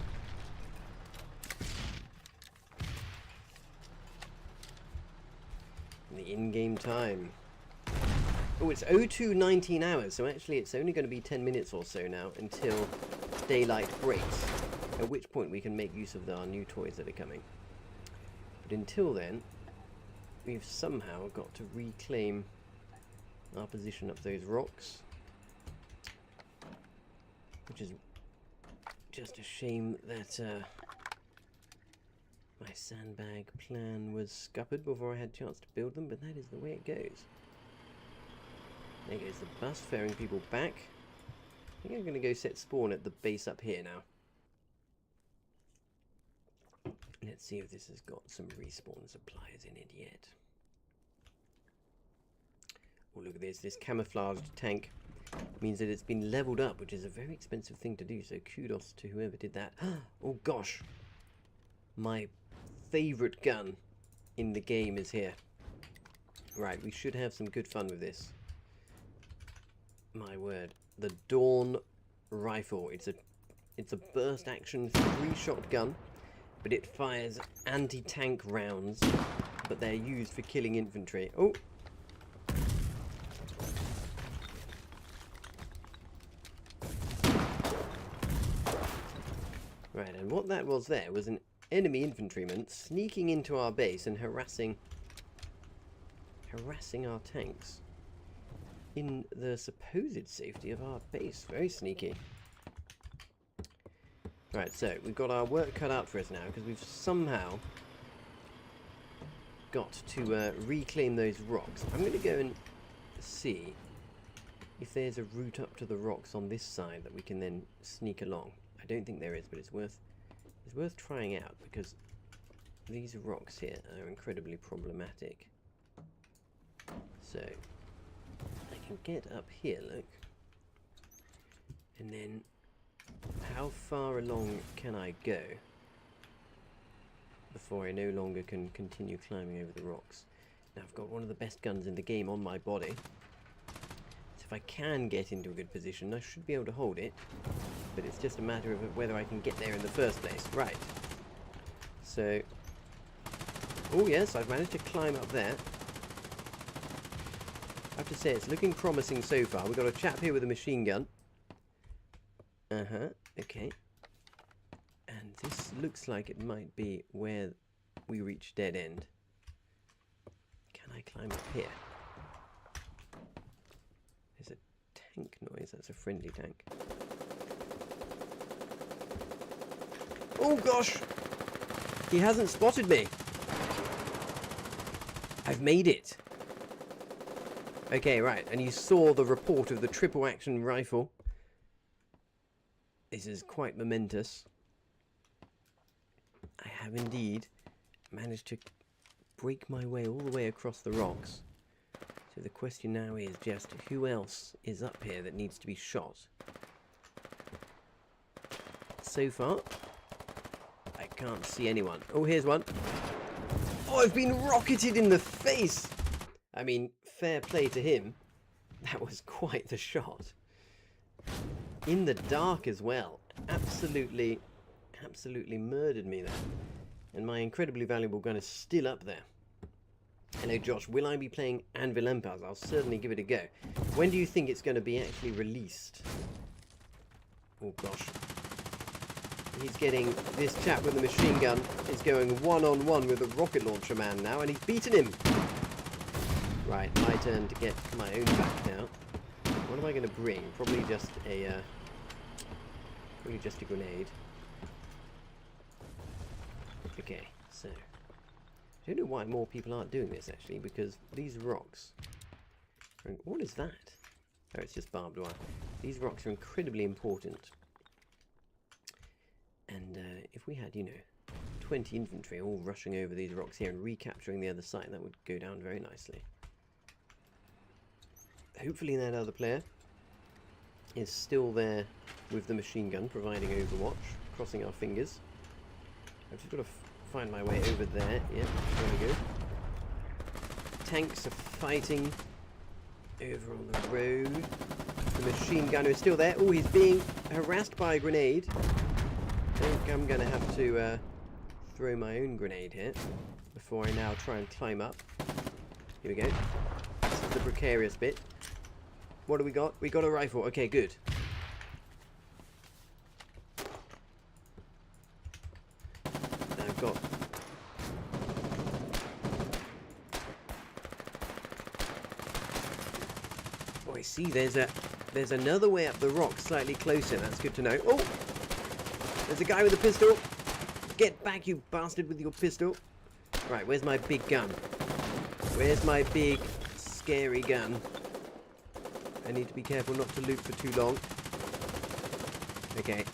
The in-game time. Oh, it's 02:19 hours, so actually it's only going to be 10 minutes or so now until daylight breaks, at which point we can make use of our new toys that are coming. But until then, we've somehow got to reclaim our position up those rocks, which is just a shame that my sandbag plan was scuppered before I had a chance to build them, but that is the way it goes. There goes the bus, ferrying people back. I think I'm going to go set spawn at the base up here now. Let's see if this has got some respawn supplies in it yet. Oh, look at this. This camouflaged tank means that it's been leveled up, which is a very expensive thing to do, so kudos to whoever did that. Oh gosh, my favourite gun in the game is here. Right, we should have some good fun with this. My word, the Dawn rifle. It's a burst action 3-shot gun, but it fires anti-tank rounds, but they're used for killing infantry. Oh! Right, and what that was there was an enemy infantryman sneaking into our base and harassing our tanks in the supposed safety of our base. Very sneaky. Right, so we've got our work cut out for us now because we've somehow got to reclaim those rocks. I'm going to go and see if there's a route up to the rocks on this side that we can then sneak along. I don't think there is, but it's worth trying out because these rocks here are incredibly problematic. So I can get up here, look, and then how far along can I go before I no longer can continue climbing over the rocks? Now I've got one of the best guns in the game on my body, so if I can get into a good position I should be able to hold it, but it's just a matter of whether I can get there in the first place. Right, so oh yes, I've managed to climb up there. I have to say it's looking promising so far. We've got a chap here with a machine gun. Okay. And this looks like it might be where we reach dead end. Can I climb up here? There's a tank noise. That's a friendly tank. Oh gosh! He hasn't spotted me. I've made it. Okay, right. And you saw the report of the triple action rifle. This is quite momentous. I have indeed managed to break my way all the way across the rocks. So the question now is just who else is up here that needs to be shot? So far, I can't see anyone. Oh, here's one. Oh, I've been rocketed in the face! I mean, fair play to him. That was quite the shot. In the dark as well. Absolutely murdered me there. And my incredibly valuable gun is still up there. Hello Josh, will I be playing Anvil Empires? I'll certainly give it a go. When do you think it's going to be actually released? Oh gosh. He's getting... This chap with the machine gun is going one-on-one with a rocket launcher man now, and he's beaten him! Right, my turn to get my own back now. What am I going to bring? Probably just a grenade. Okay, so I don't know why more people aren't doing this actually, because these rocks are, what is that? Oh, it's just barbed wire. These rocks are incredibly important, and if we had, you know, 20 infantry all rushing over these rocks here and recapturing the other side, that would go down very nicely. Hopefully that other player is still there with the machine gun, providing overwatch. Crossing our fingers. I've just got to find my way over there. Yep, there we go. Tanks are fighting over on the road. The machine gunner is still there. Oh, he's being harassed by a grenade. I think I'm going to have to throw my own grenade here before I now try and climb up. Here we go. This is the precarious bit. What do we got? We got a rifle. Okay, good. I've got... Oh, I see. There's another way up the rock, slightly closer. That's good to know. Oh! There's a guy with a pistol. Get back, you bastard, with your pistol. Right, where's my big gun? Where's my big, scary gun? I need to be careful not to loot for too long. Okay.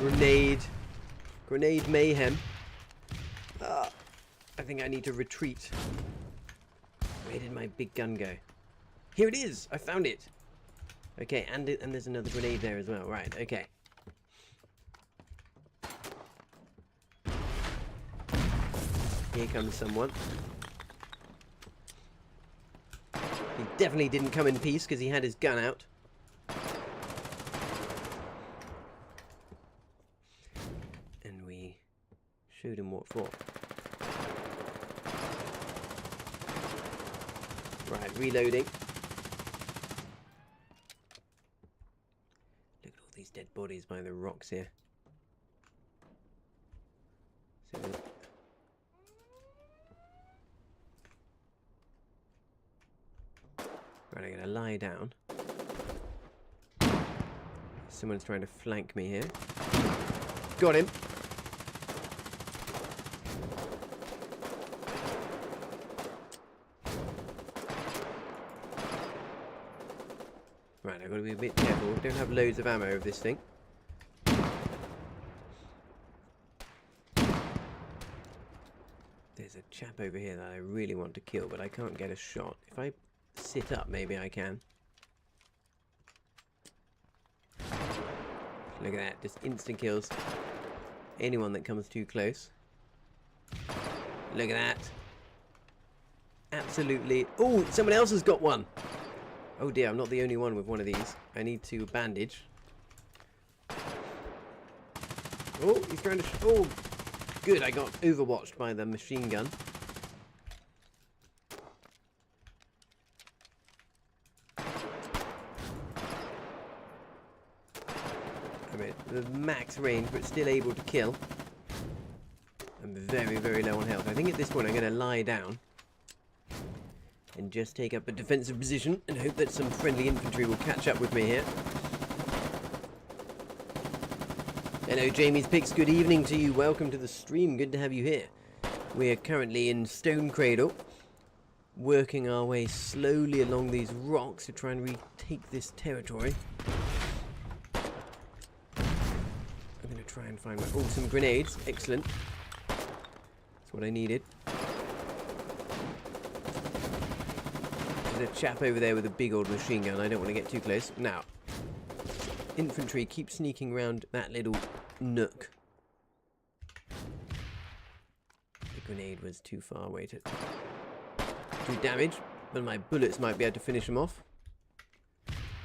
Grenade mayhem. I think I need to retreat. Where did my big gun go? Here it is! I found it! Okay, and there's another grenade there as well. Right, okay. Here comes someone. He definitely didn't come in peace because he had his gun out. And we showed him what for. Right, reloading. Look at all these dead bodies by the rocks here. So, right, I'm gonna lie down. Someone's trying to flank me here. Got him. Right, I've got to be a bit careful. We don't have loads of ammo of this thing. There's a chap over here that I really want to kill, but I can't get a shot. If I sit up, maybe I can. Look at that, just instant kills. Anyone that comes too close. Look at that. Absolutely. Oh, someone else has got one. Oh dear, I'm not the only one with one of these. I need to bandage. Oh, he's trying to... oh, good, I got overwatched by the machine gun. I mean, the max range, but still able to kill. I'm very, very low on health. I think at this point I'm going to lie down. And just take up a defensive position and hope that some friendly infantry will catch up with me here. Hello, Jamie's Picks. Good evening to you. Welcome to the stream. Good to have you here. We are currently in Stone Cradle, working our way slowly along these rocks to try and retake this territory. I'm going to try and find my... oh, some grenades. Excellent. That's what I needed. There's a chap over there with a big old machine gun. I don't want to get too close. Now, infantry, keep sneaking around that little nook. The grenade was too far away to do damage, but my bullets might be able to finish them off.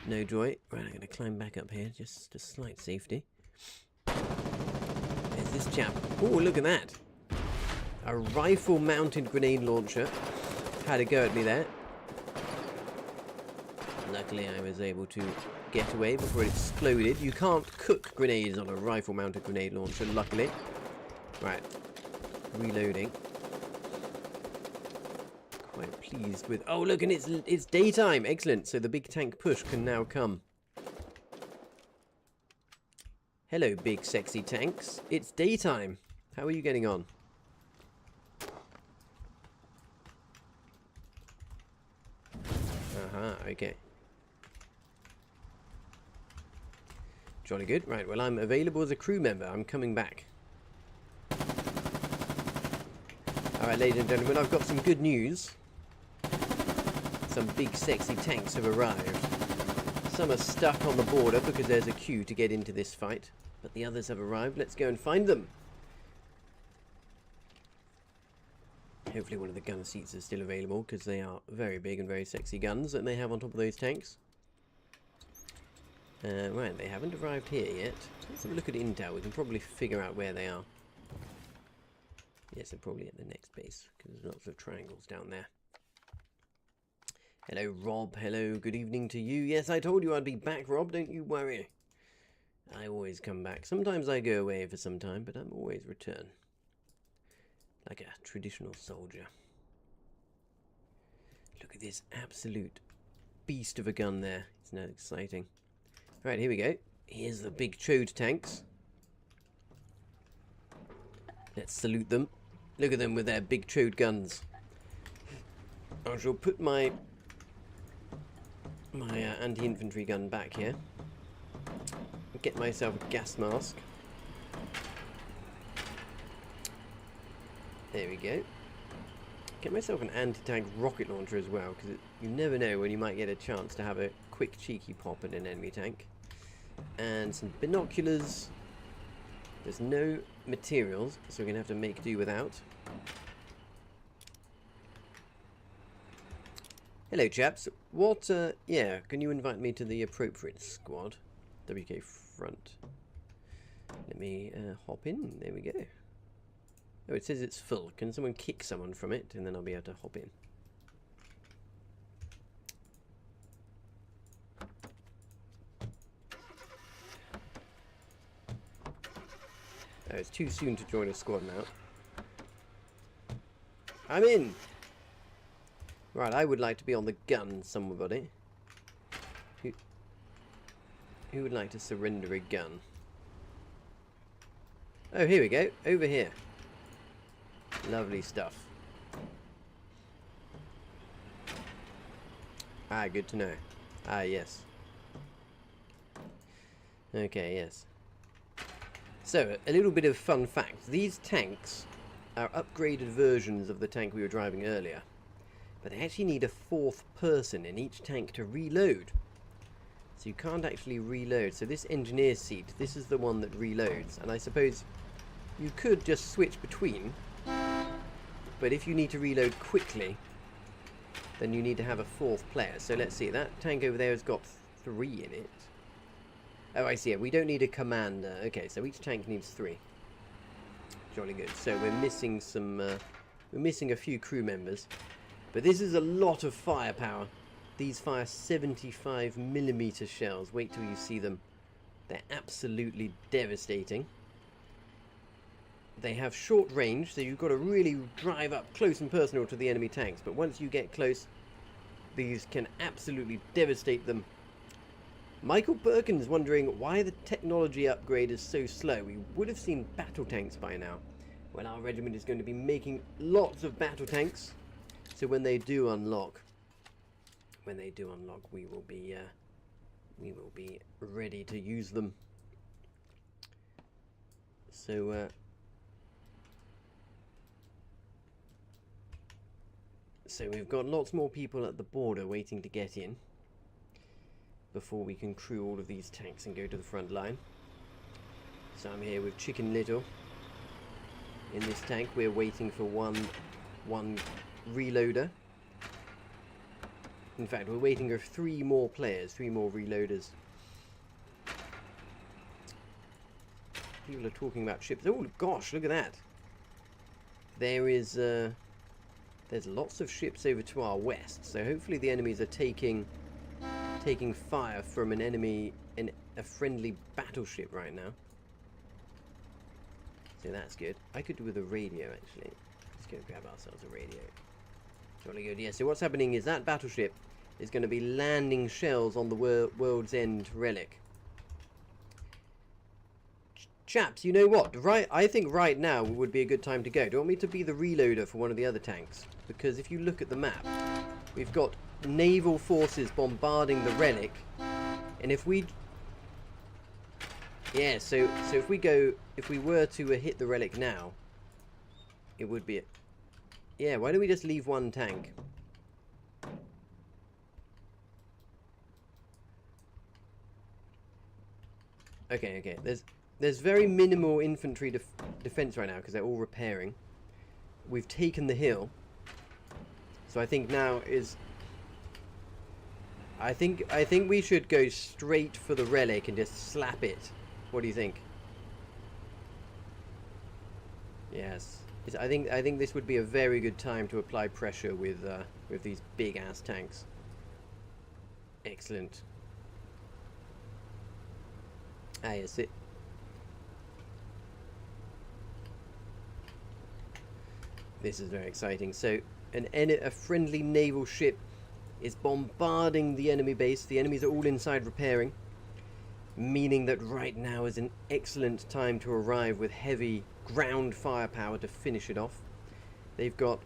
No joy. Right, I'm going to climb back up here, just a slight safety. There's this chap. Oh, look at that. A rifle-mounted grenade launcher. Had a go at me there. Luckily, I was able to get away before it exploded. You can't cook grenades on a rifle-mounted grenade launcher, luckily. Right. Reloading. Quite pleased with... oh, look, and it's daytime. Excellent. So the big tank push can now come. Hello, big sexy tanks. It's daytime. How are you getting on? Okay. Jolly good. Right, well, I'm available as a crew member. I'm coming back. Alright, ladies and gentlemen, I've got some good news. Some big sexy tanks have arrived. Some are stuck on the border because there's a queue to get into this fight. But the others have arrived. Let's go and find them. Hopefully one of the gun seats is still available because they are very big and very sexy guns that they have on top of those tanks. Right, they haven't arrived here yet. Let's have a look at intel. We can probably figure out where they are. Yes, they're probably at the next base because there's lots of triangles down there. Hello, Rob. Hello, good evening to you. Yes, I told you I'd be back, Rob. Don't you worry. I always come back. Sometimes I go away for some time, but I'm always return. Like a traditional soldier. Look at this absolute beast of a gun there. Isn't that exciting? Right, here we go. Here's the big chode tanks. Let's salute them. Look at them with their big chode guns. I shall put my anti-infantry gun back here. Get myself a gas mask. There we go. Get myself an anti-tank rocket launcher as well, because you never know when you might get a chance to have a quick cheeky pop at an enemy tank. And some binoculars. There's no materials, so we're going to have to make do without. Hello chaps, what, yeah, can you invite me to the appropriate squad? WK front. Let me hop in, there we go. Oh, it says it's full. Can someone kick someone from it, and then I'll be able to hop in. Oh, it's too soon to join a squad now. I'm in! Right, I would like to be on the gun, somebody. Who would like to surrender a gun? Oh, here we go. Over here. Lovely stuff. Ah, good to know. Ah, yes. Okay, yes. So, a little bit of fun fact. These tanks are upgraded versions of the tank we were driving earlier. But they actually need a fourth person in each tank to reload. So you can't actually reload. So this engineer's seat, this is the one that reloads. And I suppose you could just switch between. But if you need to reload quickly, then you need to have a fourth player. So let's see, that tank over there has got 3 in it. Oh, I see it. We don't need a commander. Okay, so each tank needs 3. Jolly good. So we're missing some, we're missing a few crew members. But this is a lot of firepower. These fire 75mm shells. Wait till you see them. They're absolutely devastating. They have short range, so you've got to really drive up close and personal to the enemy tanks. But once you get close, these can absolutely devastate them. Michael Perkins wondering why the technology upgrade is so slow. We would have seen battle tanks by now. Well, our regiment is going to be making lots of battle tanks. So when they do unlock, we will be ready to use them. So we've got lots more people at the border waiting to get in before we can crew all of these tanks and go to the front line. So I'm here with Chicken Little. In this tank, we're waiting for one reloader. In fact, we're waiting for 3 more players, 3 more reloaders. People are talking about ships. Oh gosh, look at that. There is there's lots of ships over to our west, so hopefully the enemies are taking fire from an enemy in a friendly battleship right now. So that's good. I could do with a radio actually. Let's go grab ourselves a radio. Jolly good. Yeah, so what's happening is that battleship is going to be landing shells on the World's End relic. Chaps, you know what? I think right now would be a good time to go. Do you want me to be the reloader for one of the other tanks? Because if you look at the map, we've got naval forces bombarding the relic, and if we... Yeah, so if we were to hit the relic now, it would be... Yeah, why don't we just leave one tank? Okay. There's very minimal infantry defense right now because they're all repairing. We've taken the hill, so I think now is. I think we should go straight for the relic and just slap it. What do you think? Yes. I think this would be a very good time to apply pressure with these big ass tanks. Excellent. Ah, yes, it. This is very exciting. So, a friendly naval ship is bombarding the enemy base. The enemies are all inside repairing, meaning that right now is an excellent time to arrive with heavy ground firepower to finish it off. They've got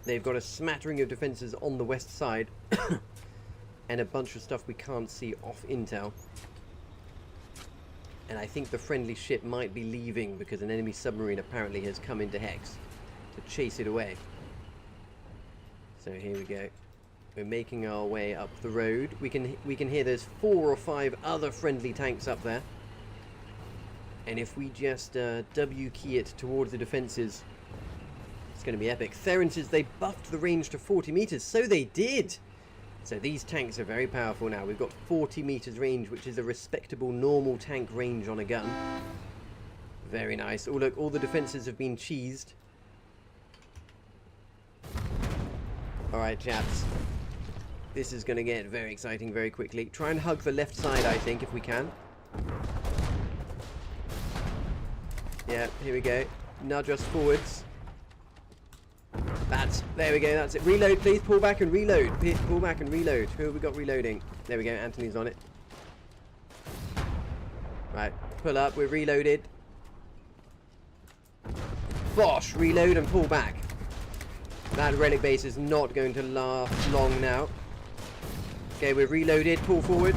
a smattering of defenses on the west side and a bunch of stuff we can't see off intel. And I think the friendly ship might be leaving because an enemy submarine apparently has come into Hex to chase it away. So here we go. We're making our way up the road. We can hear there's 4 or 5 other friendly tanks up there. And if we just W key it towards the defences, it's going to be epic. Theron says they buffed the range to 40 meters. So they did! So these tanks are very powerful now. We've got 40 meters range, which is a respectable normal tank range on a gun. Very nice. Oh look, all the defences have been cheesed. Alright chaps. This is going to get very exciting very quickly. Try and hug the left side, I think, if we can. Yeah, here we go. Nudge us forwards. There we go, that's it. Reload, please. Pull back and reload. Pull back and reload. Who have we got reloading? There we go, Anthony's on it. Right, pull up, we're reloaded. Bosh, reload and pull back. That relic base is not going to last long now. Okay, we're reloaded, pull forward.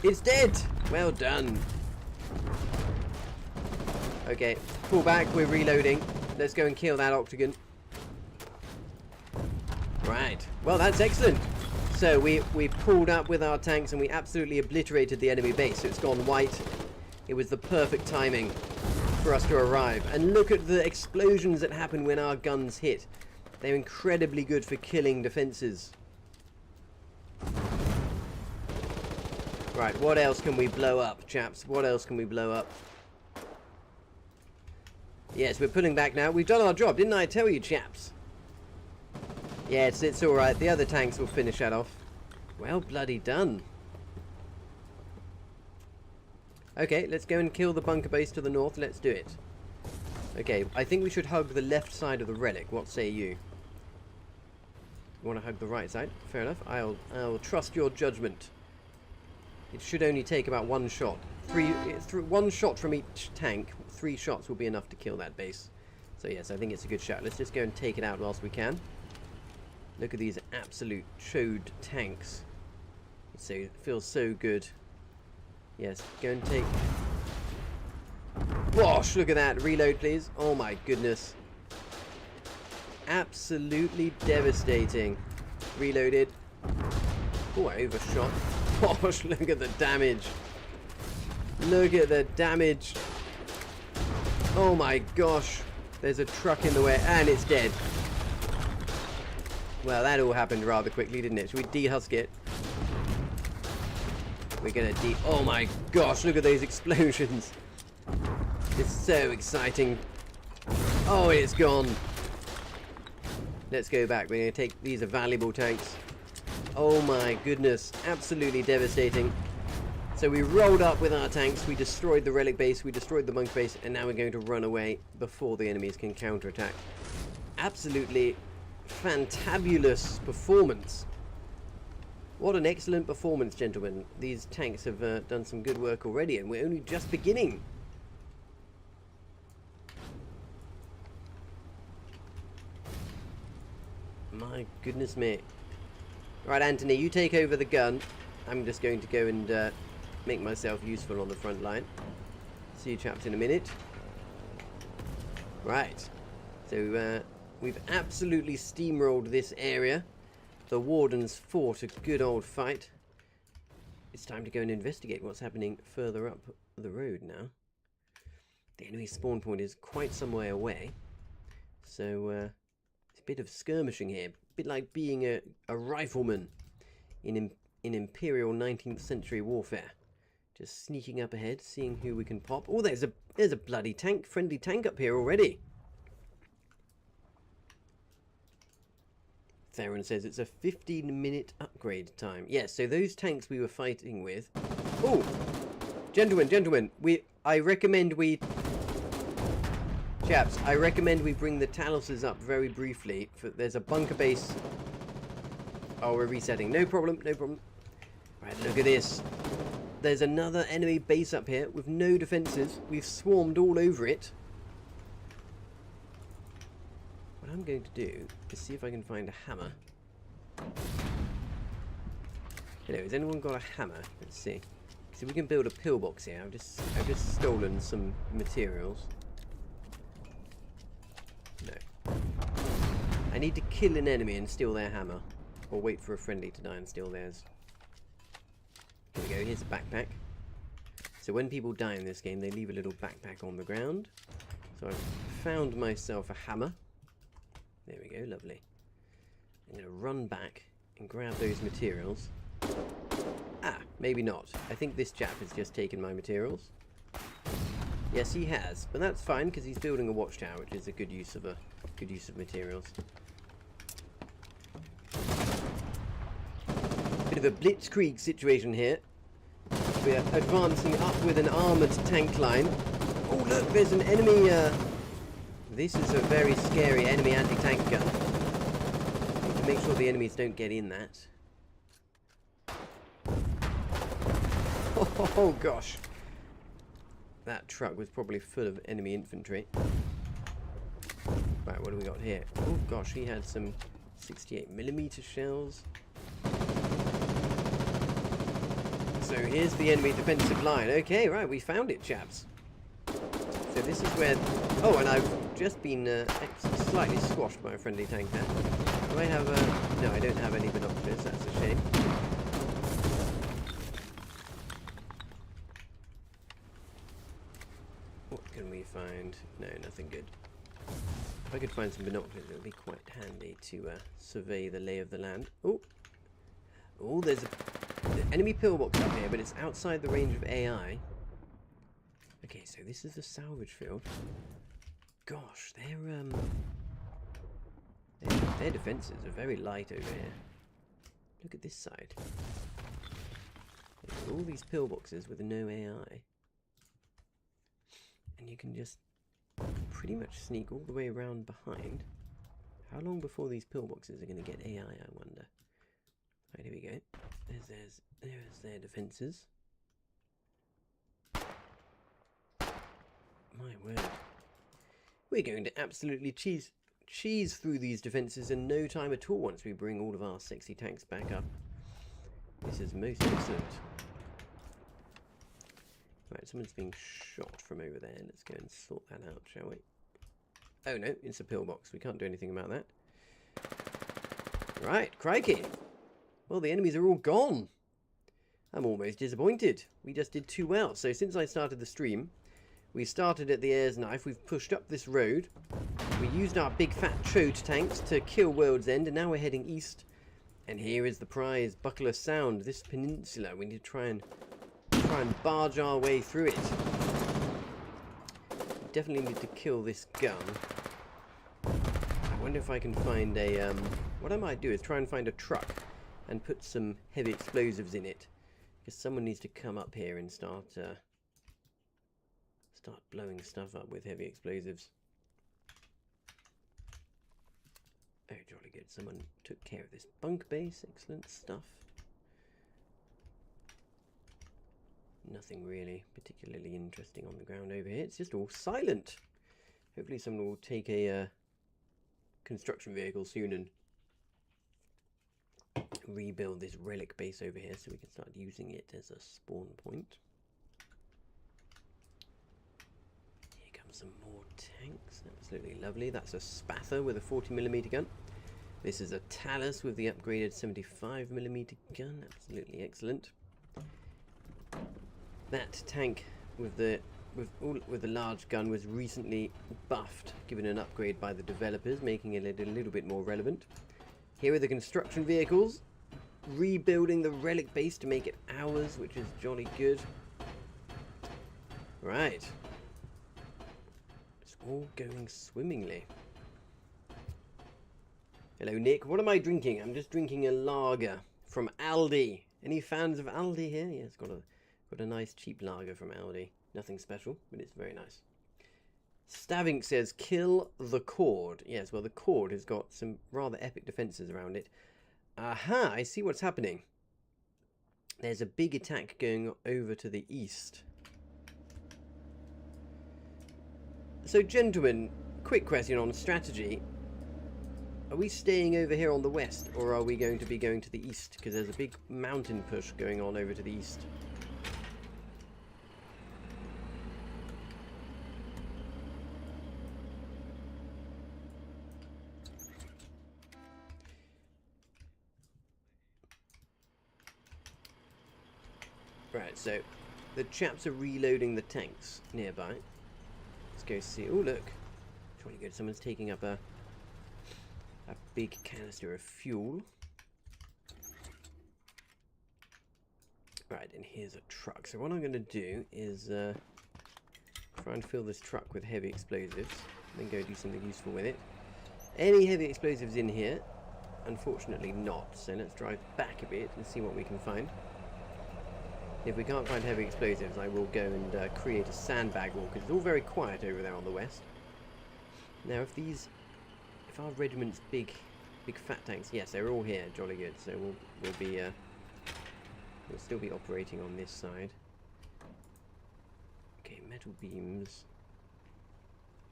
It's dead! Well done. Okay, pull back, we're reloading. Let's go and kill that octagon. Right, well that's excellent. So we pulled up with our tanks and we absolutely obliterated the enemy base. So it's gone white. It was the perfect timing for us to arrive. And look at the explosions that happen when our guns hit. They're incredibly good for killing defenses. Right, what else can we blow up, chaps? What else can we blow up? Yes, we're pulling back now. We've done our job, didn't I tell you, chaps? Yes, it's alright. The other tanks will finish that off. Well bloody done. Okay, let's go and kill the bunker base to the north. Let's do it. Okay, I think we should hug the left side of the relic. What say you? You want to hug the right side? Fair enough. I'll trust your judgment. It should only take about 1 shot. 1 shot from each tank. 3 shots will be enough to kill that base. So yes, I think it's a good shot. Let's just go and take it out whilst we can. Look at these absolute chode tanks. It feels so good. Yes, go and take... Whoosh! Look at that. Reload, please. Oh my goodness. Absolutely devastating. Reloaded. Oh, I overshot. Gosh, look at the damage. Look at the damage. Oh my gosh. There's a truck in the way and it's dead. Well, that all happened rather quickly, didn't it? Should we dehusk it? We're gonna oh my gosh, look at those explosions. It's so exciting. Oh, it's gone. Let's go back. We're gonna take, these are valuable tanks. Oh my goodness, absolutely devastating. So we rolled up with our tanks, we destroyed the relic base, we destroyed the monk base, and now we're going to run away before the enemies can counterattack. Absolutely fantabulous performance. What an excellent performance, gentlemen. These tanks have done some good work already, and we're only just beginning. My goodness me. Right, Anthony, you take over the gun. I'm just going to go and make myself useful on the front line. See you chaps in a minute. Right. So we've absolutely steamrolled this area. The Wardens fought a good old fight. It's time to go and investigate what's happening further up the road now. The enemy spawn point is quite some way away. So it's a bit of skirmishing here. A bit like being a rifleman in Imperial 19th century warfare. Just sneaking up ahead, seeing who we can pop. Oh, there's a bloody tank, friendly tank up here already. Theron says it's a 15-minute upgrade time. Yes, so those tanks we were fighting with. Oh, gentlemen, I recommend we, chaps, I recommend we bring the Taloses up very briefly. There's a bunker base. Oh, we're resetting. No problem, no problem. Right, look at this. There's another enemy base up here with no defenses. We've swarmed all over it. What I'm going to do is see if I can find a hammer. Hello, has anyone got a hammer? Let's see. So we can build a pillbox here. I've just stolen some materials. No. I need to kill an enemy and steal their hammer. Or wait for a friendly to die and steal theirs. Here we go, here's a backpack. So when people die in this game, they leave a little backpack on the ground. So I've found myself a hammer. There we go, lovely. I'm going to run back and grab those materials. Ah, maybe not. I think this chap has just taken my materials. Yes, he has, but that's fine because he's building a watchtower, which is a good use of materials. Bit of a blitzkrieg situation here. We're advancing up with an armoured tank line. Oh look, there's an enemy. This is a very scary enemy anti-tank gun. Need to make sure the enemies don't get in that. Oh gosh. That truck was probably full of enemy infantry. Right, what do we got here? Oh gosh, he had some 68mm shells. So here's the enemy defensive line. Okay, right, we found it, chaps. So this is where... Oh, and I've just been slightly squashed by a friendly tank there. Do I have a... No, I don't have any binoculars. That's a shame. What can we find? No, nothing good. If I could find some binoculars, it would be quite handy to survey the lay of the land. Oh! Oh, there's a... enemy pillbox up here, but it's outside the range of AI. Okay, so this is the salvage field. Gosh, their defenses are very light over here. Look at this side. There's all these pillboxes with no AI. And you can just pretty much sneak all the way around behind. How long before these pillboxes are going to get AI, I wonder? Right, here we go. There's their defences. My word. We're going to absolutely cheese through these defences in no time at all once we bring all of our sexy tanks back up. This is most excellent. Right, someone's being shot from over there. Let's go and sort that out, shall we? Oh no, it's a pillbox. We can't do anything about that. Right, crikey. Well, the enemies are all gone. I'm almost disappointed. We just did too well. So since I started the stream, we started at the Ayers Knife. We've pushed up this road. We used our big fat chode tanks to kill World's End, and now we're heading east. And here is the prize, Buckler Sound. This peninsula, we need to try and barge our way through it. We definitely need to kill this gun. I wonder if I can find a... what I might do is try and find a truck and put some heavy explosives in it. Because someone needs to come up here and start blowing stuff up with heavy explosives. Oh, jolly good. Someone took care of this bunk base. Excellent stuff. Nothing really particularly interesting on the ground over here. It's just all silent. Hopefully someone will take a construction vehicle soon and rebuild this relic base over here so we can start using it as a spawn point. Here comes some more tanks. Absolutely lovely. That's a Spather with a 40mm gun. This is a Talus with the upgraded 75mm gun. Absolutely excellent. That tank with the large gun was recently buffed, given an upgrade by the developers, making it a little bit more relevant. Here are the construction vehicles, rebuilding the relic base to make it ours, which is jolly good. Right. It's all going swimmingly. Hello, Nick. What am I drinking? I'm just drinking a lager from Aldi. Any fans of Aldi here? Yeah, it's got a nice cheap lager from Aldi. Nothing special, but it's very nice. Stavink says, kill the Cord. Yes, well, the Cord has got some rather epic defences around it. Aha, I see what's happening. There's a big attack going over to the east. So, gentlemen, quick question on strategy. Are we staying over here on the west, or are we going to be going to the east? Because there's a big mountain push going on over to the east. Right, so the chaps are reloading the tanks nearby. Let's go see. Oh, look. It's really good. Someone's taking up a big canister of fuel. Right, and here's a truck. So what I'm going to do is try and fill this truck with heavy explosives, then go do something useful with it. Any heavy explosives in here? Unfortunately not. So let's drive back a bit and see what we can find. If we can't find heavy explosives, I will go and create a sandbag wall, because it's all very quiet over there on the west. Now, if our regiment's big fat tanks, yes, they're all here, jolly good. So we'll still be operating on this side. Okay, metal beams.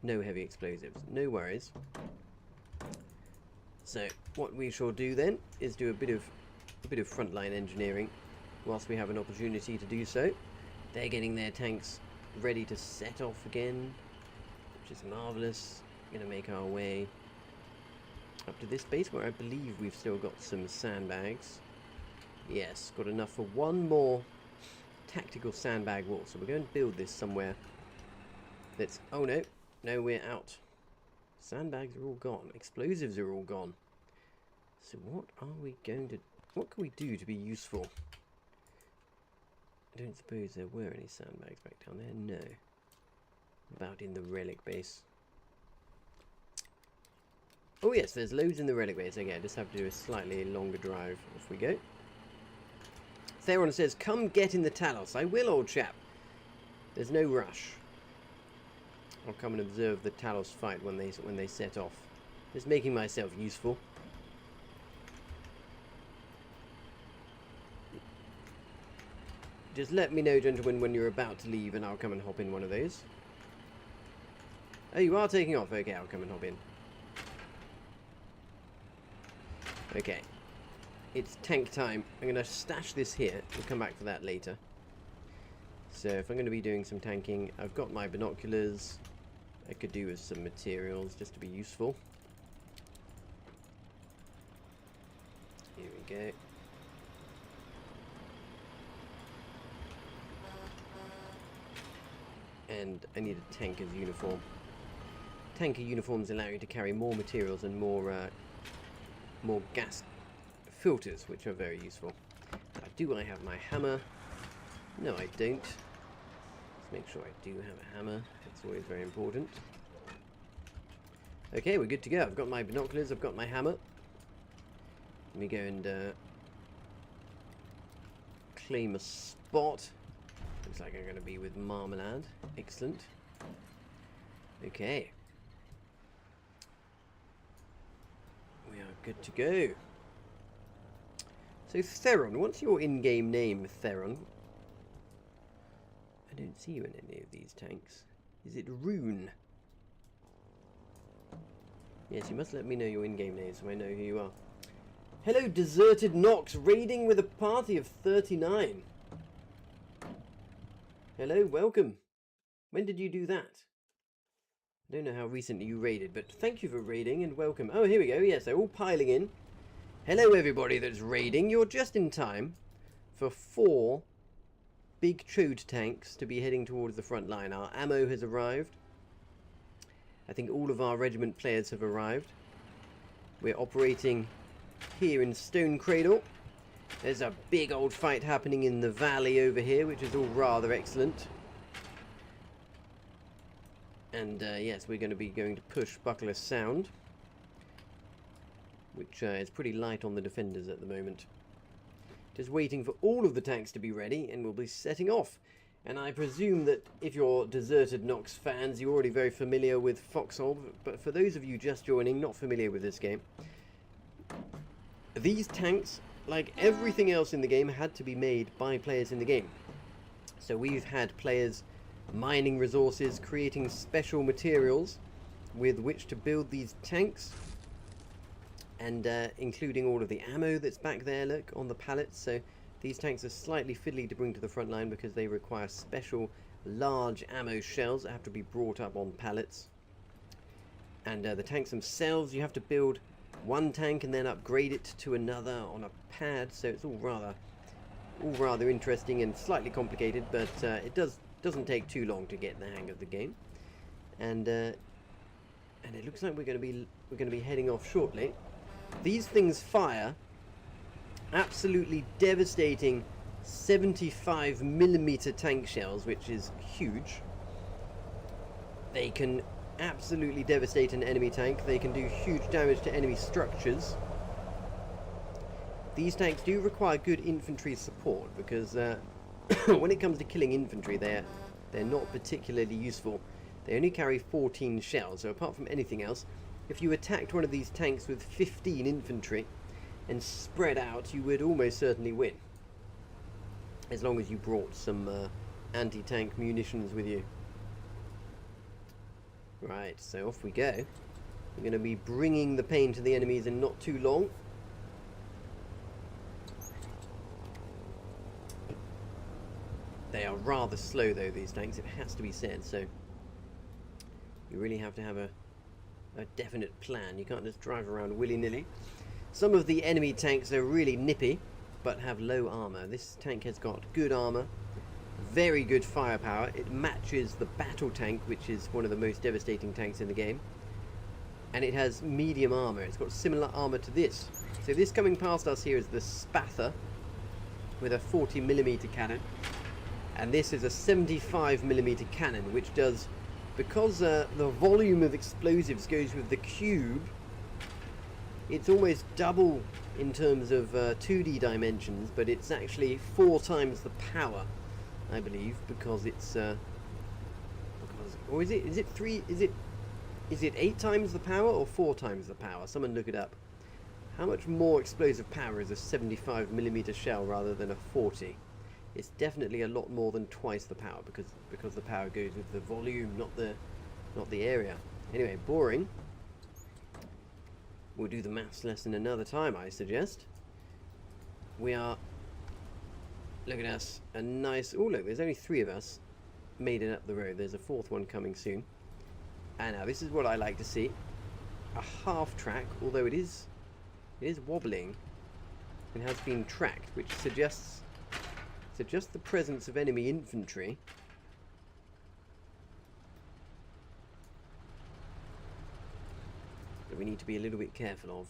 No heavy explosives. No worries. So what we shall do then is do a bit of frontline engineering whilst we have an opportunity to do so. They're getting their tanks ready to set off again, which is marvellous. Gonna make our way up to this base where I believe we've still got some sandbags. Yes, got enough for one more tactical sandbag wall. So we're going to build this somewhere that's... Oh no, no, we're out. Sandbags are all gone. Explosives are all gone. So what are we going to... What can we do to be useful? I don't suppose there were any sandbags back down there. No. About in the relic base. Oh yes, there's loads in the relic base. Okay, I just have to do a slightly longer drive. Off we go. Theron says, come get in the Talos. I will, old chap. There's no rush. I'll come and observe the Talos fight when they set off. Just making myself useful. Just let me know, gentlemen, when you're about to leave, and I'll come and hop in one of those. Oh, you are taking off? Okay, I'll come and hop in. Okay. It's tank time. I'm going to stash this here. We'll come back to that later. So if I'm going to be doing some tanking, I've got my binoculars. I could do with some materials just to be useful. Here we go. And I need a tanker's uniform. Tanker uniforms allow you to carry more materials and more gas filters, which are very useful. Do I have my hammer? No, I don't. Let's make sure I do have a hammer. It's always very important. Okay, we're good to go. I've got my binoculars, I've got my hammer. Let me go and claim a spot. Looks like I'm going to be with Marmalade. Excellent. Okay. We are good to go. So Theron, what's your in-game name, Theron? I don't see you in any of these tanks. Is it Rune? Yes, you must let me know your in-game name so I know who you are. Hello, Deserted Nox, raiding with a party of 39. Hello, welcome. When did you do that? I don't know how recently you raided, but thank you for raiding and welcome. Oh, here we go. Yes, they're all piling in. Hello, everybody that's raiding. You're just in time for 4 big Chode tanks to be heading towards the front line. Our ammo has arrived. I think all of our regiment players have arrived. We're operating here in Stone Cradle. There's a big old fight happening in the valley over here, which is all rather excellent. And yes, we're going to be going to push Buckler Sound, which is pretty light on the defenders at the moment. Just waiting for all of the tanks to be ready, and we'll be setting off. And I presume that if you're Deserted Nox fans, you're already very familiar with Foxhole, but for those of you just joining, not familiar with this game, these tanks, like everything else in the game, had to be made by players in the game. So we've had players mining resources, creating special materials with which to build these tanks, and including all of the ammo that's back there, look, on the pallets. So these tanks are slightly fiddly to bring to the front line because they require special large ammo shells that have to be brought up on pallets. And the tanks themselves, you have to build one tank and then upgrade it to another on a pad, so it's all rather All rather interesting and slightly complicated, but it doesn't take too long to get the hang of the game. And it looks like we're going to be heading off shortly. These things fire absolutely devastating 75mm tank shells, which is huge. They can absolutely devastate an enemy tank. They can do huge damage to enemy structures. These tanks do require good infantry support because when it comes to killing infantry, they're not particularly useful. They only carry 14 shells, so apart from anything else, if you attacked one of these tanks with 15 infantry and spread out, you would almost certainly win. As long as you brought some anti-tank munitions with you. Right, so off we go. We're going to be bringing the pain to the enemies in not too long. They are rather slow though, these tanks, it has to be said, so you really have to have a definite plan. You can't just drive around willy-nilly. Some of the enemy tanks are really nippy, but have low armor. This tank has got good armor, very good firepower. It matches the battle tank, which is one of the most devastating tanks in the game. And it has medium armor. It's got similar armor to this. So this coming past us here is the Spather with a 40mm cannon. And this is a 75mm cannon, which does, because the volume of explosives goes with the cube, it's almost double in terms of 2D dimensions, but it's actually 4 times the power, I believe, because it's or is it 8 times the power or 4 times the power? Someone look it up. How much more explosive power is a 75mm shell rather than a 40? It's definitely a lot more than twice the power, because the power goes with the volume, not the area. Anyway, boring. We'll do the maths lesson another time, I suggest. We are, look at us, a nice, oh look, there's only 3 of us made it up the road. There's a 4th one coming soon. And now this is what I like to see. A half track, although it is wobbling and has been tracked, which suggests the presence of enemy infantry. That we need to be a little bit careful of.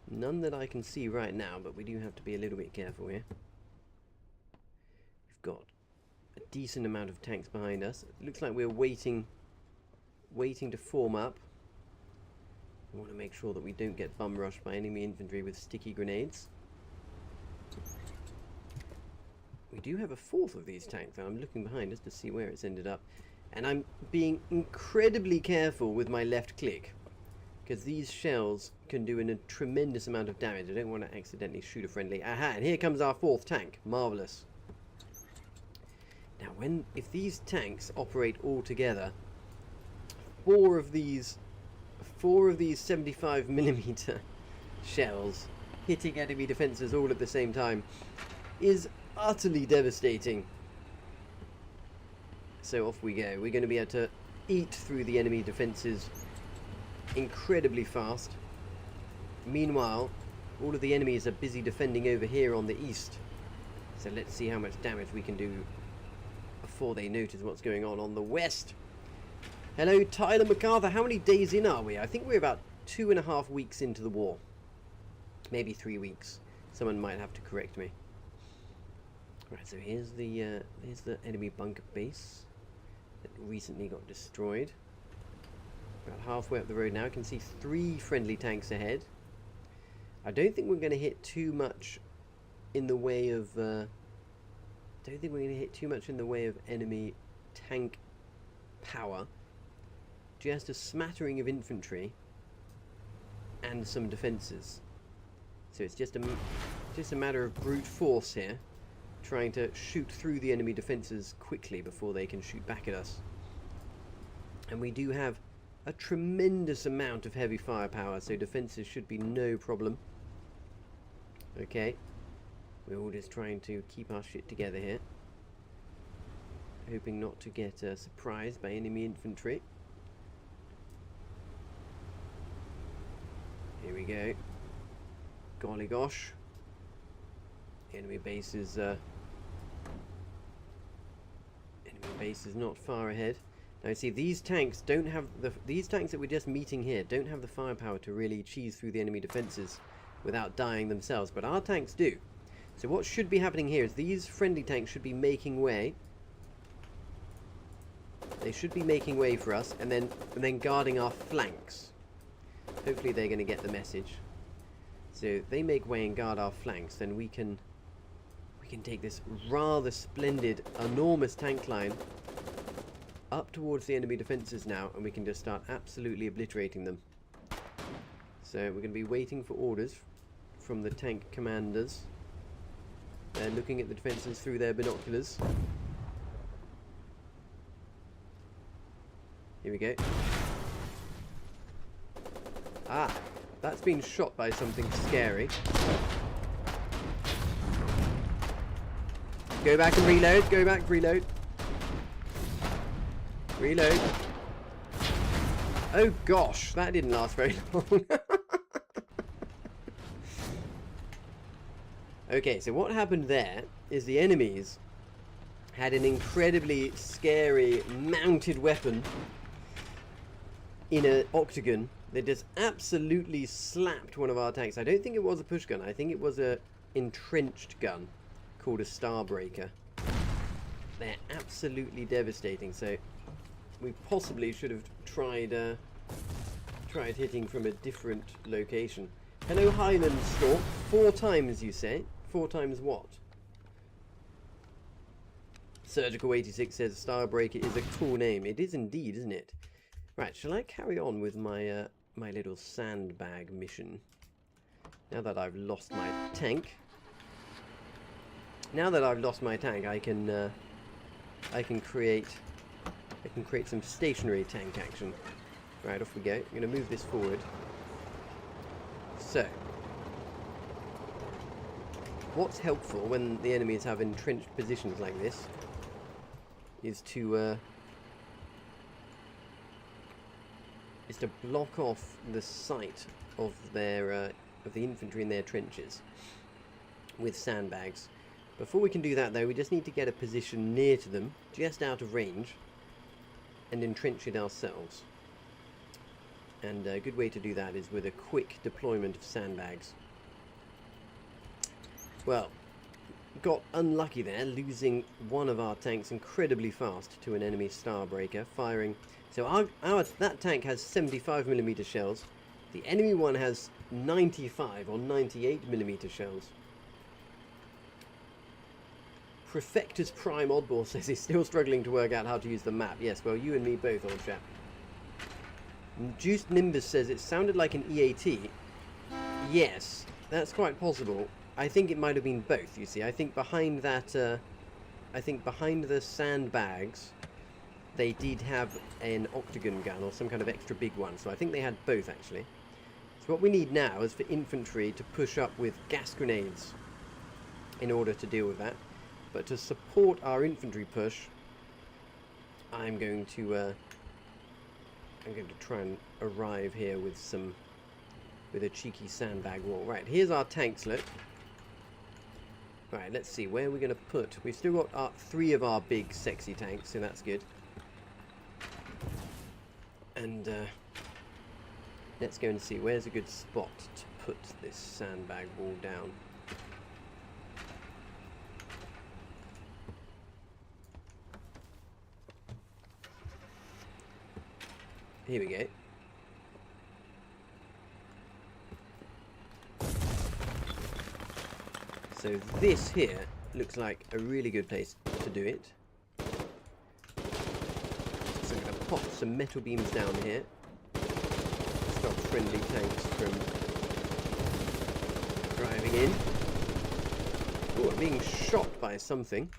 None that I can see right now, but we do have to be a little bit careful here. We've got a decent amount of tanks behind us. It looks like we're waiting to form up. We want to make sure that we don't get bum rushed by enemy infantry with sticky grenades. We do have a 4th of these tanks, and I'm looking behind us to see where it's ended up. And I'm being incredibly careful with my left click, because these shells can do a tremendous amount of damage. I don't want to accidentally shoot a friendly. Aha, and here comes our 4th tank. Marvellous. Now, if these tanks operate all together, 4 of these 75mm shells hitting enemy defences all at the same time is utterly devastating. So off we go. We're going to be able to eat through the enemy defences incredibly fast. Meanwhile, all of the enemies are busy defending over here on the east. So let's see how much damage we can do before they notice what's going on the west. Hello, Tyler MacArthur. How many days in are we? I think we're about 2.5 weeks into the war. Maybe 3 weeks. Someone might have to correct me. Right, so here's the enemy bunker base that recently got destroyed. About halfway up the road now. I can see 3 friendly tanks ahead. I don't think we're going to hit too much in the way of enemy tank power. Just a smattering of infantry and some defences. So it's just a matter of brute force here, trying to shoot through the enemy defences quickly before they can shoot back at us. And we do have a tremendous amount of heavy firepower, so defences should be no problem. Okay, we're all just trying to keep our shit together here, hoping not to get surprised by enemy infantry. Here we go. Golly gosh. Enemy base is not far ahead. Now you see these tanks don't have these tanks that we're just meeting here don't have the firepower to really cheese through the enemy defenses without dying themselves, but our tanks do. So what should be happening here is these friendly tanks should be making way. They should be making way for us and then guarding our flanks. Hopefully they're going to get the message. So if they make way and guard our flanks, then we can take this rather splendid, enormous tank line up towards the enemy defences now, and we can just start absolutely obliterating them. So we're going to be waiting for orders from the tank commanders. They're looking at the defences through their binoculars. Here we go. Ah, that's been shot by something scary. Go back and reload. Go back, reload. Reload. Oh gosh, that didn't last very long. Okay, so what happened there is the enemies had an incredibly scary mounted weapon in an octagon that just absolutely slapped one of our tanks. I don't think it was a push gun. I think it was a entrenched gun called a Starbreaker. They're absolutely devastating, so we possibly should have tried hitting from a different location. Hello, Highland Storm. 4 times, you say? 4 times what? Surgical 86 says Starbreaker is a cool name. It is indeed, isn't it? Right, shall I carry on with my my little sandbag mission? Now that I've lost my tank. Now that I've lost my tank, I can create some stationary tank action. Right, off we go. I'm going to move this forward. So, what's helpful when the enemies have entrenched positions like this is to block off the sight of their of the infantry in their trenches with sandbags. Before we can do that, though, we just need to get a position near to them, just out of range, and entrench it ourselves. And a good way to do that is with a quick deployment of sandbags. Well, got unlucky there, losing one of our tanks incredibly fast to an enemy Starbreaker, firing. So that tank has 75mm shells. The enemy one has 95 or 98mm shells. Prefectus Prime Oddball says he's still struggling to work out how to use the map. Yes, well, you and me both, old chap. Juiced Nimbus says it sounded like an EAT. Yes, that's quite possible. I think it might have been both, you see. I think behind that, I think behind the sandbags, they did have an octagon gun or some kind of extra big one. So I think they had both, actually. So what we need now is for infantry to push up with gas grenades in order to deal with that. But to support our infantry push, I'm going to try and arrive here with a cheeky sandbag wall. Right, here's our tanks, look. Right, let's see, where are we going to put? We've still got 3 of our big sexy tanks, so that's good. And let's go and see where's a good spot to put this sandbag wall down. Here we go. So this here looks like a really good place to do it. So I'm going to pop some metal beams down here. Stop friendly tanks from driving in. Oh, I'm being shot by something.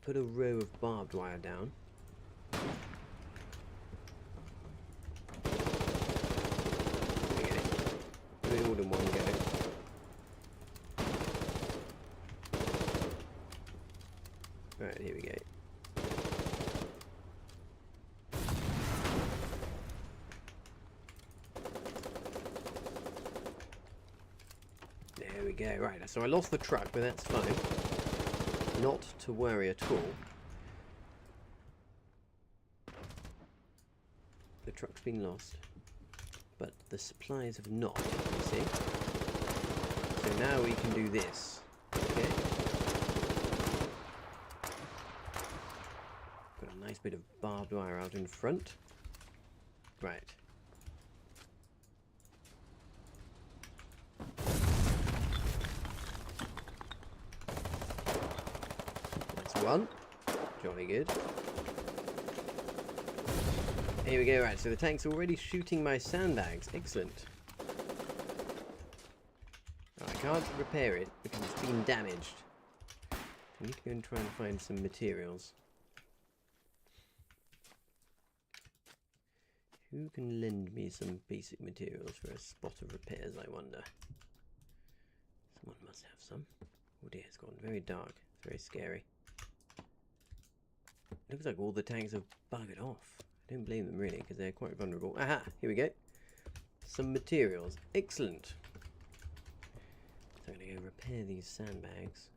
Put a row of barbed wire down. Okay. Do it all in one go. Right, here we go. go. Right, so I lost the truck, but that's fine. Not to worry at all. The truck's been lost, but the supplies have not, you see. So now we can do this. Okay. Got a nice bit of barbed wire out in front. Right. That's one. Jolly good. Here we go, right, so the tank's already shooting my sandbags. Excellent. Oh, I can't repair it because it's been damaged. I need to go and try and find some materials. Who can lend me some basic materials for a spot of repairs, I wonder? Someone must have some. Oh dear, it's gone very dark. It's very scary. Looks like all the tanks have buggered off. I don't blame them really, because they're quite vulnerable. Aha! Here we go. Some materials. Excellent. So I'm going to go repair these sandbags.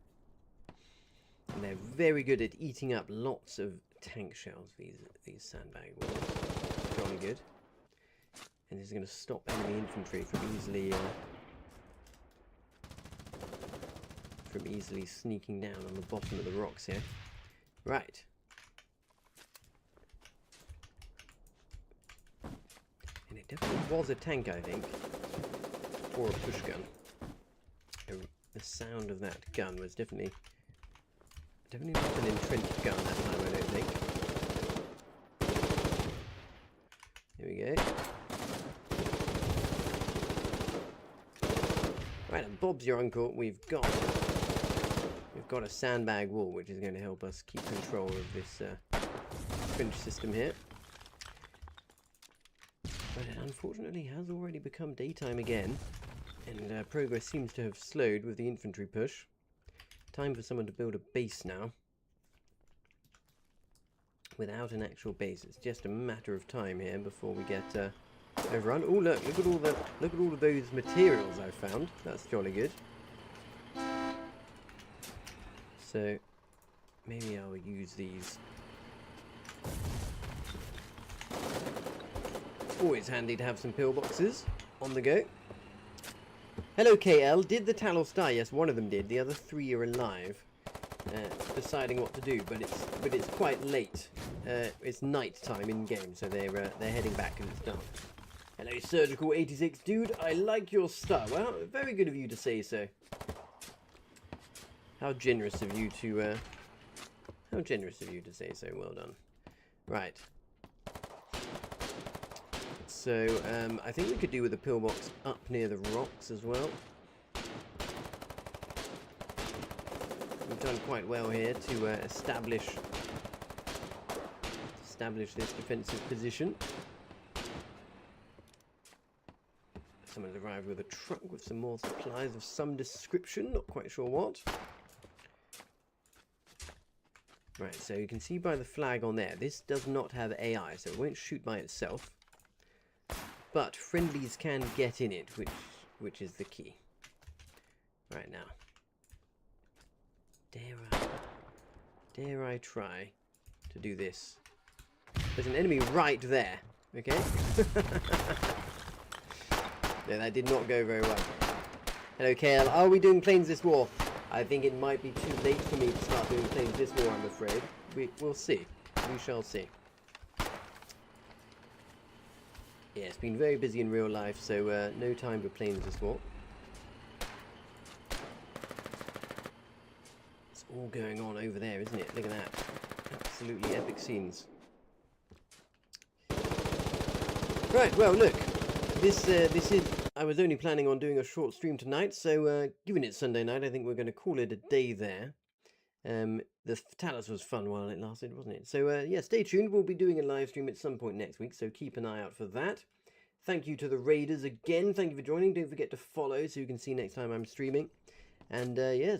And they're very good at eating up lots of tank shells, these sandbag walls. Jolly good. And this is going to stop enemy infantry from easily sneaking down on the bottom of the rocks here. Right. And it definitely was a tank, I think, or a push gun. The sound of that gun was definitely not an entrenched gun that time, I don't think. Here we go. Right, and Bob's your uncle. We've got a sandbag wall, which is going to help us keep control of this trench system here. But it unfortunately has already become daytime again, and progress seems to have slowed with the infantry push. Time for someone to build a base now. Without an actual base, it's just a matter of time here before we get overrun. Oh look at all of those materials I found. That's jolly good. So maybe I'll use these. Always handy to have some pillboxes on the go. Hello KL, did the Talos die? Yes, one of them did. The other three are alive. Deciding what to do, but it's quite late. It's night time in game, so they're heading back and it's dark. Hello Surgical 86 dude, I like your style. Well, very good of you to say so. How generous of you to say so. Well done. Right. So, I think we could do with a pillbox up near the rocks as well. We've done quite well here to establish this defensive position. Someone's arrived with a truck with some more supplies of some description, not quite sure what. Right, so you can see by the flag on there, this does not have AI, so it won't shoot by itself. But friendlies can get in it, which is the key. Right now. Dare I try to do this? There's an enemy right there, okay? Yeah, that did not go very well. Hello KL, are we doing Planes this war? I think it might be too late for me to start doing Planes this war, I'm afraid. We'll see. We shall see. Yeah, it's been very busy in real life, so no time for Planes this war. It's all going on over there, isn't it? Look at that. Absolutely epic scenes. Right, well, look. This is... I was only planning on doing a short stream tonight, so given it's Sunday night, I think we're going to call it a day there. The Talos was fun while it lasted, wasn't it? So, yeah, stay tuned. We'll be doing a live stream at some point next week, so keep an eye out for that. Thank you to the Raiders again. Thank you for joining. Don't forget to follow so you can see next time I'm streaming. And, yeah,